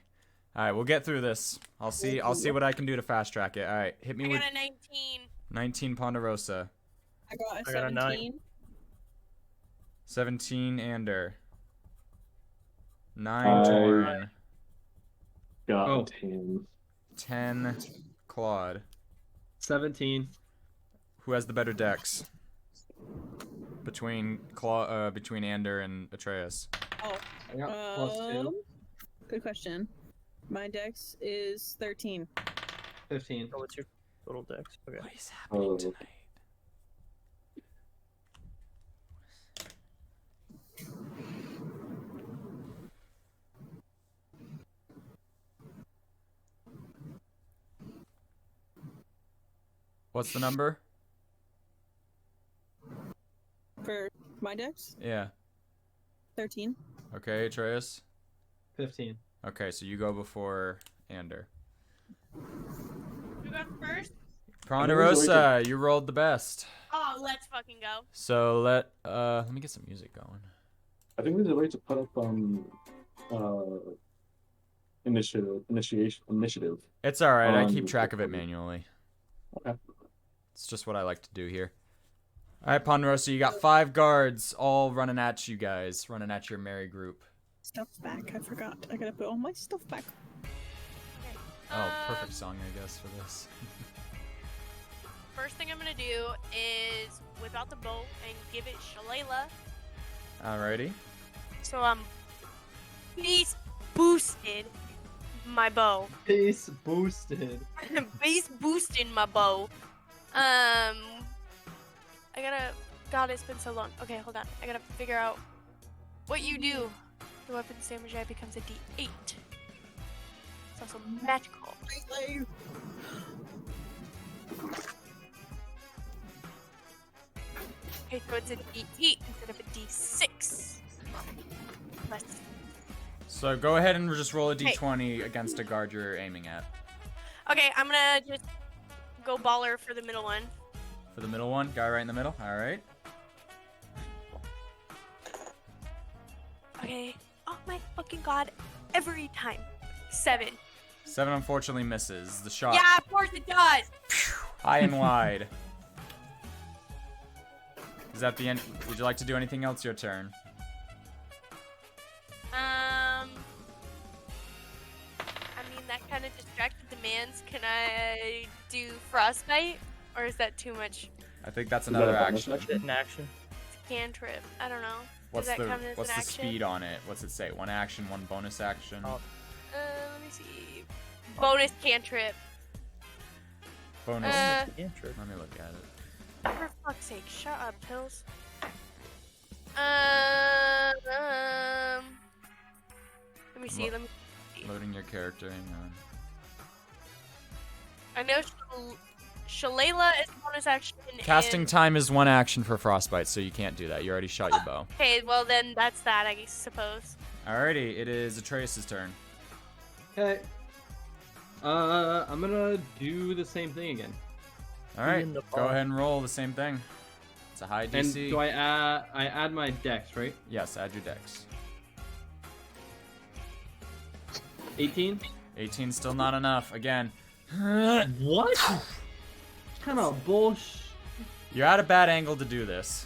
Alright, we'll get through this. I'll see what I can do to fast track it. Alright, hit me I with got a 19. 19 Ponderosa. I got a I got a 9. 17. 17 Ander. 9 I- Torn. Got Oh. 10. 10 Claude. 17. Who has the better dex? Between Ander and Atreus. Oh, I got +2. good question. My dex is 13. 15. Oh, what's your total dex? Okay. What is happening Oh. tonight? What's the number? For my dex, Yeah. 13. Okay, Atreus. 15. Okay, so you go before Ander. Who got first? Ponderosa, you rolled the best. Oh, let's fucking go. So let me get some music going. I think there's a way to put up initiative. It's all right. I Um, keep track of it manually. Okay. It's just what I like to do here. All right, Ponderosa, you got 5 guards all running at you guys, running at your merry group. Stuff's back. I forgot. I gotta put all my stuff back. Oh, perfect song, I guess, for this. First thing I'm gonna do is whip out the bow and give it Shalala. Alrighty. So I'm base boosted my bow. Pace boosted. Base boosting my bow. I gotta. God, it's been so long. Okay, hold on. I gotta figure out what you do. The weapon's damage becomes a D8. It's also magical. Okay, so it's a D8 instead of a D6. Let's. So go ahead and just roll a d20 against a guard you're aiming at. Okay, I'm gonna just go baller for the middle one. For the middle one, guy right in the middle. All right. Okay. Oh my fucking god. Every time. 7. 7 unfortunately misses. The shot Yeah, of course it does. high and wide. Is that the end? Would you like to do anything else? Your turn. I mean, that kind of distracted the man's. Can I do frostbite? Or is that too much? I think that's that another a bonus action. action? In action. Cantrip. I don't know. What's Does that the count as what's an the action? speed on it? What's it say? 1 action, 1 bonus action. Oh. Let me see. Bonus cantrip. Bonus. Cantrip. Let me look at it. For fuck's sake, shut up, Pills. Let me see. Let me. Loading your character. Hang on. I know Shalala is bonus action. Casting and... time is 1 action for frostbite, so you can't do that. You already shot your bow. Okay, well then that's that, I suppose. Alrighty, it is Atreus' turn. Okay. I'm gonna do the same thing again. Alright, in the go bar. ahead and roll the same thing. It's a high And DC. do I add my dex, right? Yes, add your dex. 18? 18 still not enough. Again. What? Kind of bullshit. You're at a bad angle to do this.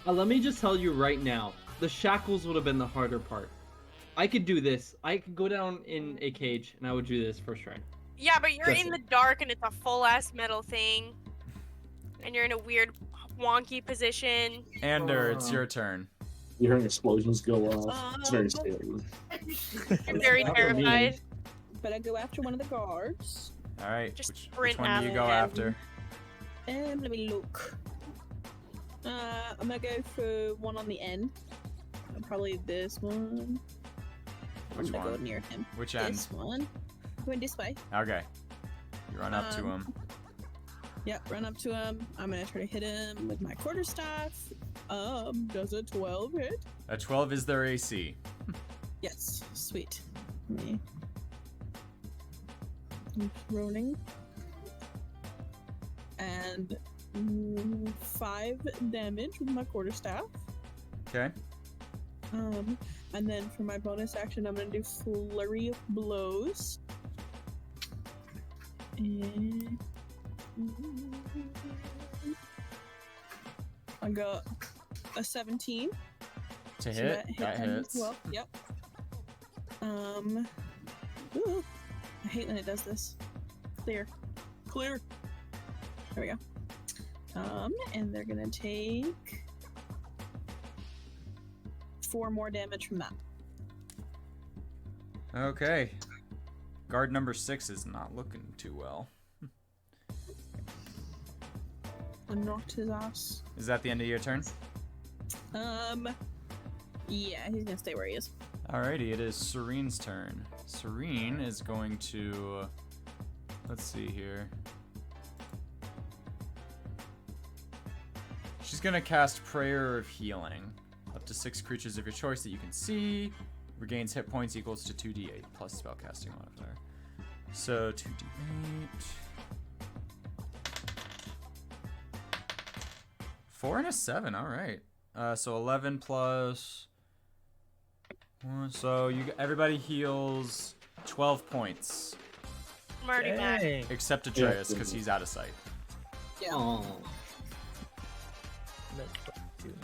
Let me just tell you right now, the shackles would have been the harder part. I could do this. I could go down in a cage, and I would do this first try. Yeah, but you're Listen. in the dark and it's a full ass metal thing. And you're in a weird, wonky position. Ander, it's your turn. You're hearing explosions go off. It's very scary. I'm very Not for me. terrified. But I go after one of the guards. Alright, Just which sprint one do you at go him. after? Let me look. I'm gonna go for one on the end. Probably this one. Which I'm gonna go one? near him. Which end? This one. Going this way. Okay. You run up to Um, him. Yep, run up to him. I'm gonna try to hit him with my quarterstaff. Does a 12 hit? A 12 is their AC. Yes, sweet. Me. Rolling. And 5 damage with my quarterstaff. Okay. And then for my bonus action, I'm gonna do flurry of blows. And I got a 17. To So hit, that him as hits. well. Yep. Ooh, I hate when it does this. Clear. There we go. And they're gonna take 4 more damage from that. Okay. Guard number 6 is not looking too well. I knocked his ass. Is that the end of your turn? Yeah, he's gonna stay where he is. Alrighty, it is Serene's turn. Serene is going to... let's see here. She's gonna cast Prayer of Healing. Up to 6 creatures of your choice that you can see. Regains hit points equals to 2d8 plus spellcasting modifier. So 2d8. 4 and a 7, alright. So 11 plus... so everybody heals 12 points. I'm already mad. Dang. Except Atreus, because he's out of sight. Oh.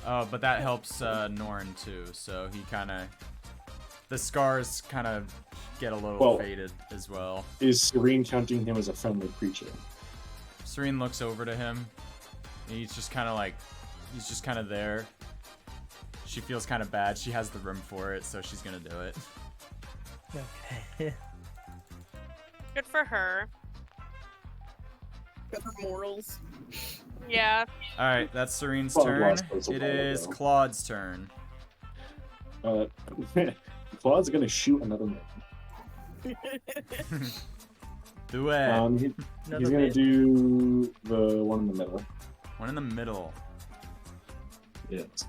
Oh, but that helps Norn too, so he kind of... the scars kind of get a little Well- faded as well. Is Serene counting him as a friendly creature? Serene looks over to him. And he's just kind of like... he's just kind of there. She feels kind of bad. She has the room for it, so she's gonna do it. Okay. Good for her. Got her morals. Yeah. Alright, that's Serene's Claude turn. lost those a It while is ago. Claude's turn. Claude's gonna shoot another man. Do it. He's Another gonna man. do the one in the middle. One in the middle. Yes.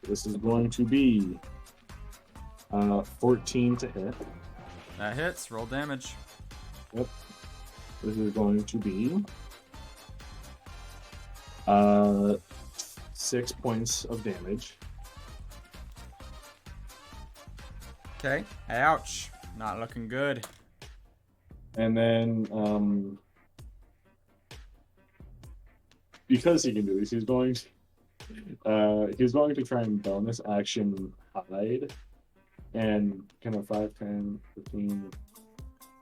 This is going to be 14 to hit. That hits. Roll damage. Yep. This is going to be 6 points of damage. Okay. Ouch. Not looking good. And then, because he can do this, he's going to try and bonus action hide and kind of 5, 10, 15,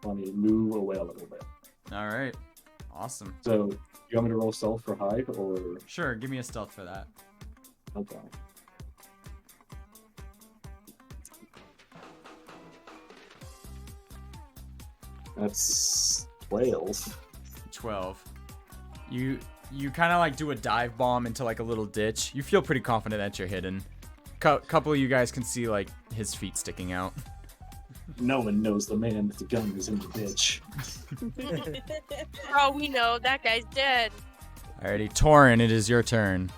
20, move away a little bit. Alright. Awesome. So, you want me to roll stealth for hide or Sure, give me a stealth for that. okay? That's 12. 12. You kind of like do a dive bomb into like a little ditch. You feel pretty confident that you're hidden. Couple of you guys can see like his feet sticking out. No one knows the man with the gun is in the ditch. For all we know, that guy's dead. Alrighty, Torin, it is your turn.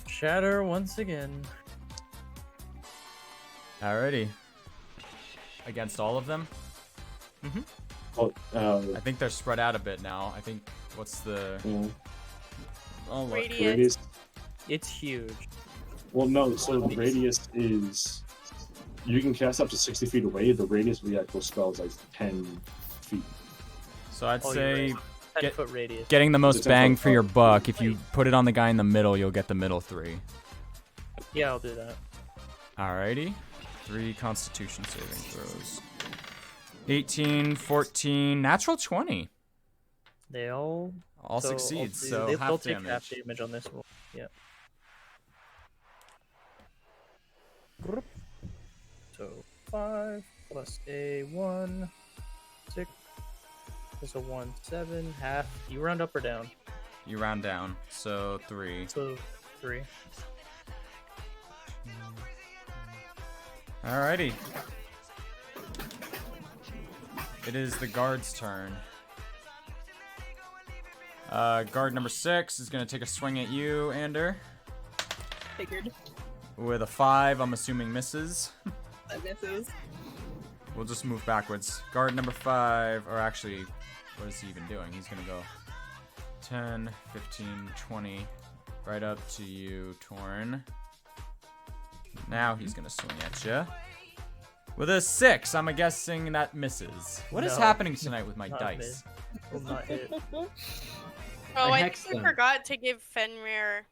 Shatter once again. Alrighty. Against all of them? Oh, I think they're spread out a bit now. I think, what's the... yeah. Oh, look. Radius. Radius. It's huge. Well, no. So the radius is you can cast up to 60 feet away. The radius of the actual spell is like 10 feet. So I'd Oh, you're say right. Get- 10-foot radius. getting the most It's a bang 10-foot for your bump. buck. If you put it on the guy in the middle, you'll get the middle 3. Yeah, I'll do that. Alrighty. 3 Constitution saving throws. 18, 14, natural 20. They all Succeeds, so they'll half take damage. half damage on this one. Yeah. So 5 plus a 1, 6 plus a 1, 7, half. You round up or down? You round down, so 3. So 3. Alrighty. It is the guard's turn. Guard number 6 is gonna take a swing at you, Ander. Figured. With a 5, I'm assuming misses. That misses. We'll just move backwards. Guard number 5, or actually, what is he even doing? He's gonna go 10, 15, 20, right up to you, Torn. Now he's gonna swing at you. With a 6, I'm guessing that misses. What is No, happening tonight with my not dice? Will not hit. Oh, I I hexed think I them. forgot to give Fenrir.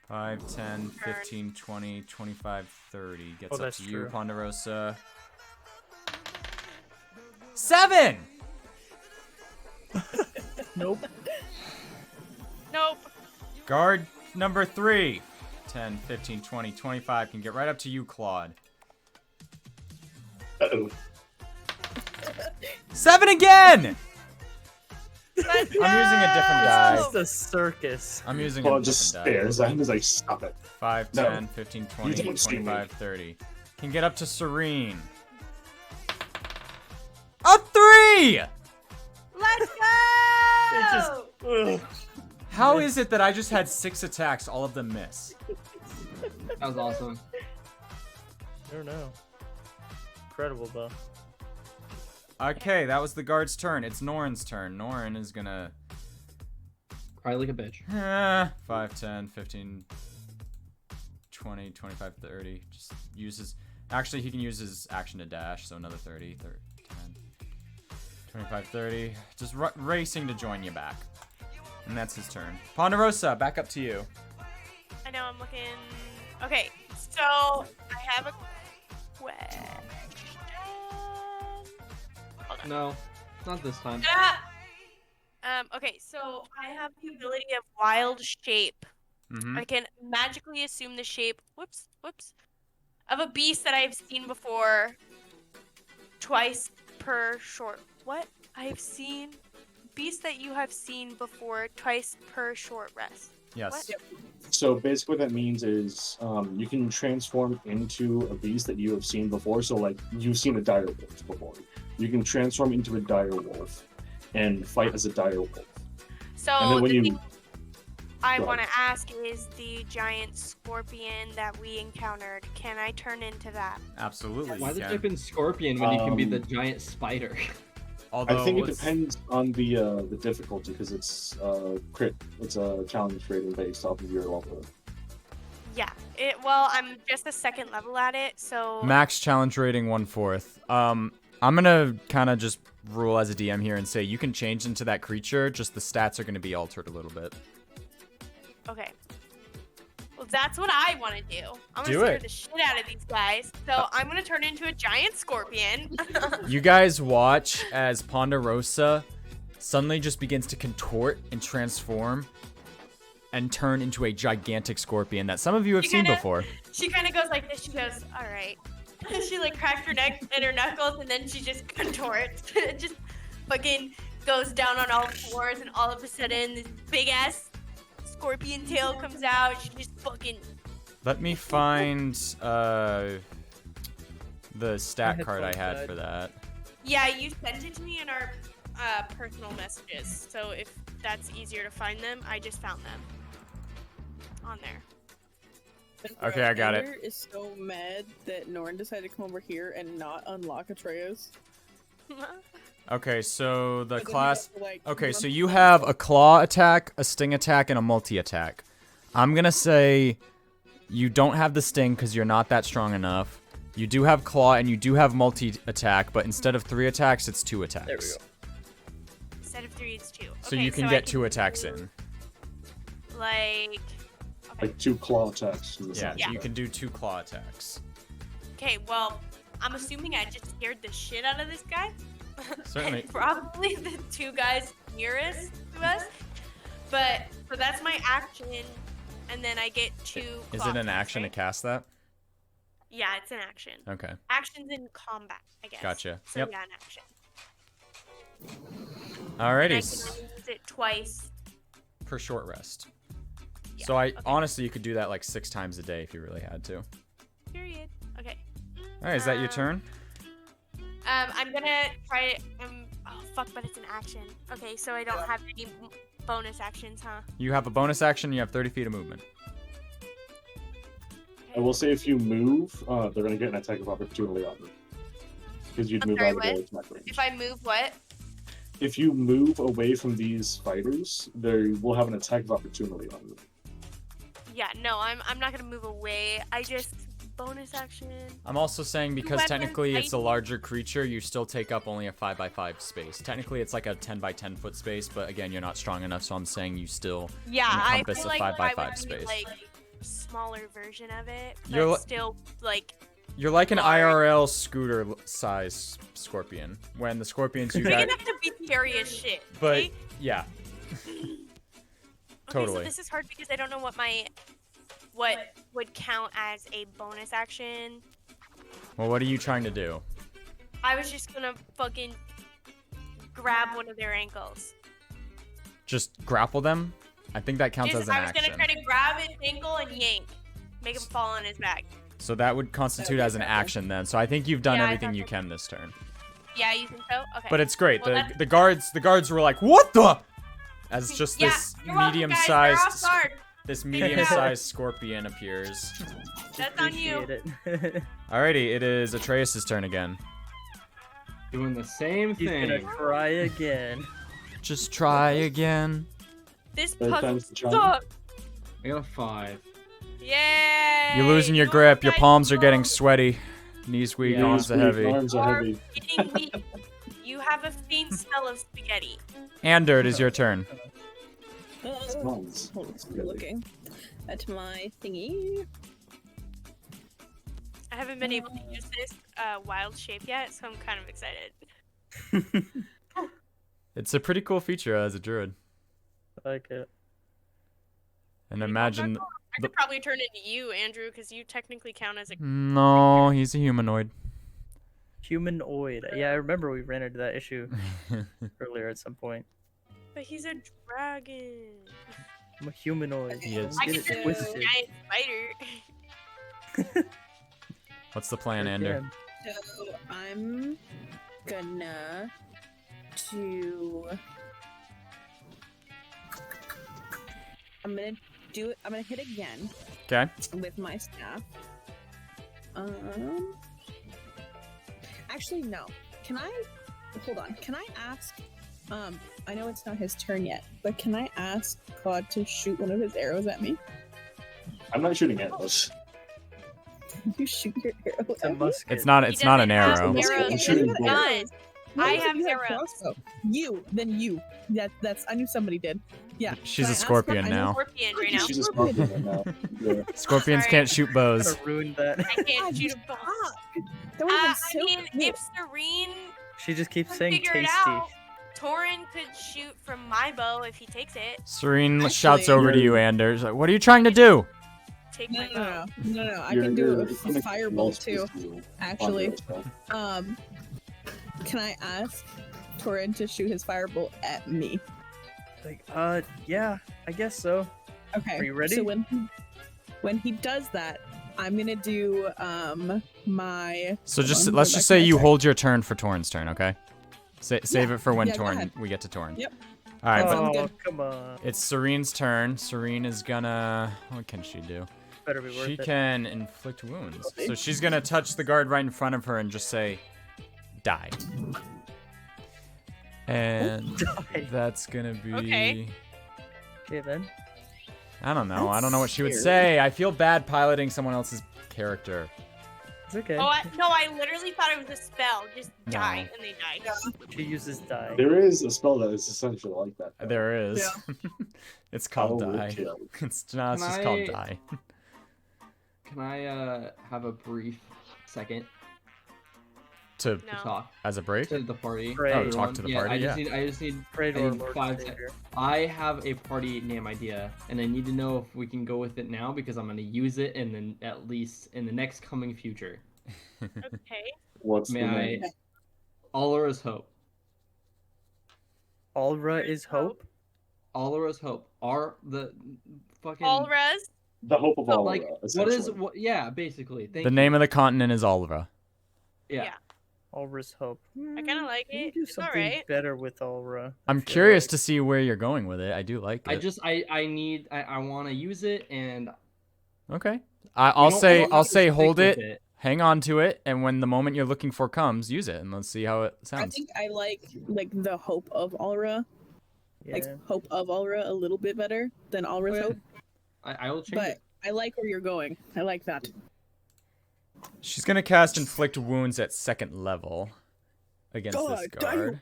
5, 10, 15, 20, 25, 30. Gets up that's to you, true. Ponderosa. 7! Nope. Nope. Guard number 3. 10, 15, 20, 25 can get right up to you, Claude. Uh-oh. 7 again! Let's I'm using a different die. It's a circus. I'm using Claude a just different die. stares at him. He's like, stop it. 5, No. 10, 15, 20, don't see me. 25, 30. Can get up to Serene. A 3! Let's It just. go! Ugh. How is it that I just had 6 attacks, all of them miss? That was awesome. I don't know. Incredible though. Okay, that was the guard's turn. It's Norin's turn. Norin is gonna... Cry like a bitch. 5, 10, 15, 20, 25, 30. Just uses... Actually, he can use his action to dash, so another 30, 10, 25, 30. Just racing to join you back. And that's his turn. Ponderosa, back up to you. I know I'm looking. Okay, so I have a question. Hold on. No, not this time. Okay, so I have the ability of wild shape. Mm-hmm. I can magically assume the shape. Whoops. Of a beast that I've seen before. Twice per short. What? I've seen beast that you have seen before twice per short rest. Yes. What? So basically what that means is you can transform into a beast that you have seen before. So like you've seen a dire wolf before. You can transform into a dire wolf and fight as a dire wolf. So And then when the you- thing I Go want to ask is the giant scorpion that we encountered. Can I turn into that? Absolutely. Why you the can. type in scorpion when you can be the Um, giant spider? Although I think it it's- depends on the difficulty because it's crit. It's a challenge rating based off of your level. Yeah. Well, I'm just a second level at it, so Max challenge rating 1/4. I'm gonna kind of just rule as a DM here and say you can change into that creature, just the stats are gonna be altered a little bit. okay. Well, that's what I want to do. I'm Do gonna scare it. the shit out of these guys. So I'm gonna turn into a giant scorpion. You guys watch as Ponderosa suddenly just begins to contort and transform and turn into a gigantic scorpion that some of you have You seen kinda- before. She kind of goes like this. She goes, all right. She like cracked her neck and her knuckles, and then she just contorts. Just fucking goes down on all fours, and all of a sudden, this big ass scorpion tail comes out. She just fucking. Let me find the stat My card I headphones had died. for that. Yeah, you sent it to me in our personal messages. So if that's easier to find them, I just found them on there. Okay, I got it. Ander is so mad that Norn decided to come over here and not unlock Atreus. Okay, so the But then he class... has to, like, Okay, run so through you the have whole- a claw attack, a sting attack, and a multi-attack. I'm gonna say you don't have the sting because you're not that strong enough. You do have claw and you do have multi-attack, but instead of 3 attacks, it's 2 attacks. There we go. Instead of 3, it's 2. So Okay, you can I get 2 attacks do, in. Like. Okay. Like 2 claw attacks. in the Yeah, side. you can do 2 claw attacks. Okay, well, I'm assuming I just scared the shit out of this guy. Certainly. And probably the 2 guys nearest to us. But so that's my action, and then I get 2. Is claw it an attacks, action to right? cast that? Yeah, it's an action. Okay. Actions in combat, I guess. Gotcha. So Yep. yeah, an action. And I Alrighty. can only use it twice. Per short rest. Yeah, So okay. honestly, you could do that like 6 times a day if you really had to. Period. Okay. Alright, is that your turn? I'm gonna try. Oh fuck, but it's an action. Okay, so I don't have any bonus actions, huh? You have a bonus action. You have 30 feet of movement. I will say if you move, they're gonna get an attack of opportunity on you. Because you'd I'm move sorry, out of their what? attack range. If I move what? If you move away from these fighters, they will have an attack of opportunity on you. Yeah, no, I'm not gonna move away. I just bonus action. I'm also saying because Weapon technically it's a fighting. larger creature, you still take up only a 5x5 space. Technically it's like a 10x10 foot space, but again, you're not strong enough, so I'm saying you still Yeah, I encompass feel a like 5x5 I would space. need, like smaller version of it, but You're li- still like. You're like an large. IRL scooter size scorpion. When the scorpions you Big got, enough to be scary as shit. but okay? yeah, Okay, totally. so this is hard because I don't know what would count as a bonus action. Well, what are you trying to do? I was just gonna fucking grab one of their ankles. Just grapple them? I think that counts as an I was action. gonna try to grab his ankle and yank, make him fall on his back. So that would constitute as an action then. So I think you've done Yeah, I everything thought you so. can this turn. Yeah, you think so? Okay. But it's great. Well, The guards were like, "What the?" As just Yeah, this you're welcome, guys. They're off guard. this medium-sized scorpion appears. That's on you. Appreciate it. Alrighty, it is Atreus' turn again. Doing the same He's thing. gonna try again. Just try again. This Third puzzle time's the charm. sucks. I got a 5. Yay! You're losing your grip. Your palms are getting sweaty. Knees weak, Yeah. arms are heavy. Arms are heavy. Getting weak. You have a faint smell of spaghetti. Ander, it is your turn. Smells. Hold on, I'm looking at my thingy. I haven't been able to use this wild shape yet, so I'm kind of excited. It's a pretty cool feature as a druid. I like it. And imagine... I could probably turn into you, Andrew, because you technically count as a. No, he's a humanoid. Humanoid. Yeah, I remember we ran into that issue earlier at some point. But he's a dragon. I'm a humanoid. He is. I Don't could get do it a twisted. giant spider. What's the plan, Ander? Again. So I'm gonna do. I'm gonna do it. I'm gonna hit again Okay. with my staff. Actually, no. Can I? Hold on. Can I ask? I know it's not his turn yet, but can I ask Claude to shoot one of his arrows at me? I'm not shooting arrows. You shoot your arrow It's a at me? musket. It's not. It's not an doesn't have arrow. Musket. arrows. I'm shooting He's bullets. gun. No, I you said have you had arrows. crossbow. You. That's. I knew somebody did. Yeah. She's So I a asked scorpion her- I know- now. Scorpion right now. She's a scorpion right now. Yeah. Scorpions Sorry. can't shoot bows. Kinda ruined that. I can't God, shoot you a bow. suck. That would've been I so mean, cool. if Serene She just keeps could saying figure tasty. it out, Torin could shoot from my bow if he takes it. Serene Actually- shouts over to you, Ander. She's like, "What are you trying to do?" Take No, my no, bow. no. I You're- can do you're- it it's with gonna firebolt multiple too. skill. Actually, Spell. can I ask Torin to shoot his firebolt at me? Like, yeah, I guess so. Okay. Are you ready? So when he does that, I'm gonna do my. So hold just on, let's go just back to say my you check. hold your turn for Torin's turn, okay? Save Yeah. it for when Yeah, go ahead. we get to Torin. Yep. All right, Oh. but sounds Oh, good. come on. it's Serene's turn. Serene is gonna. What can she do? Better be worth She it. can inflict wounds. Okay. So she's gonna touch the guard right in front of her and just say, "Die." And Die. that's gonna be. Okay. Okay, then. I don't know. I don't know what she would That's say. I feel bad piloting someone else's character. It's okay. Oh, I literally thought it was a spell. Just No. die, and they die. She uses die. There is a spell that is essentially like that. though. There is. It's called Oh, die. kill. It's no, it's Can just called I- die. Can I have a brief second To to No. talk as a break. to the party? Pray. Oh, talk to the yeah, party, I just yeah. need. I just need. Pray to I our need Lord 5 and seconds. Savior. I have a party name idea, and I need to know if we can go with it now because I'm gonna use it, and then at least in the next coming future. Okay. What's the May name? I? Allra's Hope. Allra is hope. Allra's Hope. The fucking. Allra's. The hope of So, all. like, what is what? Yeah, basically. Thank The you. name of the continent is Allra. Yeah. Yeah. Allra's hope. I kind of like You can it. do It's something alright. better with Allra. I'm curious to see where you're going with it. I do like it. I want to use it, and Okay. we I'll don't say have I'll to say stick hold with it, hang on to it, and when the moment you're looking for comes, use it, and let's see how it I sounds. think I like the hope of Allra, Yeah. like hope of Allra a little bit better than Allra's Okay. hope. I will change But it. I like where you're going. I like that. She's gonna cast inflict wounds at 2nd level against this God damn. guard.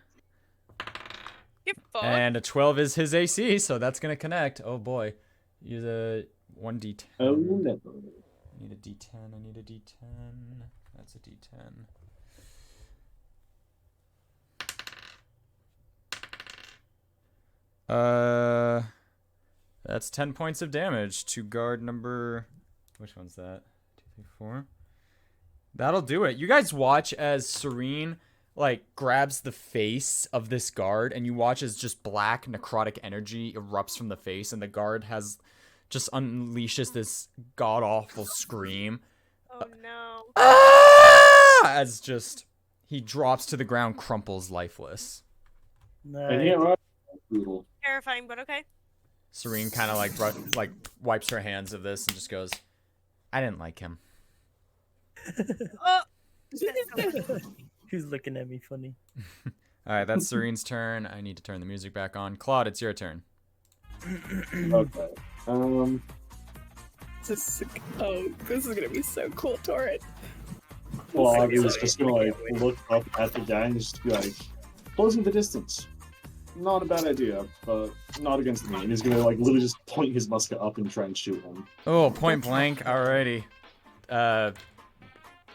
Get fucked. And a 12 is his AC, so that's gonna connect. Oh boy. Use a 1d10. Oh no. I need a d10. I need a d10. That's a d10. That's 10 points of damage to guard number. Which one's that? 2, 3, 4. That'll do it. You guys watch as Serene grabs the face of this guard, and you watch as just black necrotic energy erupts from the face, and the guard has just unleashes this god awful scream. Oh no. As just he drops to the ground, crumples lifeless. And yeah, Nice. right. Brutal. Terrifying, but okay. Serene kind of wipes her hands of this and just goes, "I didn't like him." Oh. He's looking at me funny. All right, that's Serene's turn. I need to turn the music back on. Claude, it's your turn. Okay. This is gonna be so cool, Torrent. Claude is just gonna look up at the guy and just be like, closing the distance. Not a bad idea, but not against me. And he's gonna literally just point his musket up and try and shoot him. Oh, point blank. Alrighty.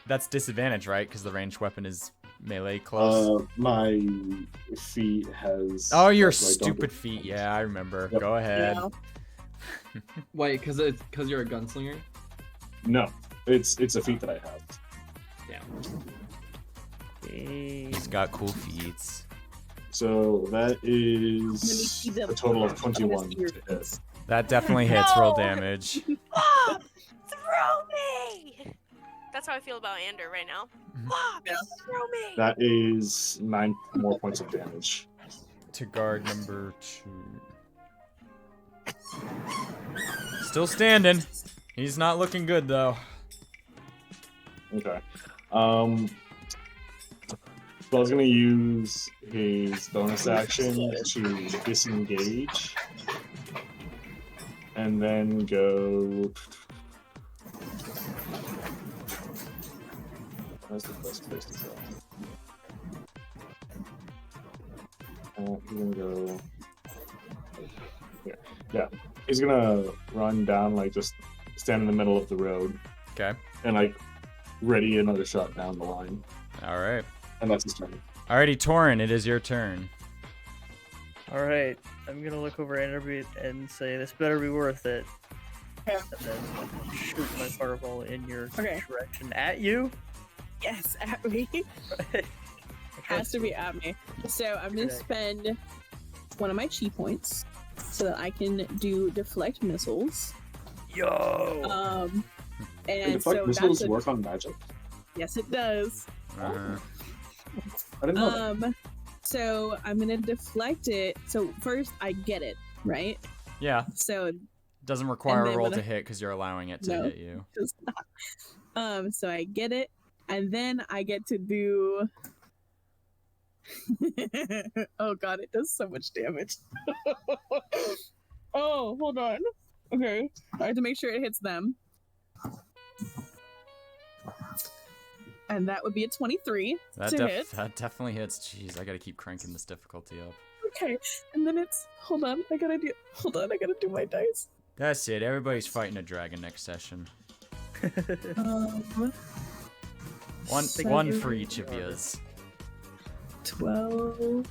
That's disadvantage, right? Because the ranged weapon is melee close. My feet has. Oh, your so I don't stupid get- feet. Yeah, I remember. Yep. Go ahead. Yeah. Wait, because you're a gunslinger? No, it's a feat that I have. He's got cool feet. So that is see them. a total of I wanna 21 see your to hit. face. That definitely hits. Roll No! damage. Mom, throw me! That's how I feel about Ander right now. Mom, Yeah. throw me! That is 9 more points of damage. To guard number 2. Still standing. He's not looking good though. Okay. So I was gonna use his bonus action to disengage, and then go. That's the best place to go. He's gonna go. Yeah. He's gonna run down, just stand in the middle of the road, Okay. and ready another shot down the line, All right. and that's his turn. Alrighty, Torin, it is your turn. All right, I'm gonna look over Enderby and say this better be worth it. Yeah. And then shoot my fireball in your Okay. direction at you. Yes, at me. Has to be at me. So I'm gonna Okay. spend one of my chi points so that I can do deflect missiles. Yo. And Did so missiles that's work on magic? yes, it does. Uh-huh. I didn't know that. So I'm gonna deflect it. So first I get it, right? Yeah. So Doesn't require And a then roll when to I- hit because you're allowing it to No. hit you. so I get it, and then I get to do. Oh god, it does so much damage. Oh, hold on. Okay, I have to make sure it hits them. And that would be a 23 That, to hit. that definitely hits. Jeez, I gotta keep cranking this difficulty up. Okay, and then it's hold on, I gotta do my dice. That's it. Everybody's fighting a dragon next session. One for each of yous. 12.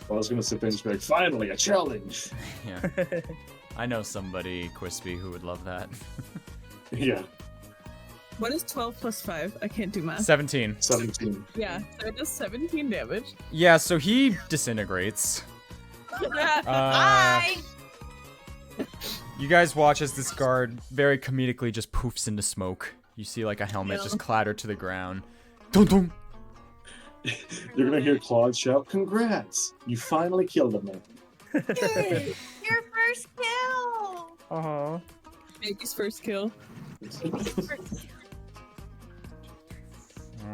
I was gonna sit there and just be like, finally, a challenge! Yeah. I know somebody, Quispy, who would love that. Yeah, What is 12 plus 5? I can't do math. 17. 17. Yeah, so it does 17 damage. Yeah, so he disintegrates. Bye! You guys watch as this guard very comedically just poofs into smoke. You see a helmet Yeah. just clatter to the ground. Dun, dun. You're gonna hear Claude shout, "Congrats! You finally killed him, man." Yay! Your first kill. Uh-huh. Baby's first kill. First-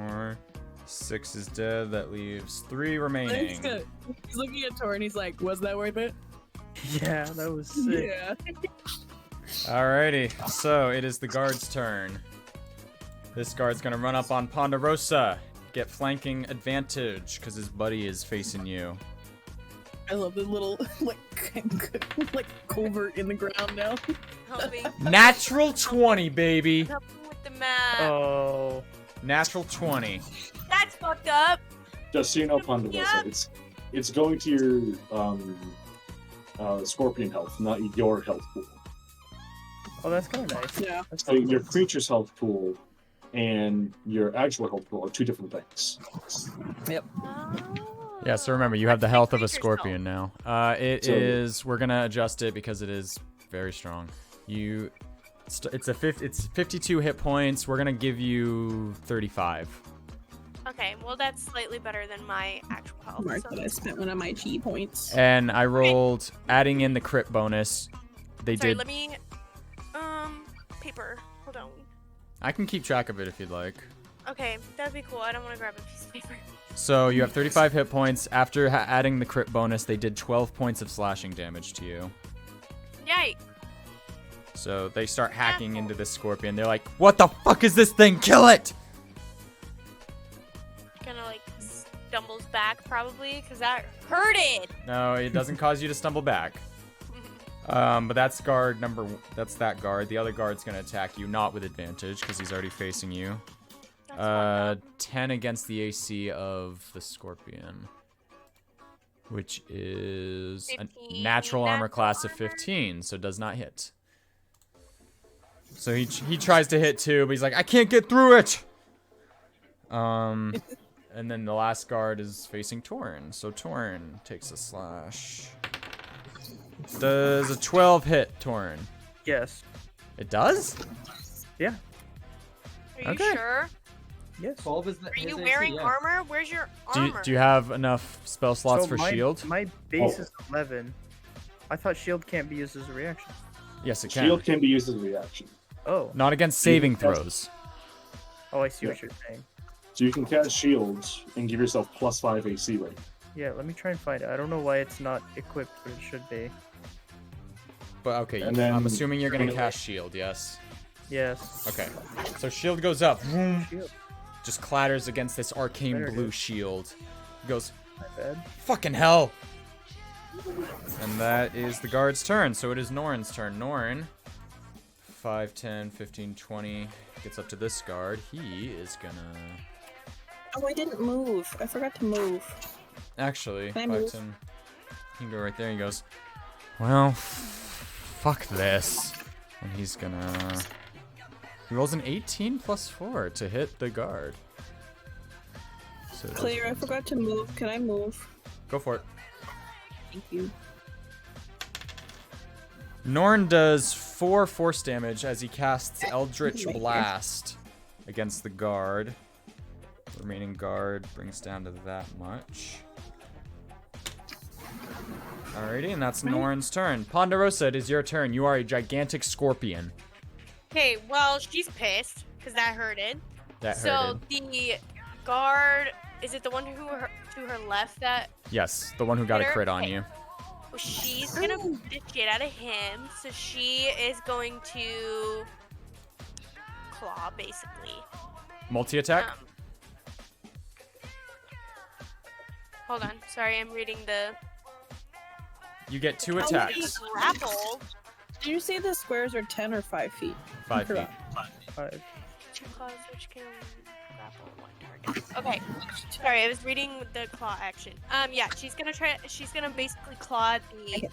4, 6 is dead. That leaves 3 He's remaining. good. He's looking at Tor and he's like, was that worth it? Yeah, that was sick. Yeah. Alrighty, so it is the guard's turn. This guard's gonna run up on Ponderosa, get flanking advantage because his buddy is facing you. I love the little like covert in the ground now. Helping. Natural 20, baby. Helping with the map. Oh. Natural 20. That's fucked up. Just so you know, Ponderosa, it's going to your scorpion health, not your health pool. Oh, that's kind of nice. Yeah. That's So your creature's health pool and your actual health pool are 2 different things. Yeah, so remember, you have the What's health of a creature's scorpion now. We're gonna adjust it because it is very strong. It's 52 hit points. We're gonna give you 35. Okay, well that's slightly better than my actual health. Mark so- that I spent one of my chi points. And I rolled, adding in the crit bonus. They Sorry, did. let me. Paper. Hold on. I can keep track of it if you'd like. Okay, that'd be cool. I don't want to grab a piece of paper. So you have 35 hit points. After adding the crit bonus, they did 12 points of slashing damage to you. Yay! So they start hacking into this scorpion. They're like, "What the fuck is this thing? Kill it!" Kinda like stumbles back probably, because that hurted! No, it doesn't cause you to stumble back. But that's guard number. That's that guard. The other guard's gonna attack you, not with advantage, because he's already facing you. That's 10 against the AC of the scorpion, which is a 15. natural armor Natural class of armor. 15, so does not hit. So he tries to hit too, but he's like, I can't get through it. And then the last guard is facing Torn, so Torn takes a slash. Does a 12 hit, Torn? Yes. It does? Yeah. Are you Okay. sure? Yes. 12 is the. Are you his AC, wearing yeah. armor? Where's your Do armor? you have enough spell slots for my, shield? My base Oh. is 11. I thought shield can't be used as a reaction. Yes, it can. Shield can be used as a reaction. Oh. Not against saving Yes. throws. Oh, I see Yeah. what you're saying. So you can cast shields and give yourself +5 AC rate. Yeah, let me try and find it. I don't know why it's not equipped, but it should be. But okay, And then- I'm assuming you're gonna cast shield, yes? Yes. Okay. So shield goes up, vroom, Shield. just clatters against this arcane There it blue is. shield. Goes, My bad. fucking hell! And that is the guard's turn, so it is Norin's turn. Norin, 5, 10, 15, 20, gets up to this guard. He is gonna... Oh, I didn't move. I forgot to move. Actually, Can I 5, move? 10, he can go right there. He goes, well, fuck this. And he's gonna... He rolls an 18 plus 4 to hit the guard. So it does- Claire, I forgot to move. Can I move? Go for it. Thank you. Norn does 4 force damage as he casts Eldritch Right here. Blast against the guard. The remaining guard brings down to that much. Alrighty, and that's Norn's turn. Ponderosa, it is your turn. You are a gigantic scorpion. Okay, well, she's pissed, because that hurted. That So hurted. the guard, is it the one to her left that... Yes, the one who got a Hit her? crit on Okay. you. Well, she's gonna beat the shit out of him, so she is going to claw, basically. Multi-attack? Hold on, sorry, I'm reading the... You get 2 Oh, attacks. he's grappled. Did you say the squares are 10 or 5 feet? 5 feet. Forgot. 5. 2 claws which can grapple one target. Okay, sorry, I was reading the claw action. Yeah, she's gonna basically claw the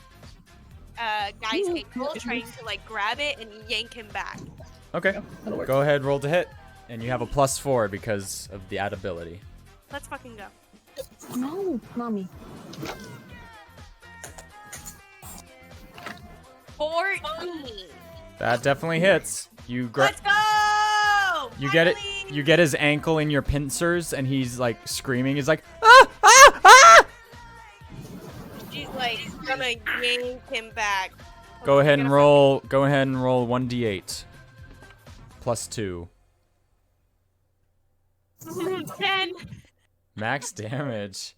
guy's ankle, trying to like grab it and yank him back. Okay. That'll work. Go ahead, roll to hit. And you have a +4 because of the add ability. Let's fucking go. No, mommy. 14. That definitely hits. You grab. Let's go! You get it. Finally! You get his ankle in your pincers, and he's like screaming. He's like, ah, ah, ah! She's like gonna yank him back. Go ahead and Gonna roll. Go ahead and roll 1d8 plus 2. 10. Max damage.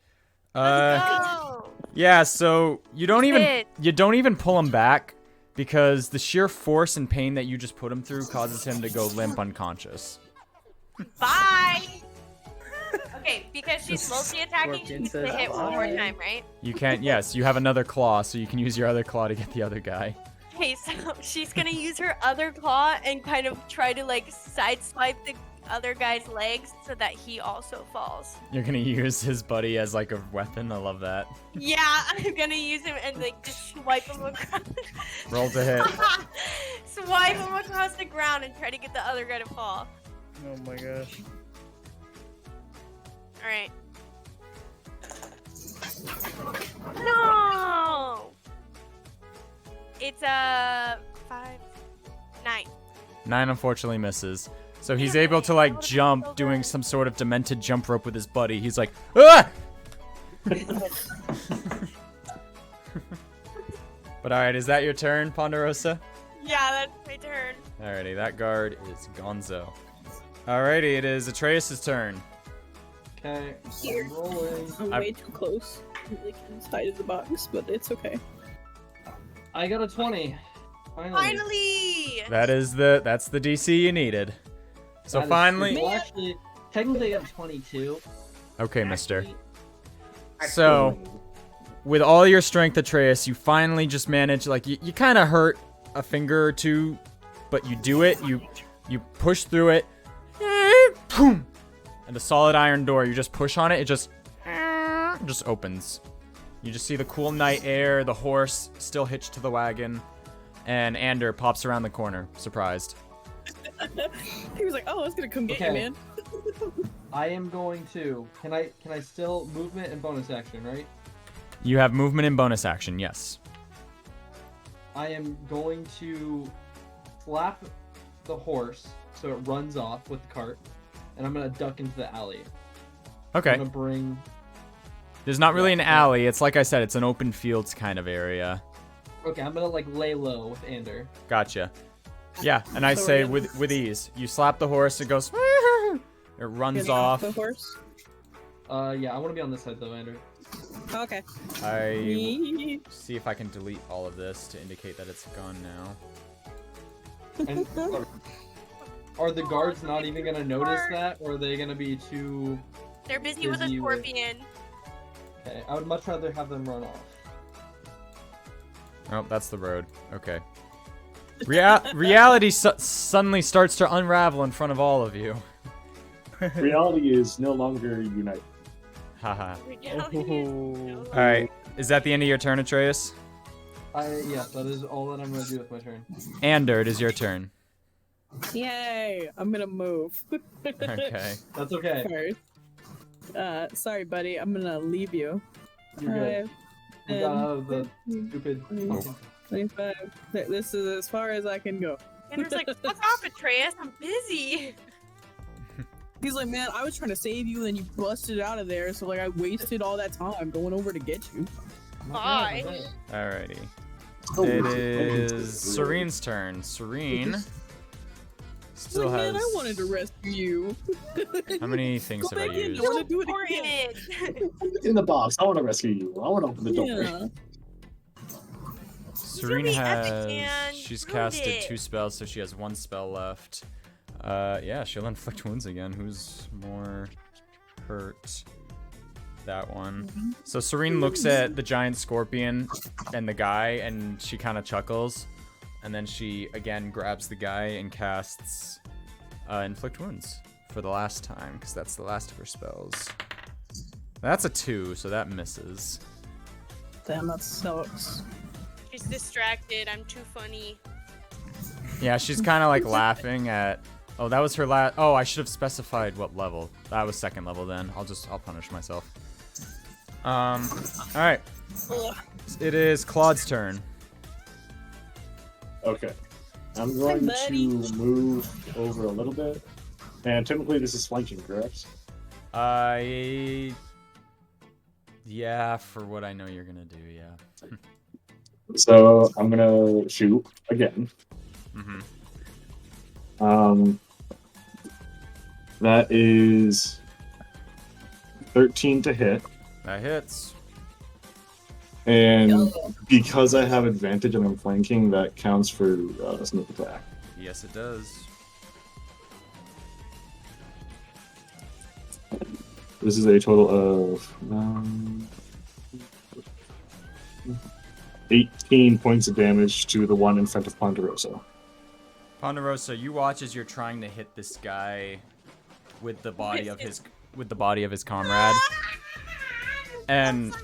Go. Yeah. So you don't Hit. even pull him back because the sheer force and pain that you just put him through causes him to go limp unconscious. Bye. Okay, because she's This multi-attacking, she scorpion needs to says hit one more bye. time, right? You can't. Yes, you have another claw, so you can use your other claw to get the other guy. Okay, so she's gonna use her other claw and kind of try to like sideswipe the other guy's legs so that he also falls. You're gonna use his buddy as like a weapon. I love that. Yeah, I'm gonna use him and like just swipe him across. Roll to hit. Swipe him across the ground and try to get the other guy to fall. Oh my gosh. All right. No. It's a 5, 9. 9 unfortunately misses. So he's Damn able it, to that like would've been jump, so doing good. some sort of demented jump rope with his buddy. He's like, ah! But alright, is that your turn, Ponderosa? Yeah, that's my turn. Alrighty, that guard is Gonzo. Alrighty, it is Atreus' turn. Okay, Here. I'm rolling. I'm I- way too close. I'm like inside of the box, but it's okay. I got a 20. Finally. Finally. That's the DC you needed. So That is finally, true. Well, actually, technically I got 22. okay, mister. Actually- So, with all your strength, Atreus, you finally just manage, like, you kind of hurt a finger or two, but you do it, you push through it, boom, and the solid iron door, you just push on it, it just opens. You just see the cool night air, the horse still hitched to the wagon, and Ander pops around the corner, surprised. He was like, "Oh, I was gonna come get you, Okay. man." I am going to. Can I still movement and bonus action, right? You have movement and bonus action, yes. I am going to slap the horse so it runs off with the cart, and I'm gonna duck into the alley. Okay. I'm gonna bring. There's not really an alley, it's like I said, it's an open fields kind of area. Okay, I'm gonna like lay low with Ander. Gotcha. Yeah, and I So say we're with ease. You slap the horse, it goes. It runs Getting off. the horse. Yeah, I want to be on this side though, Ander. Okay. I see if I can delete all of this to indicate that it's gone now. And are the guards not even gonna notice that, or are they gonna be too? They're busy with a Busy with- scorpion. Okay, I would much rather have them run off. Oh, that's the road. Okay. Reality suddenly starts to unravel in front of all of you. Reality is no longer united. Haha. Oh. All right. Is that the end of your turn, Atreus? Yes, that is all that I'm gonna do with my turn. Ander, it is your turn. Yay! I'm gonna move. Okay. That's okay. First. Sorry, buddy. I'm gonna leave you. You're good. 5, We got out of the 10, stupid. 25. This is as far as I can go. Ander's like, fuck off, Atreus, I'm busy. He's like, man, I was trying to save you, and then you busted out of there, so like I wasted all that time going over to get you. Bye. Alrighty. Oh, It okay. is Serene's turn. Serene He's still like, man, I has. wanted to rescue you. How many things Go have I back in, used? I wanna do it again. Important. In the box. I want to rescue you. I want to open the door. Yeah. Serene be epic has. and She's ruined casted it. 2 spells, so she has 1 spell left. Yeah, she'll inflict wounds again. Who's more hurt? That one. So Serene looks at the giant scorpion and the guy, and she kind of chuckles, and then she again grabs the guy and casts inflict wounds for the last time, because that's the last of her spells. That's a 2, so that misses. Damn, that sucks. She's distracted, I'm too funny. Yeah, she's kind of like laughing at. Oh, that was her last. Oh, I should have specified what level. That was 2nd level then. I'll punish myself. All right. It is Claude's turn. Okay. I'm going to buddy. move over a little bit. And typically this is flanking, correct? Yeah, for what I know you're gonna do, yeah. So I'm gonna shoot again. Mm-hmm. That is 13 to hit. That hits. And because I have advantage and I'm flanking, that counts for sneak attack. Yes, it does. This is a total of 18 points of damage to the one in front of Ponderosa. Ponderosa, you watch as you're trying to hit this guy with the body of his comrade, and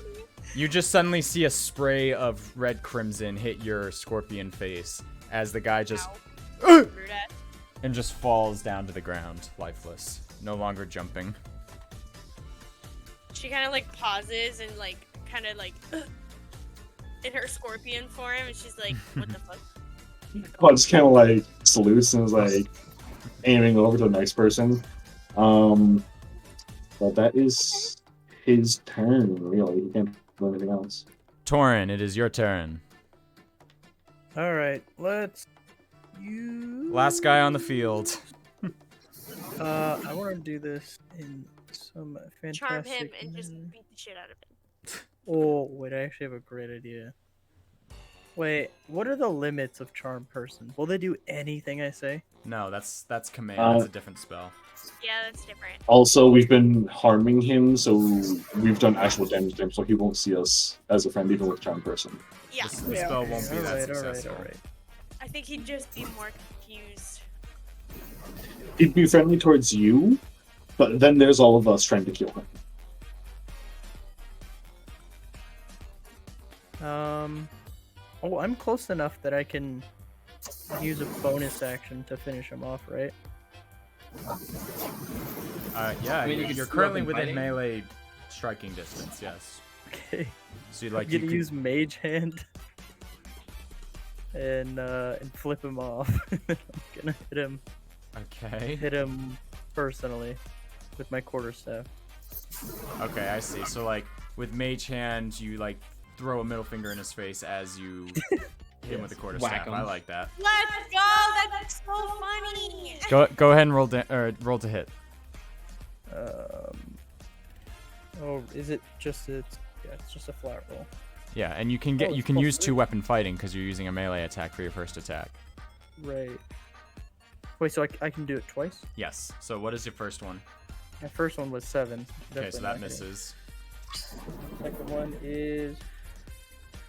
you just suddenly see a spray of red crimson hit your scorpion face as the guy just and just falls down to the ground, lifeless, no longer jumping. She kind of like pauses and like kind of like in her scorpion form, and she's like, "What the fuck?" Well, just kind of like salutes and is like aiming over to the next person. But that is his turn, really. He can't do anything else. Torin, it is your turn. All right, let's use. Last guy on the field. I want to do this in some fantastic. Charm him and just manner. beat the shit out of him. Oh wait, I actually have a great idea. Wait, what are the limits of charm person? Will they do anything I say? No, that's command. That's a different spell. Yeah, that's different. Also, we've been harming him, so we've done actual damage to him, so he won't see us as a friend, even with Charm Person. Yeah, The spell won't be that successful. Alright. I think he'd just be more confused. He'd be friendly towards you, but then there's all of us trying to kill him. Oh, I'm close enough that I can use a bonus action to finish him off, right? Yeah, I mean, you you're could currently still within fighting. melee striking distance. Yes. Okay. So I'm gonna use Mage Hand and flip him off. I'm gonna Okay. hit him personally with my quarterstaff. Okay, I see. So like with mage hand, you like throw a middle finger in his face as you hit him with a quarterstaff. Whack him. I like that. Let's go! That's so funny! Go ahead and roll to hit. Oh, is it just it's just a flat roll. Yeah, and you can it's you can plus use 3. 2 weapon fighting because you're using a melee attack for your first attack. Right. Wait, so I can do it twice? Yes. So what is your first one? My first one was 7. Okay, so Definitely that not gonna- misses. Second one is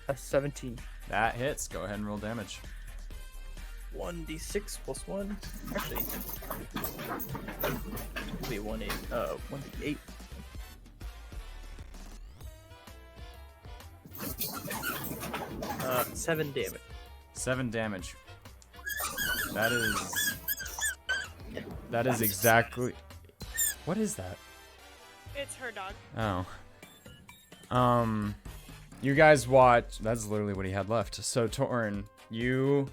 a 17. That hits. Go ahead and roll damage. 1d6 plus 1. Actually, it'll be 1d8. 7 damage. 7 damage. That is exactly. What is that? It's her dog. Oh. You guys watch. That's literally what he had left. So Torin, you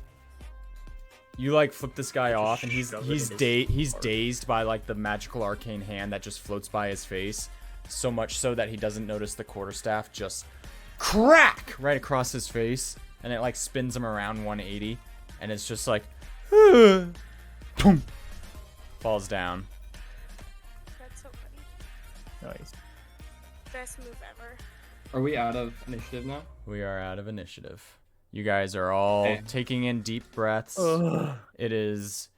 like flip this guy off, and he's dazed by like the magical arcane hand that just floats by his face, so much so that he doesn't notice the quarterstaff just crack right across his face, and it like spins him around 180, and it's just like, boom, falls down. That's so funny. Nice. Best move ever. Are we out of initiative now? We are out of initiative. You guys are all Okay. taking in deep breaths. Ugh. It's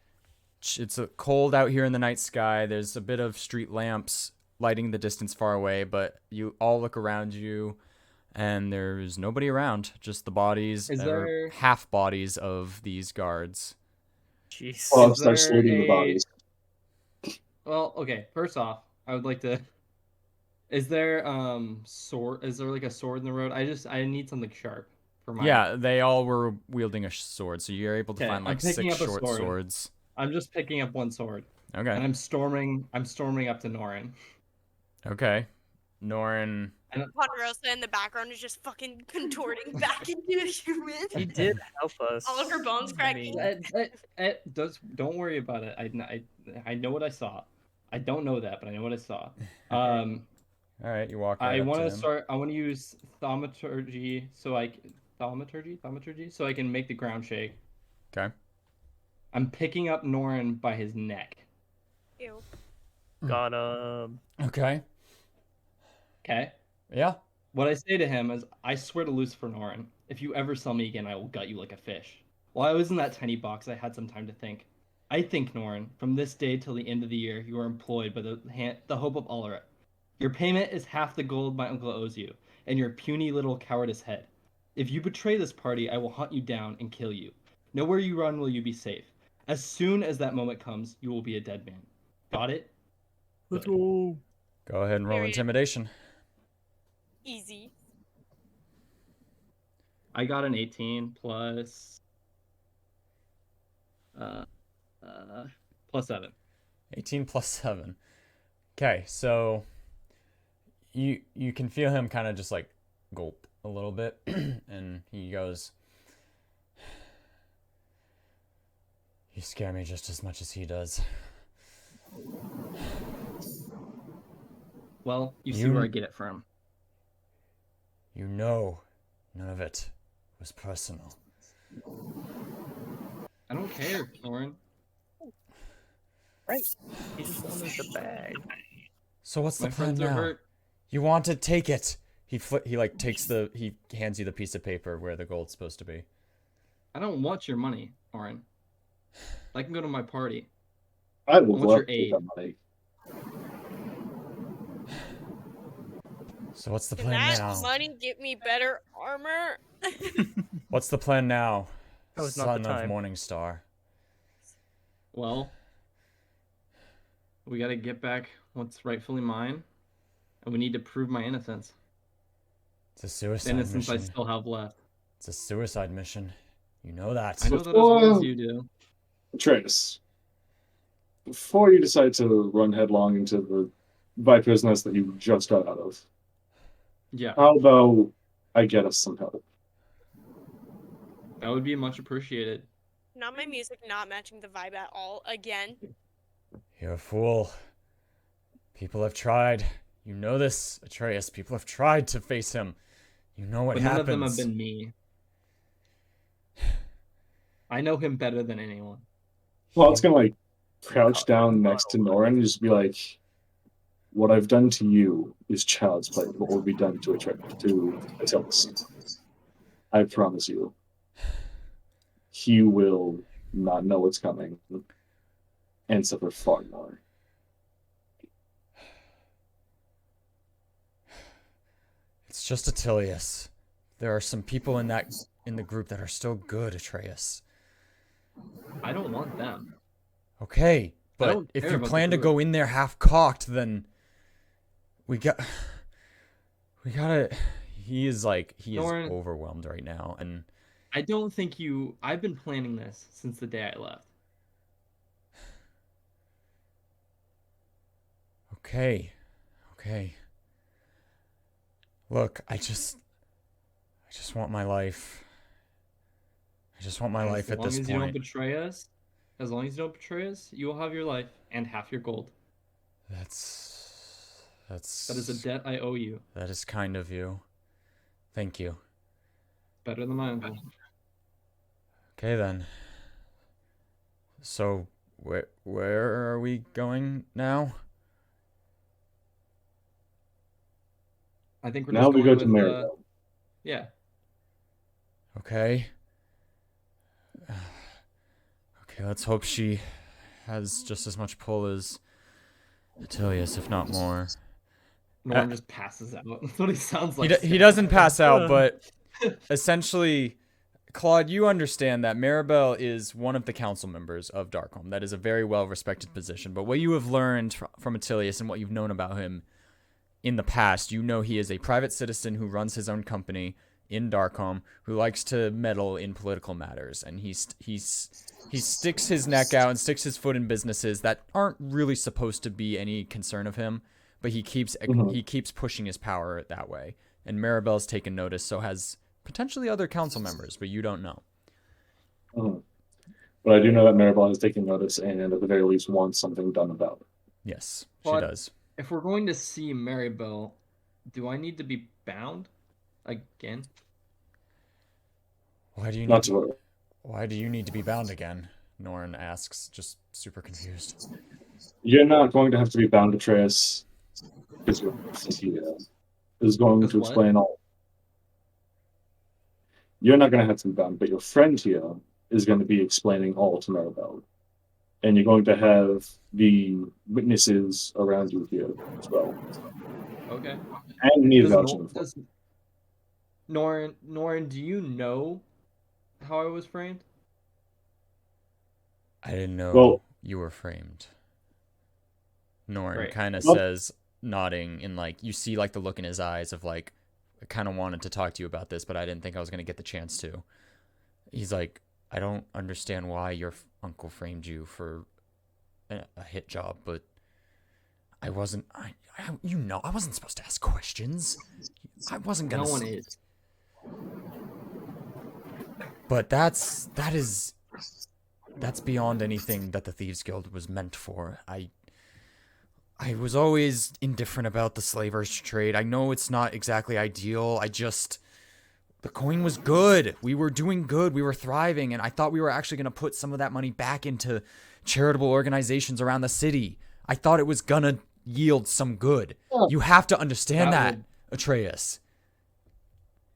cold out here in the night sky. There's a bit of street lamps lighting the distance far away, but you all look around you, and there's nobody around. Just the bodies, Is or there- half bodies of these guards. Jeez. Well, I'll Is start there saluting the a- bodies. Well, okay. First off, I would like to. Is there sword? Is there like a sword in the road? I need something sharp for my. Yeah, they all were wielding a sword, so you're able to Okay, find I'm like picking 6 up a short sword. swords. I'm just picking up one sword, and Okay. I'm storming up to Norin, Okay. Norin. Ponderosa in the background is just fucking contorting back into a human. He did help us. All of her bones cracking. Don't worry about it. I know what I saw. I don't know that, but I know what I saw. All right, you walk right I up want to to him. start. I want to use thaumaturgy so I can make the ground shake. Okay. I'm picking up Norin by his neck. Ew. Got him. Okay. Okay. Yeah. What I say to him is, I swear to Lucifer Norin, if you ever sell me again, I will gut you like a fish. While I was in that tiny box, I had some time to think. I think, Norin, from this day till the end of the year, you are employed by the hope of Allra. Your payment is half the gold my uncle owes you, and your puny little cowardice head. If you betray this party, I will hunt you down and kill you. Nowhere you run will you be safe. As soon as that moment comes, you will be a dead man. Got it? Let's Good. go. Go ahead and roll Period. intimidation. Easy. I got an 18 plus plus 7. 18 plus 7. Okay, so you can feel him kind of just like gulp a little bit, and he goes, "You scare me just as much as he does." Well, you see You- where I get it from. You know, none of it was personal. I don't care, Lauren. Right. He just wanted the bag. So what's the My plan friends are now? hurt. You want to take it. He like takes he hands you the piece of paper where the gold's supposed to be. I don't want your money, Lauren. I can go to my party. I will What's love your to aid? that money. So what's the Can plan that now? money get me better armor? What's the plan now? That was not Son the of time. Morningstar. Well, we gotta get back what's rightfully mine, and we need to prove my innocence. It's a The suicide innocence I mission. still have left. It's a suicide mission. You know that. I know that as well as you do. Trace, before you decide to run headlong into the viper's nest that you just got out of, Yeah, how about I get us some help? that would be much appreciated. Not my music not matching the vibe at all. Again. You're a fool. People have tried. You know this, Atreus. People have tried to face him. You know what But happens. none of them have been me. I know him better than anyone. Well, it's gonna like crouch down next to Norin and just be like, "What I've done to you is child's play. What will be done to Attilus? I promise you, he will not know what's coming and suffer far more." It's just Attilius. There are some people in the group that are still good, Atreus. I don't want them. Okay, but don't if care you about the plan to group. go in there half-cocked, then we gotta. He is Norn- overwhelmed right now, and I don't think you. I've been planning this since the day I left. okay. Look, I just want my life. I just want my life at this As long as you don't point. betray us, you will have your life and half your gold. That's That is a debt I owe you. that is kind of you. Thank you. Better than my uncle. Okay then. So where are we going now? I think we're Now just we going go to with, Maribel. yeah. Okay. Okay, let's hope she has just as much pull as Attilius, if not more. Norm just passes out. That's what he sounds like. He doesn't pass out, but essentially, Claude, you understand that Maribel is one of the council members of Darkholm. That is a very well-respected position. But what you have learned from Attilius and what you've known about him in the past, you know he is a private citizen who runs his own company in Darkholm, who likes to meddle in political matters, and he sticks his neck out and sticks his foot in businesses that aren't really supposed to be any concern of him, but he keeps pushing his power that way. And Maribel's taken notice, so has potentially other council members, but you don't know. Mhm. But I do know that Maribel has taken notice and at the very least wants something done about it. Yes, But she does. if we're going to see Maribel, do I need to be bound again? Why do you Not need to to, worry. why do you need to be bound again? Norn asks, just super confused. You're not going to have to be bound to Atreus because he is going Because to what? explain all. You're not going to have to be bound, but your friend here is going to be explaining all to Maribel. And you're going to have the witnesses around you here as well. Okay. And me Does, vouching Nor- for it. does Norin, do you know how I was framed? I didn't know Well- you were framed. Norn Right. kind of Well- says, nodding, and like you see like the look in his eyes of like, I kind of wanted to talk to you about this, but I didn't think I was going to get the chance to. He's like, I don't understand why your uncle framed you for a hit job, but I wasn't. I wasn't supposed to ask questions. I wasn't gonna. No one is. But that's beyond anything that the Thieves Guild was meant for. I was always indifferent about the slavers trade. I know it's not exactly ideal. The coin was good. We were doing good. We were thriving, and I thought we were actually going to put some of that money back into charitable organizations around the city. I thought it was going to yield some good. You have to understand that, Atreus.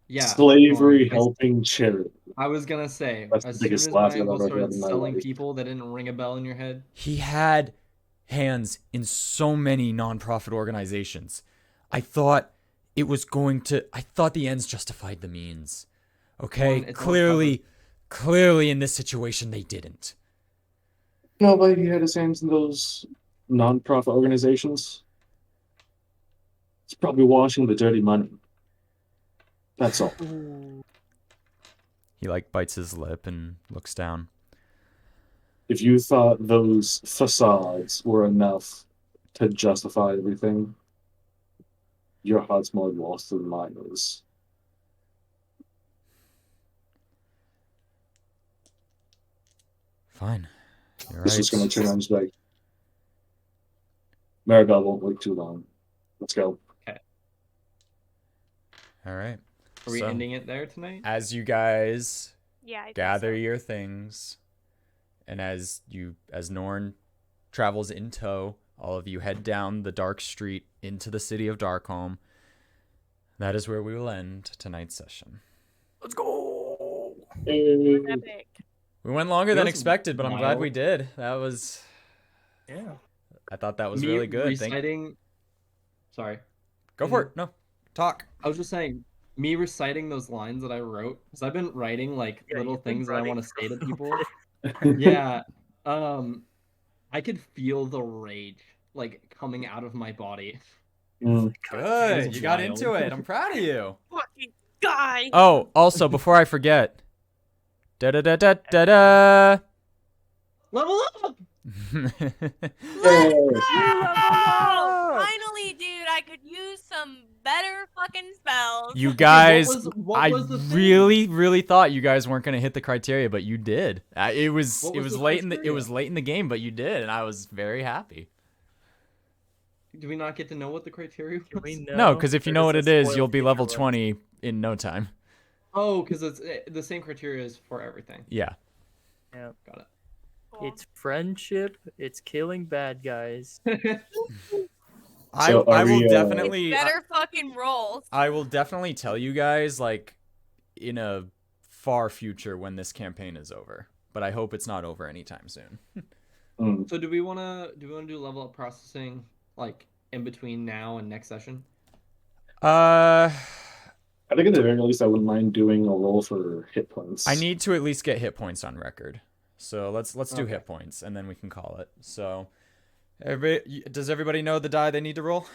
Yeah. Slavery Norin, helping charity. I was gonna say, That's the as soon biggest as laugh my I've uncle ever started heard in my selling life. people that didn't ring a bell in your head. He had hands in so many nonprofit organizations. I thought the ends justified the means. Okay? It's Clearly in this situation they didn't. Nobody had his hands in those non-profit organizations. It's probably washing the dirty money. That's all. He like bites his lip and looks down. If you thought those facades were enough to justify everything, your heart's more lost than mine is. Fine. You're This is going right. to turn around and be like, Maribel won't wait too long. Let's go. All right. Are we So, ending it there tonight? as you guys Yeah, I think gather so. your things, and as Norn travels in tow, all of you head down the dark street into the city of Darkholm. That is where we will end tonight's session. Let's go. It was epic. We went longer It than was expected, but I'm glad we wild. did. That was. Yeah. I thought that was Me really good. reciting. Sorry. Go for it. No, talk. I was just saying, me reciting those lines that I wrote, because I've been writing like Yeah, little you've been things that I writing want to for say a to little people. bit. Yeah. I could feel the rage like coming out of my body. Mm. Good. was You got wild. into it. I'm proud of you. Fucking guy. Oh, also, before I forget. Da da da da da da. Level up! Let's Yay. go! Finally, dude, I could use some better fucking spells. You guys, what was the thing? really thought you guys weren't gonna hit the criteria, but you did. It was What it was was the late criteria? in the game, but you did, and I was very happy. Do we not get to know what the criteria Do we was? know? No, because if you Or know does what this it is, spoil you'll be future level runs? 20 in no time. Oh, because it's the same criteria is for everything. Yeah. Yeah. Got Cool. It's friendship. It's killing bad guys. it. So I are will we, definitely Better fucking rolls. I will definitely tell you guys like in a far future when this campaign is over. But I hope it's not over anytime soon. Mm. So do we wanna do level up processing like in between now and next session? Uh I think at the very least, I wouldn't mind doing a roll for hit points. I need to at least get hit points on record. So let's do Okay. hit points and then we can call it. So does everybody know the die they need to roll?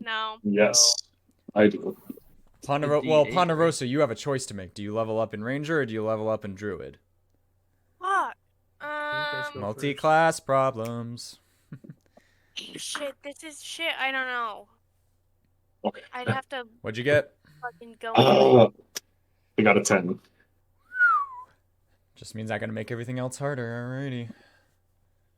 No. Yes, I do. D8, Ponderosa, you have a choice to make. Do you level up in Ranger or do you level up in Druid? Fuck. guys go Um. first. Multi-class problems. Shit, this is shit. I don't know. Okay. I'd have to What'd you get? fucking go into it. I got a 10. Just means I gotta make everything else harder. Alrighty.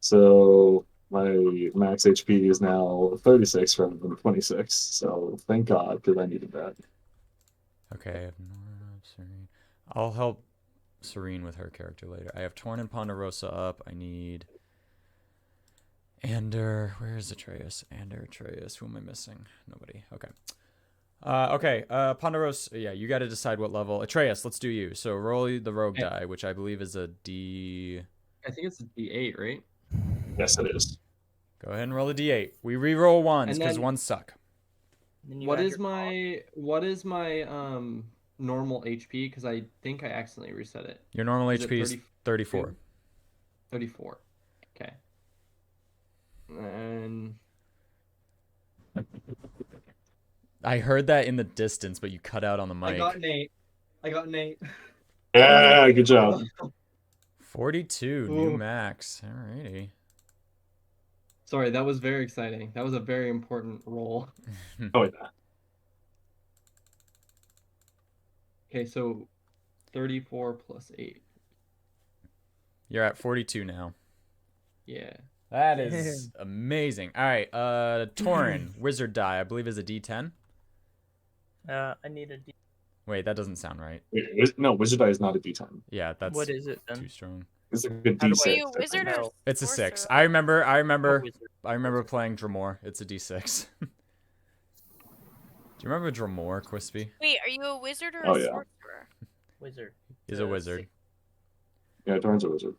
So my max HP is now 36 rather than 26. So thank God, because I needed that. Okay, I have Nora, Serene. I'll help Serene with her character later. I have Torn and Ponderosa up. I need Ander. Where is Atreus? Ander, Atreus. Who am I missing? Nobody. Okay. Ponderosa. Yeah, you got to decide what level. Atreus, let's do you. So roll the rogue Okay. die, which I believe is a D. I think it's a D8, right? Yes, it is. Go ahead and roll a D8. We re-roll ones And because then- ones suck. Then you What add is your my normal HP? Because I think I accidentally reset it. Your normal Is it HP is 34. 34. Okay. And I heard that in the distance, but you cut out on the mic. I got an 8. Yeah, good job. 42, new Ooh. max. Alrighty. Sorry, that was very exciting. That was a very important roll. Oh, yeah. Okay, so 34 plus 8. You're at 42 now. Yeah. That is amazing. All right, Torin, wizard die, I believe is a D10. I need a D. Wait, that doesn't sound right. No, Wizard Die is not a D10. Yeah, that's What is it too then? strong. It's a good How do D6. Are you a I think. wizard or No. It's a 6. sorcerer? I remember Oh, I wizard. playing Dramor. It's a D6. Do you remember Dramor, Quispy? Wait, are you a wizard or Oh, a yeah. sorcerer? Wizard. He's a wizard. Yeah, Torin's a wizard.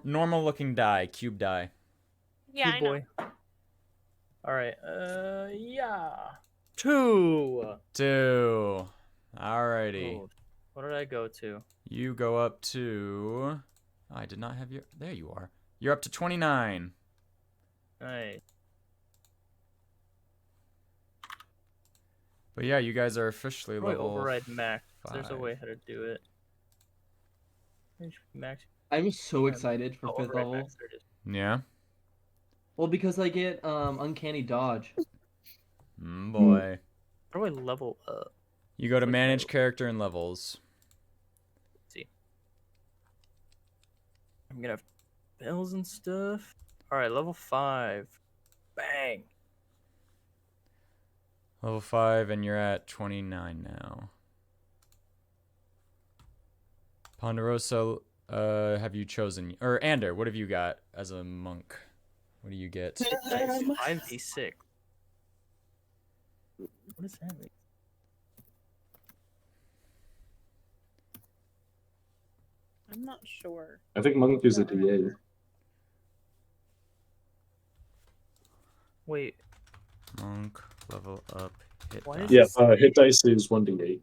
Normal looking die, cube die. Yeah, I know. boy. All right. Yeah. 2. 2. Alrighty. Oh, what did I go to? You go up to... Oh, I did not have your... There you are. You're up to 29. Nice. But yeah, you guys are officially Probably level... override max. There's a 5. way how to do it. Max. I'm so excited for Oh, 5th override level. max. There it is. Yeah? Well, because I get uncanny dodge. Boy. How do I level up? You go to Click manage level. character and levels. I'm gonna have bells and stuff. All right, level 5. Bang. Level 5, and you're at 29 now. Ponderosa, have you chosen... Or Ander, what have you got as a monk? What do you get? 5d6. What does that mean? I'm not sure. I think Monk is a Don't DA. remember. Wait, Monk, level up, hit Why die. is Yeah, hit dice is 1d8.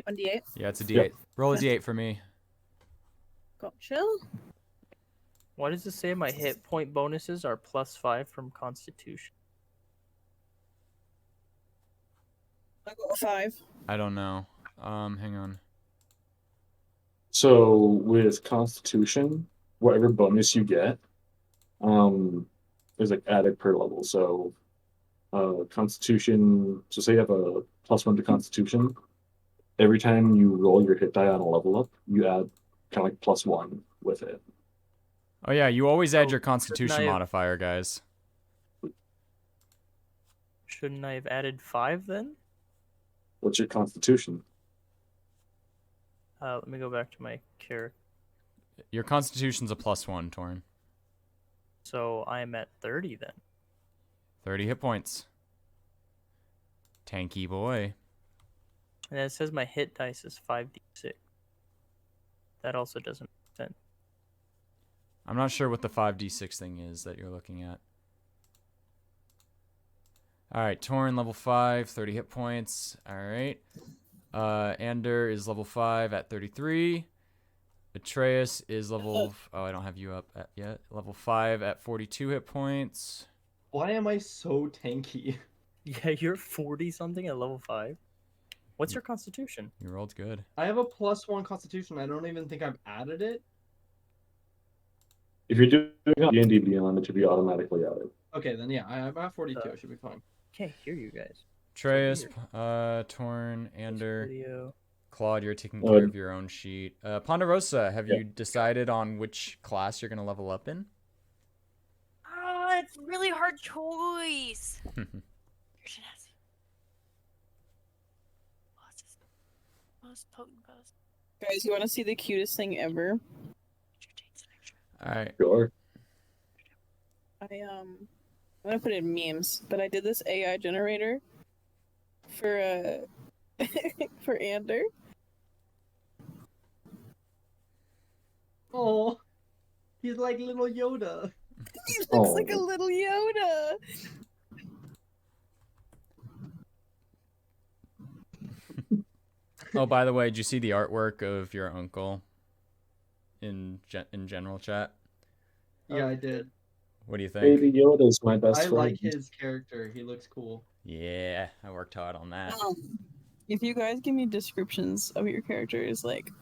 1d8. Yeah, it's a Yeah. D8. Roll a D8 for me. Gotcha. why does it say my hit point bonuses are +5 from Constitution? I got a 5. I don't know. Hang on. So with Constitution, whatever bonus you get, is like added per level. So Constitution, so say you have a +1 to Constitution, every time you roll your hit die on a level up, you add kind of like +1 with it. Oh yeah, you always add Oh, your constitution shouldn't I have- modifier, guys. Shouldn't I have added 5 then? What's your Constitution? Let me go back to my character. Your constitution's a +1, Torn. So I'm at 30 then. 30 hit points. Tanky boy. And it says my hit dice is 5d6. That also doesn't make sense. I'm not sure what the 5d6 thing is that you're looking at. Alright, Torn, level 5, 30 hit points. Alright. Ander is level 5 at 33. Atreus is level... Oh, I don't have you up yet. Level 5 at 42 hit points. Why am I so tanky? Yeah, you're 40 something at level 5. What's your constitution? You rolled good. I have a +1 constitution. I don't even think I've added it. If you're doing D&D Beyond, it should be automatically added. Okay, then yeah, I'm at 42. It should be fine. Can't hear you guys. Atreus, weird. Torn, Ander, Video. Claude, you're taking care of your own sheet. Ponderosa, have you decided on which class you're going to level up in? Oh, it's a really hard choice. Most potent bows. Guys, you want to see the cutest thing ever? All right. Sure. I'm gonna put it in memes, but I did this AI generator for for Ander. Oh, he's like little Yoda. He looks like a little Yoda. Oh, by the way, did you see the artwork of your uncle in general chat? Yeah, I did. What do you think? Baby Yoda's my best I friend. like his character. He looks cool. Yeah, I worked hard on that. If you guys give me descriptions of your characters, like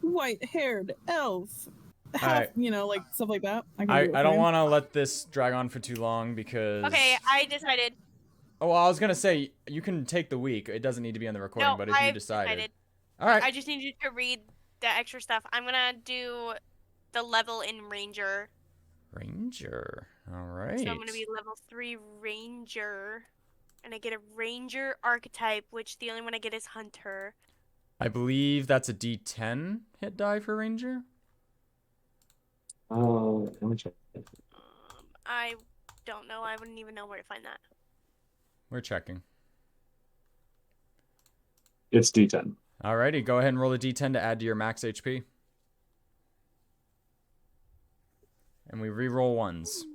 white-haired elf, half, Alright. you know, like stuff like that. I don't want to let this drag on for too long because... Okay, I decided. Oh, well, I was going to say, you can take the week. It doesn't need to be on the recording, No, but if you I've decided... All right. I just need you to read the extra stuff. I'm gonna do the level in Ranger. Ranger. All right. So I'm gonna be level 3 Ranger. And I get a Ranger archetype, which the only one I get is Hunter. I believe that's a D10 hit die for Ranger. Let me check. I don't know. I wouldn't even know where to find that. We're checking. It's D10. Alrighty, go ahead and roll a D10 to add to your max HP. And we re-roll ones.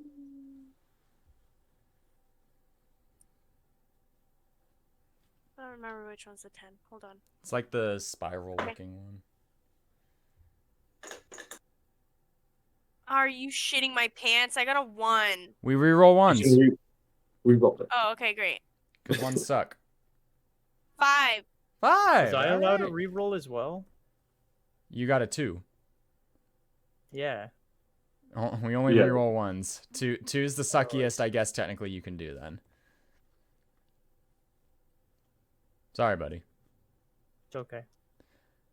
I don't remember which one's the 10. Hold on. It's like the spiral-looking one. Are you shitting my pants? I got a 1. We re-roll ones. We rolled it. Oh, okay, great. Because ones suck. 5. 5! Was I allowed to alright. re-roll as well? You got a 2. Yeah. Oh, we only Yeah. re-roll ones. Two's the suckiest, I guess, technically you can do then. Sorry, buddy. It's okay.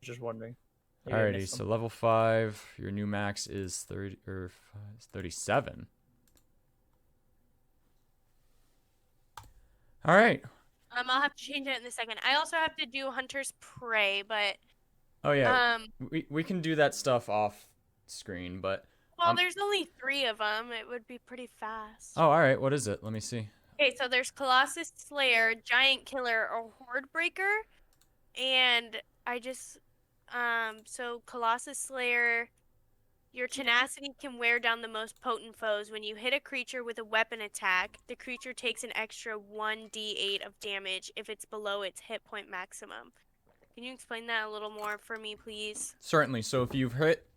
Just wondering. Maybe I Alrighty, missed so them. level 5, your new max is 37. Alright. I'll have to change it in a second. I also have to do Hunter's Prey, but Oh yeah, we can do that stuff off screen, but... well, there's only 3 of them. It would be pretty fast. Oh, alright, what is it? Let me see. Okay, so there's Colossus Slayer, Giant Killer, or Horde Breaker, and I just so Colossus Slayer, your tenacity can wear down the most potent foes. When you hit a creature with a weapon attack, the creature takes an extra 1d8 of damage if it's below its hit point maximum. Can you explain that a little more for me, please? Certainly, so if you've hit...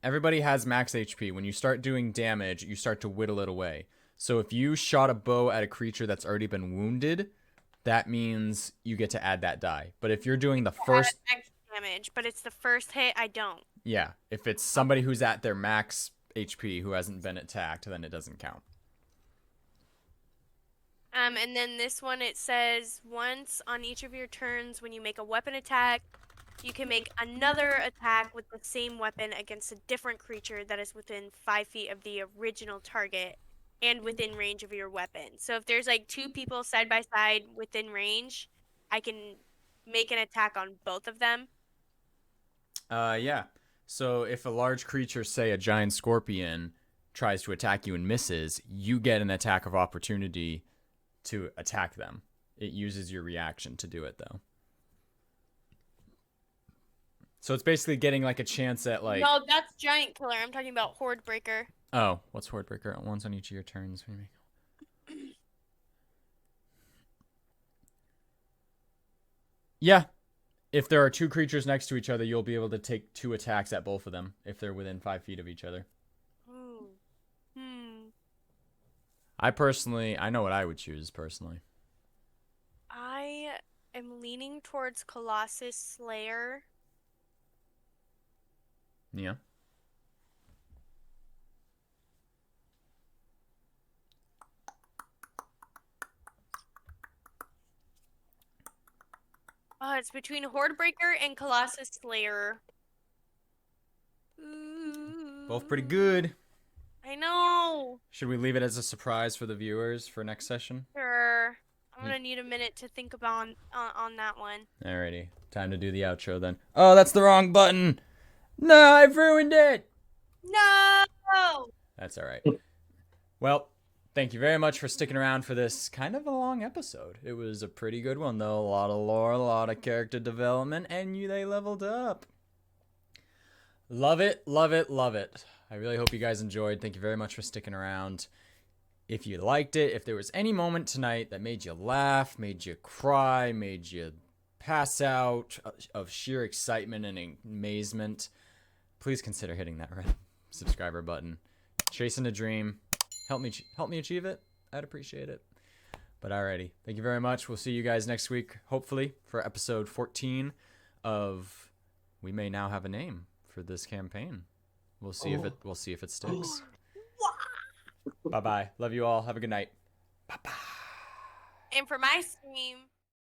Everybody has max HP. When you start doing damage, you start to whittle it away. So if you shot a bow at a creature that's already been wounded, that means you get to add that die. But if you're doing the first... Extra damage, but it's the first hit, I don't. Yeah, if it's somebody who's at their max HP who hasn't been attacked, then it doesn't count. And then this one, it says, once on each of your turns, when you make a weapon attack, you can make another attack with the same weapon against a different creature that is within 5 feet of the original target and within range of your weapon. So if there's like 2 people side by side within range, I can make an attack on both of them. Yeah. So if a large creature, say a giant scorpion, tries to attack you and misses, you get an attack of opportunity to attack them. It uses your reaction to do it, though. So it's basically getting like a chance at like... No, that's Giant Killer. I'm talking about Horde Breaker. Oh, what's Horde Breaker? Once on each of your turns. What do you make? Yeah. If there are 2 creatures next to each other, you'll be able to take 2 attacks at both of them if they're within 5 feet of each other. Ooh. I know what I would choose personally. I am leaning towards Colossus Slayer. Yeah. It's between Hordebreaker and Colossus Slayer. Ooh. Both pretty good. I know. Should we leave it as a surprise for the viewers for next session? Sure. I'm gonna need a minute to think about on that one. Alrighty, time to do the outro then. Oh, that's the wrong button. No, I've ruined it. No. That's all right. Well, thank you very much for sticking around for this kind of a long episode. It was a pretty good one, though. A lot of lore, a lot of character development, and they leveled up. Love it, love it, love it. I really hope you guys enjoyed. Thank you very much for sticking around. If you liked it, if there was any moment tonight that made you laugh, made you cry, made you pass out of sheer excitement and amazement, please consider hitting that red subscriber button. Chasing a dream. Help me achieve it. I'd appreciate it. But alrighty. Thank you very much. We'll see you guys next week, hopefully, for episode 14 of We May Now Have a Name for this campaign. We'll see if it sticks. Bye-bye. Love you all. Have a good night. Bye-bye. And for my stream,